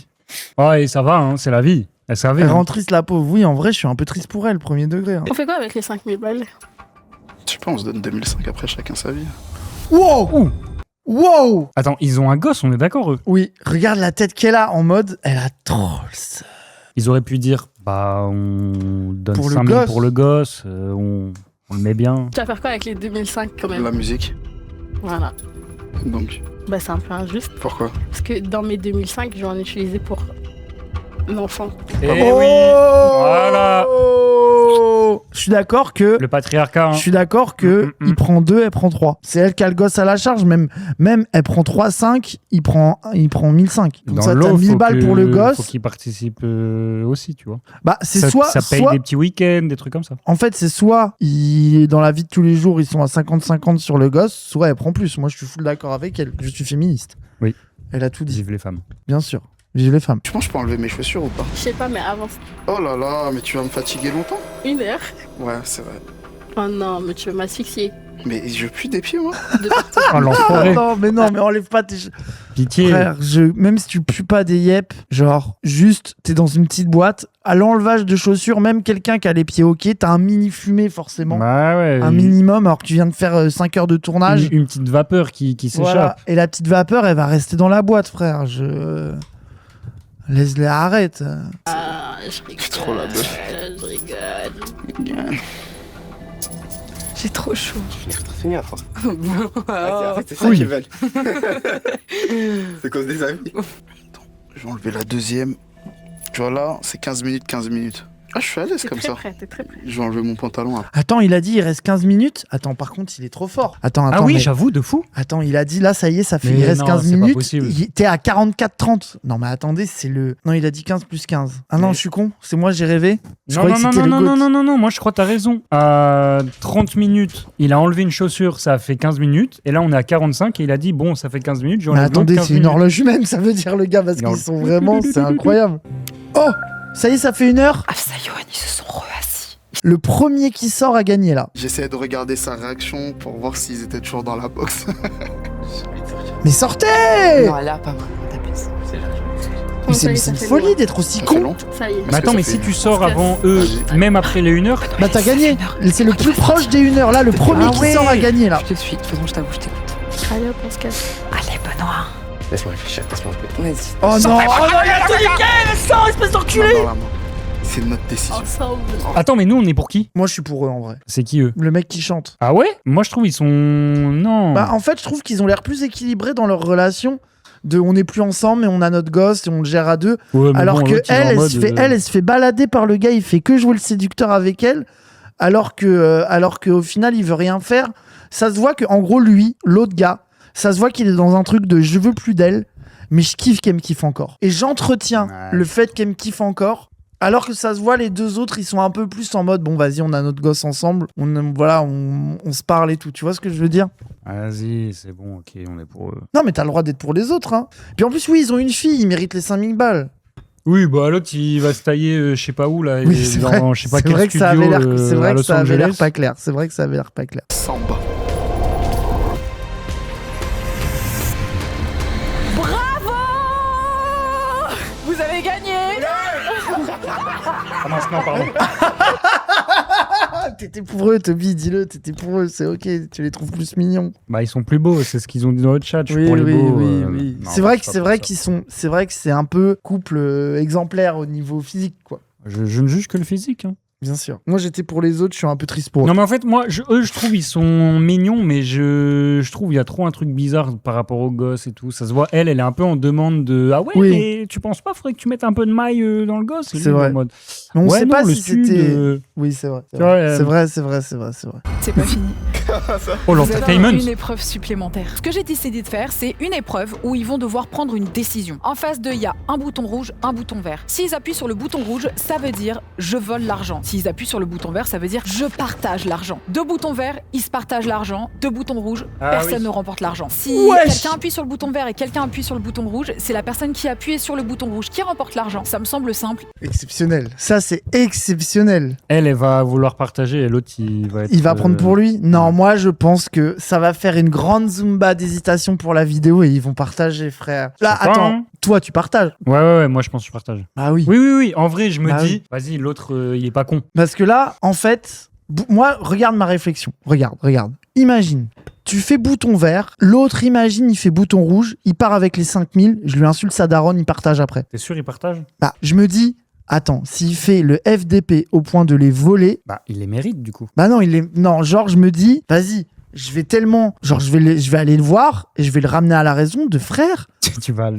Ouais, et ça va, hein, c'est la vie. Elle savait. Elle hein. rend triste la pauvre, oui, en vrai je suis un peu triste pour elle, premier degré. Hein. On fait quoi avec les 5000 balles? Je sais pas, on se donne 2005 après chacun sa vie. Wow Ouh. Wow Attends, ils ont un gosse, on est d'accord, eux. Oui, regarde la tête qu'elle a en mode, elle a trop le seum. Ils auraient pu dire, bah, on donne Pour le 5000 gosse. pour le gosse, on le met bien. Tu vas faire quoi avec les 2005 quand même? La musique. Voilà. Donc, Bah, c'est un peu injuste. pourquoi? Parce que dans mes 2005, j'en ai utilisé pour l'enfant. Eh Oh oui, voilà. Je suis d'accord que... Le patriarcat. hein. Je suis d'accord que il prend 2, elle prend 3. C'est elle qui a le gosse à la charge, même elle prend 3, 5, il prend 1005. Donc Dans ça, t'as l'eau, 1000 faut balles que- pour le Faut gosse. qu'il participe aussi, tu vois. Bah, c'est Ça soit, paye soit des petits week-ends, des trucs comme ça. en fait, c'est soit dans la vie de tous les jours, ils sont à 50-50 sur le gosse, soit elle prend plus. Moi, je suis full d'accord avec elle. Je suis féministe. Oui. Elle a tout dit. Vive les femmes. Bien sûr. Vive les femmes. Tu penses que je peux enlever mes chaussures ou pas? Je sais pas, mais avance Oh là là, mais tu vas me fatiguer longtemps? 1 heure. Ouais, c'est vrai. Oh non, mais tu veux m'asphyxier. Mais je pue des pieds, moi. De partout. Oh, l'enfoiré. non, mais enlève pas tes... Pitié. Frère, même si tu pues pas des yep, genre, juste, t'es dans une petite boîte, à l'enlevage de chaussures, même quelqu'un qui a les pieds ok, t'as un mini fumé forcément. Bah ouais. Un minimum, alors que tu viens de faire 5 heures de tournage. Une petite vapeur qui s'échappe. Voilà. Et la petite vapeur, elle va rester dans la boîte, frère. Laisse-les, arrête. Ah, je rigole. trop la bœuf. Je rigole. J'ai trop chaud. je vais finir à force. Ah, En fait, c'est ça Oui. qu'ils veulent. C'est cause des amis. Je vais enlever la deuxième. Tu vois là, c'est 15 minutes, 15 minutes. Ah, je suis à l'aise T'es comme très ça. prêt, t'es très prêt. Je vais enlever mon pantalon après. Attends, il a dit il reste 15 minutes. Attends, par contre, il est trop fort. Attends, Ah oui, mais- j'avoue, de fou. Attends, il a dit là, ça y est, ça fait. Mais Il reste non, 15 c'est pas minutes. possible. T'es à 44-30. Non, mais attendez, c'est le. Non, il a dit 15 plus 15. Ah non, Mais- je suis con. C'est moi, j'ai rêvé. Je Non, croyais non, que non, c'était non, le non, GOAT. non, non, moi je crois que t'as raison. À 30 minutes, il a enlevé une chaussure, ça a fait 15 minutes. Et là, on est à 45 et il a dit, bon, ça fait 15 minutes, Mais j'enlève attendez, l'autre c'est 15 une minutes. horloge humaine, ça veut dire le gars, parce Non. qu'ils sont vraiment. C'est incroyable. Oh, ça y est, ça fait 1 heure. Afsa et Johan, ils se sont re-assis. Le premier qui sort a gagné là. J'essayais de regarder sa réaction pour voir s'ils étaient toujours dans la box. Mais sortez! Non, là, pas mal. T'abuses. Mais Ça y est, c'est ça une fait folie loin. d'être aussi Ça fait con. long. Ça y est. Mais attends, ça mais fait- si tu sors Parce que- avant eux, Vas-y. même après les 1 heure, Bah t'as gagné. C'est le plus proche des 1 heure. Là, le premier qui sort a gagné là. Je te suis. De toute façon, je t'avoue, je t'écoute. Allez hop, on se casse. Allez, Benoît. Laisse-moi réfléchir, laisse-moi réfléchir. Vas-y. Oh non, oh non, il a tout niqué. Sors, espèce d'enculé. Main dans la main. C'est notre décision. Ensemble. attends, mais nous, on est pour qui? Moi, je suis pour eux en vrai. C'est qui eux? Le mec qui chante. Ah ouais? Moi, je trouve ils sont. Non. Bah en fait, je trouve qu'ils ont l'air plus équilibrés dans leur relation. On n'est plus ensemble, mais on a notre gosse et on le gère à deux. Ouais, mais Alors bon, que l'autre, il est en elle mode, se fait, elle se fait balader par le gars, il fait que jouer le séducteur avec elle, alors que au final il veut rien faire. Ça se voit que en gros lui, l'autre gars, ça se voit qu'il est dans un truc de je veux plus d'elle, mais je kiffe qu'elle me kiffe encore. Et j'entretiens le fait qu'elle me kiffe encore. Alors que ça se voit, les deux autres, ils sont un peu plus en mode, bon, vas-y, on a notre gosse ensemble, on se parle et tout. Tu vois ce que je veux dire? Vas-y, c'est bon, ok, on est pour eux. Non, mais t'as le droit d'être pour les autres, hein. Puis en plus, oui, ils ont une fille, ils méritent les 5000 balles. Oui, bah l'autre, il va se tailler, je sais pas où, là. Oui, c'est vrai. Je sais pas C'est quel vrai que studio, ça avait l'air, c'est à vrai que Los ça avait l'air Angeles. pas clair. C'est vrai que ça avait l'air pas clair. Samba. Bravo! Vous avez gagné! Ah mince, non, pardon. T'étais pour eux, Toby, dis-le, t'étais pour eux, c'est ok, tu les trouves plus mignons. Bah, ils sont plus beaux, c'est ce qu'ils ont dit dans le chat. Je suis Oui, pour les oui, beaux. oui. Non, C'est vrai je suis que pas pour ça. c'est vrai que c'est un peu couple exemplaire au niveau physique, quoi. Je ne juge que le physique. Hein. Bien sûr. Moi, j'étais pour les autres, je suis un peu triste pour eux. Non, mais en fait, moi, eux, je trouve ils sont mignons, mais je trouve il y a trop un truc bizarre par rapport aux gosses et tout. Ça se voit, elle est un peu en demande de ah ouais, Oui. mais tu penses pas, faudrait que tu mettes un peu de maille dans le gosse. Et C'est lui, vrai. en mode, Mais on ouais, sait non, pas le si sud, c'était. Oui, c'est vrai. tu vois, C'est vrai. C'est pas fini. Oh, Vous l'entertainment. avez une épreuve supplémentaire. Ce que j'ai décidé de faire, c'est une épreuve où ils vont devoir prendre une décision. En face d'eux, il y a un bouton rouge, un bouton vert. S'ils appuient sur le bouton rouge, ça veut dire je vole l'argent. S'ils appuient sur le bouton vert, ça veut dire je partage l'argent. Deux boutons verts, ils se partagent l'argent. Deux boutons rouges, personne ne remporte l'argent. Si quelqu'un appuie sur le bouton vert et quelqu'un appuie sur le bouton rouge, c'est la personne qui appuie sur le bouton rouge qui remporte l'argent. Ça me semble simple. Exceptionnel. Ça, c'est exceptionnel. Elle va vouloir partager et l'autre, il va prendre pour lui? Non, moi, je pense que ça va faire une grande zumba d'hésitation pour la vidéo et ils vont partager, frère. Là, Je sais pas, attends, hein. toi, tu partages. Ouais, moi, je pense que je partage. Ah oui. Oui. En vrai, je me Bah dis, vas-y, l'autre, il est pas con. Parce que là, en fait, moi, regarde ma réflexion. Regarde. Imagine, tu fais bouton vert, l'autre, imagine, il fait bouton rouge, il part avec les 5000, je lui insulte sa daronne, il partage après. T'es sûr, il partage? Bah, je me dis, attends, s'il fait le FDP au point de les voler, Bah, il les mérite, du coup. bah non, genre, je me dis, vas-y, je vais aller le voir et je vais le ramener à la raison de frère. Tu vas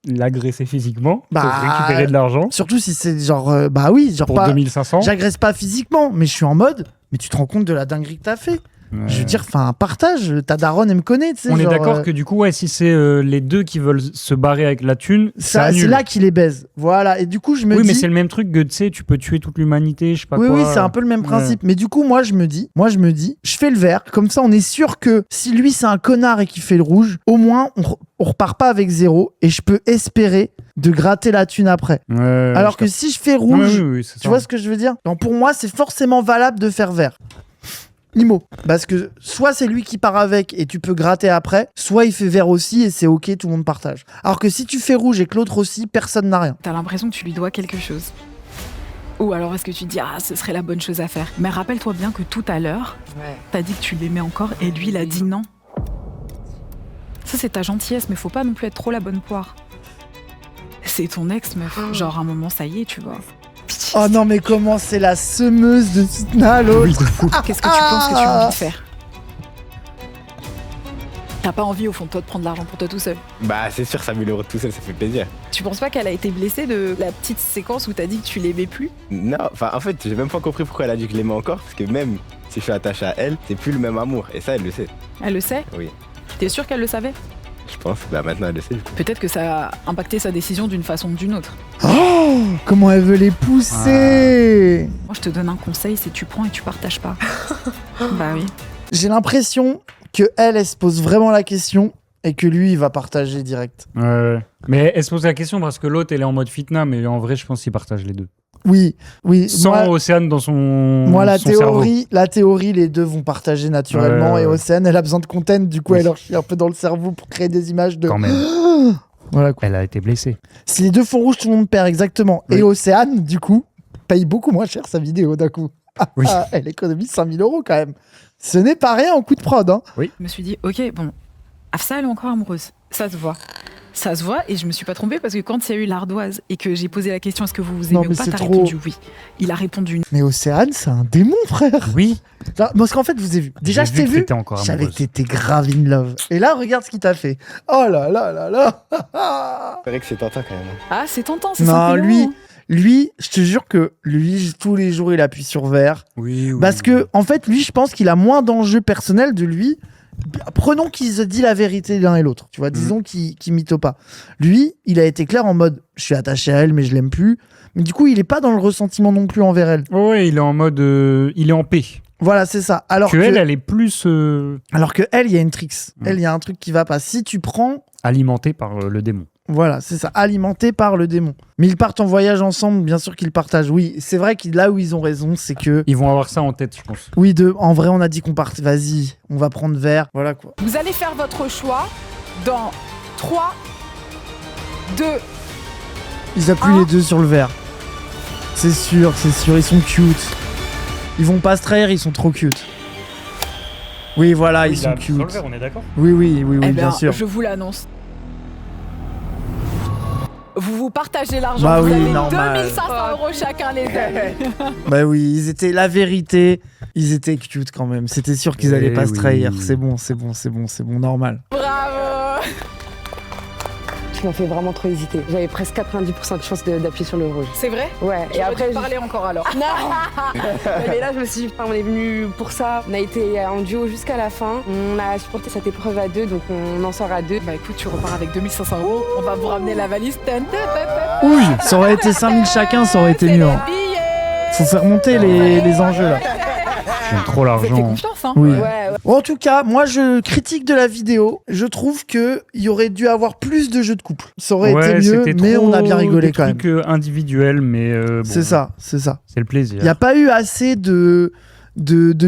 l'agresser physiquement pour Bah, récupérer de l'argent. Surtout si c'est genre, bah oui, genre Pour pas. 2500. J'agresse pas physiquement, mais je suis en mode, mais tu te rends compte de la dinguerie que t'as fait. Ouais. Je veux dire, enfin, partage, ta daronne, elle me connaît, tu sais. On est genre, d'accord que du coup, ouais, si c'est les deux qui veulent se barrer avec la thune, ça c'est annule. là qu'il les baise. Voilà, et du coup, je me Oui, dis. mais c'est le même truc que, tu sais, tu peux tuer toute l'humanité, je sais pas Oui, quoi. oui, c'est un peu le même principe. Mais du coup, moi, je me dis, je fais le vert. Comme ça, on est sûr que si lui, c'est un connard et qu'il fait le rouge, au moins, on repart pas avec 0 et je peux espérer de gratter la thune après. Ouais, Alors que si je fais rouge, oui, c'est tu ça. vois ce que je veux dire? Donc, pour moi, c'est forcément valable de faire vert. Imo. Parce que soit c'est lui qui part avec et tu peux gratter après, soit il fait vert aussi et c'est ok, tout le monde partage. Alors que si tu fais rouge et que l'autre aussi, personne n'a rien. T'as l'impression que tu lui dois quelque chose. Ou alors est-ce que tu te dis ah ce serait la bonne chose à faire. Mais rappelle-toi bien que tout à l'heure, t'as dit que tu l'aimais encore et lui il a dit non. Ça c'est ta gentillesse, mais faut pas non plus être trop la bonne poire. C'est ton ex meuf. Genre à un moment ça y est, tu vois. Oh non, mais comment c'est la semeuse de fitna l'autre? Qu'est-ce que tu penses que tu as envie de faire? T'as pas envie au fond de toi de prendre l'argent pour toi tout seul? Bah, c'est sûr, 5000 € tout seul, ça fait plaisir. Tu penses pas qu'elle a été blessée de la petite séquence où t'as dit que tu l'aimais plus? Non, enfin, en fait, j'ai même pas compris pourquoi elle a dit que je l'aimais encore, parce que même si je suis attaché à elle, c'est plus le même amour. Et ça, elle le sait. Elle le sait? Oui, T'es sûr qu'elle le savait? je pense. Bah, maintenant, elle le sait. Peut-être que ça a impacté sa décision d'une façon ou d'une autre. Oh, comment elle veut les pousser. Moi je te donne un conseil, c'est tu prends et tu partages pas. Bah oui. J'ai l'impression que elle se pose vraiment la question et que lui, il va partager direct. Ouais. Mais elle se pose la question parce que l'autre, elle est en mode fitna, mais en vrai, je pense qu'il partage les deux. Oui. Sans Moi, Océane dans son moi, la son cerveau. théorie, les deux vont partager naturellement. Ouais. Et Océane, elle a besoin de content, du coup, Oui. elle leur chie un peu dans le cerveau pour créer des images de. Quand même. Voilà quoi. Elle a été blessée. Si les deux font rouge, tout le monde perd, exactement. Oui. Et Océane, du coup, paye beaucoup moins cher sa vidéo d'un coup. Oui. Elle économise 5000 € quand même. Ce n'est pas rien en coup de prod. Hein. Je me suis dit, ok, bon, Afsa, elle est encore amoureuse. Ça se voit. Ça se voit et je me suis pas trompée parce que quand il y a eu l'ardoise et que j'ai posé la question est-ce que vous vous Non, aimez mais ou pas, c'est t'as trop. répondu oui. Il a répondu non. Mais Océane, c'est un démon, frère. Oui. Genre, parce qu'en fait, je vous ai vu. Déjà, je J'ai t'ai que vu. t'étais encore Je savais que amoureuse. t'étais grave in love. Et là, regarde ce qu'il t'a fait. Oh là là là là. C'est vrai que c'est tentant quand même. Ah, c'est tentant, c'est Non, 5000 lui, €. lui, je te jure que lui, tous les jours, il appuie sur vert. Oui. Parce que, en fait, lui, je pense qu'il a moins d'enjeux personnels de lui. Prenons qu'ils se disent la vérité l'un et l'autre, tu vois, disons qu'ils mytho pas. Lui, il a été clair en mode je suis attaché à elle mais je l'aime plus. Mais du coup, il est pas dans le ressentiment non plus envers elle. Ouais, il est en mode il est en paix. Voilà, c'est ça. Alors que elle est plus alors que elle, il y a une tricks. Elle, il y a un truc qui va pas. Si tu prends alimentée par le démon. Voilà, c'est ça, alimenté par le démon. Mais ils partent en voyage ensemble, bien sûr qu'ils partagent. Oui, c'est vrai que là où ils ont raison, c'est que... Ils vont avoir ça en tête, je pense. Oui, en vrai, on a dit qu'on parte, vas-y, on va prendre verre, voilà quoi. Vous allez faire votre choix dans 3, 2... Ils appuient les deux sur le verre. C'est sûr, ils sont cute. Ils vont pas se trahir, ils sont trop cute. Oui, voilà, ils sont cute. Sur le verre, on est d'accord ? Oui, bien sûr. Je vous l'annonce. Vous partagez l'argent, bah vous oui, avez normal. 2500 € chacun, les amis. Bah oui, ils étaient la vérité, ils étaient cute quand même. C'était sûr qu'ils allaient pas se trahir. C'est bon, normal. Bravo. Tu m'as fait vraiment trop hésiter. J'avais presque 90% de chance d'appuyer sur le rouge. C'est vrai ? Ouais. Et après, parler encore alors. Non. Mais là, je me suis dit, on est venu pour ça. On a été en duo jusqu'à la fin. On a supporté cette épreuve à 2, donc on en sort à 2. Bah écoute, tu repars avec 2500 €. On va vous ramener la valise. Oui, ça aurait été 5000 chacun, ça aurait été mieux. Hein. Faut faire monter les enjeux là. J'aime trop l'argent. Fais confiance, hein. Oui. Ouais. En tout cas, moi je critique de la vidéo. Je trouve que il y aurait dû avoir plus de jeux de couple. Ça aurait été mieux, mais on a bien rigolé quand même. C'est un truc individuel, mais bon, c'est ça. C'est le plaisir. Il n'y a pas eu assez de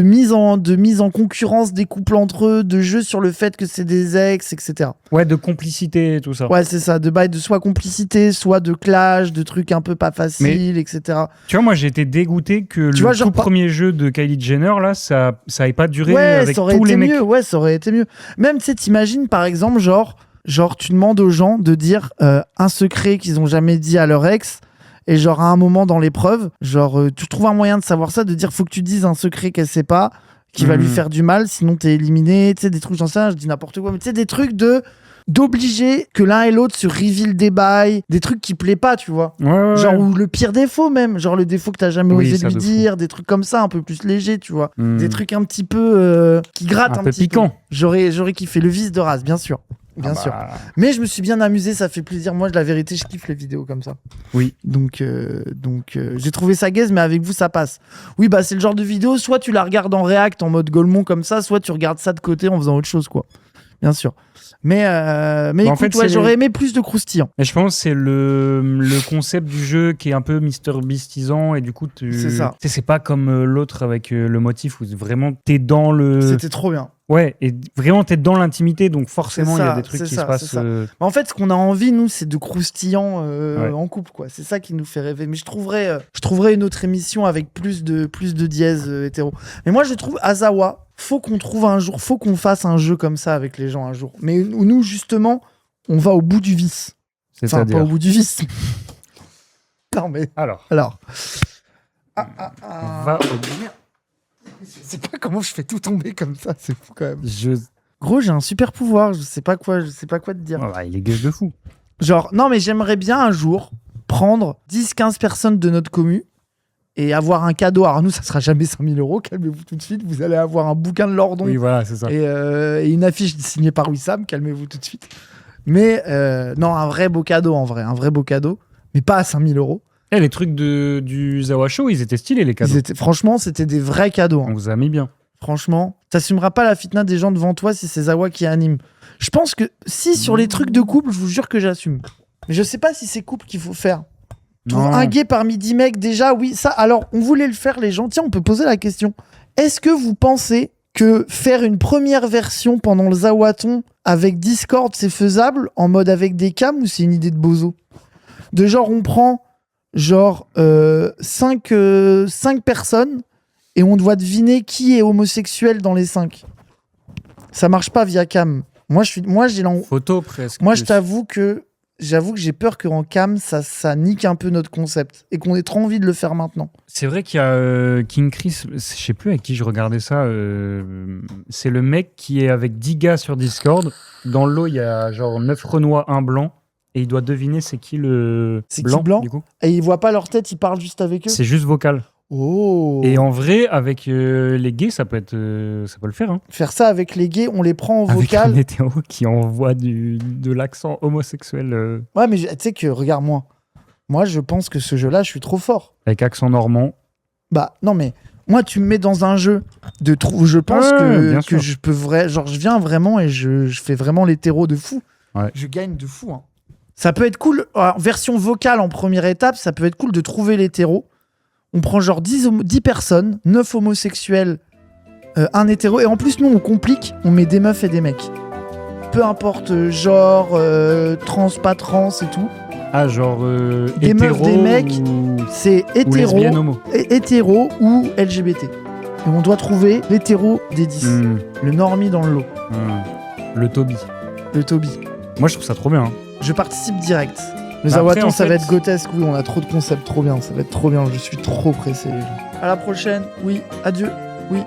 mise en concurrence des couples entre eux, de jeux sur le fait que c'est des ex, etc. Ouais, de complicité et tout ça. Ouais, c'est ça, de bail de soit complicité, soit de clash, de trucs un peu pas faciles, etc. Tu vois, moi j'ai été dégoûté que le premier jeu de Kylie Jenner, là, ça ait pas duré avec tous les mecs. Ouais, ça aurait été mieux. Même, tu sais, t'imagines par exemple, genre tu demandes aux gens de dire un secret qu'ils ont jamais dit à leur ex. Et genre à un moment dans l'épreuve, tu trouves un moyen de savoir ça, de dire faut que tu dises un secret qu'elle sait pas, qui va lui faire du mal, sinon t'es éliminé, tu sais, des trucs genre ça, je dis n'importe quoi, mais tu sais, des trucs d'obliger que l'un et l'autre se reveal des bails, des trucs qui plaît pas, tu vois. Ouais. Genre, ou le pire défaut même, genre le défaut que t'as jamais osé lui dire, des trucs comme ça, un peu plus légers, tu vois. Des trucs un petit peu qui grattent un petit piquant. peu. J'aurais kiffé le vice de race, bien sûr. Bien sûr. Mais je me suis bien amusé, ça fait plaisir. Moi, la vérité, je kiffe les vidéos comme ça. Oui. Donc j'ai trouvé ça gaze, mais avec vous, ça passe. Oui, bah c'est le genre de vidéo, soit tu la regardes en react en mode Golemont comme ça, soit tu regardes ça de côté en faisant autre chose, quoi. Bien sûr. Mais écoute, en fait, j'aurais aimé plus de croustillant. Et je pense que c'est le concept du jeu qui est un peu Mr Beastisant, et du coup, c'est ça. C'est pas comme l'autre avec le motif où vraiment t'es dans le... C'était trop bien. Ouais, et vraiment t'es dans l'intimité, donc forcément il y a des trucs qui se passent. En fait, ce qu'on a envie, nous, c'est de croustillant en couple, quoi. C'est ça qui nous fait rêver. Mais je trouverais une autre émission avec plus de dièse hétéro. Mais moi, je trouve Azawa, faut qu'on trouve un jour, faut qu'on fasse un jeu comme ça avec les gens un jour. Mais nous, justement, on va au bout du vice. Enfin, pas au bout du vice. Non, mais. Alors. On va au bout. Je sais pas comment je fais tout tomber comme ça, c'est fou quand même. Gros, j'ai un super pouvoir, je sais pas quoi te dire. Oh bah, il est gueule de fou. Genre, non, mais j'aimerais bien un jour prendre 10-15 personnes de notre commu et avoir un cadeau. Alors nous, ça sera jamais 5000 €, calmez-vous tout de suite. Vous allez avoir un bouquin de Lordon. Oui, voilà, c'est ça. Et une affiche signée par Wissam, calmez-vous tout de suite. Mais non, un vrai beau cadeau en vrai, un vrai beau cadeau, mais pas à 5000 €. Les trucs du Zawa Show, ils étaient stylés, les cadeaux. Franchement, c'était des vrais cadeaux. Hein. On vous a mis bien. Franchement, t'assumeras pas la fitna des gens devant toi si c'est Zawa qui anime. Je pense que si sur les trucs de couple, je vous jure que j'assume. Mais je sais pas si c'est couple qu'il faut faire. Trouve un gay parmi 10 mecs, déjà, oui, ça. Alors, on voulait le faire, les gens. Tiens, on peut poser la question. Est-ce que vous pensez que faire une première version pendant le Zawaton avec Discord, c'est faisable en mode avec des cams, ou c'est une idée de bozo? De genre, on prend 5 personnes et on doit deviner qui est homosexuel dans les 5. Ça marche pas via cam. Moi j'ai photo presque. Moi, j'avoue que j'ai peur qu'en cam ça nique un peu notre concept et qu'on ait trop envie de le faire maintenant. C'est vrai qu'il y a King Chris, je sais plus avec qui je regardais ça, c'est le mec qui est avec 10 gars sur Discord. Dans le lot, il y a genre 9 Renois, 1 blanc. Et il doit deviner c'est qui le blanc, blanc du coup. Et ils voient pas leur tête, ils parlent juste avec eux. C'est juste vocal. Oh. Et en vrai, avec les gays, ça peut le faire. Hein. Faire ça avec les gays, on les prend en Avec vocal. un hétéro qui envoie de l'accent homosexuel. Ouais, mais tu sais que, regarde-moi. Moi, je pense que ce jeu-là, je suis trop fort. Avec accent normand. Bah, non, mais moi, tu me mets dans un jeu de trou. Je pense bien que sûr. je peux genre, je viens vraiment et je fais vraiment l'hétéro de fou. Ouais. Je gagne de fou. Hein. Ça peut être cool. En version vocale, en première étape, ça peut être cool de trouver l'hétéro. On prend genre 10 personnes, 9 homosexuels, un hétéro. Et en plus, nous, on complique. On met des meufs et des mecs. Peu importe, genre, trans, pas trans et tout. Ah, genre des hétéro meufs, des mecs, c'est hétéro, lesbienne, homo. hétéro ou LGBT. Et on doit trouver l'hétéro des 10. Le normie dans le lot. Le Toby. Le Toby. Moi, je trouve ça trop bien. Hein. Je participe direct. Le Après, Zawaton, en ça fait- va être grotesque. Oui, on a trop de concepts, trop bien. Ça va être trop bien. Je suis trop pressé. À la prochaine. Oui. Adieu. Oui.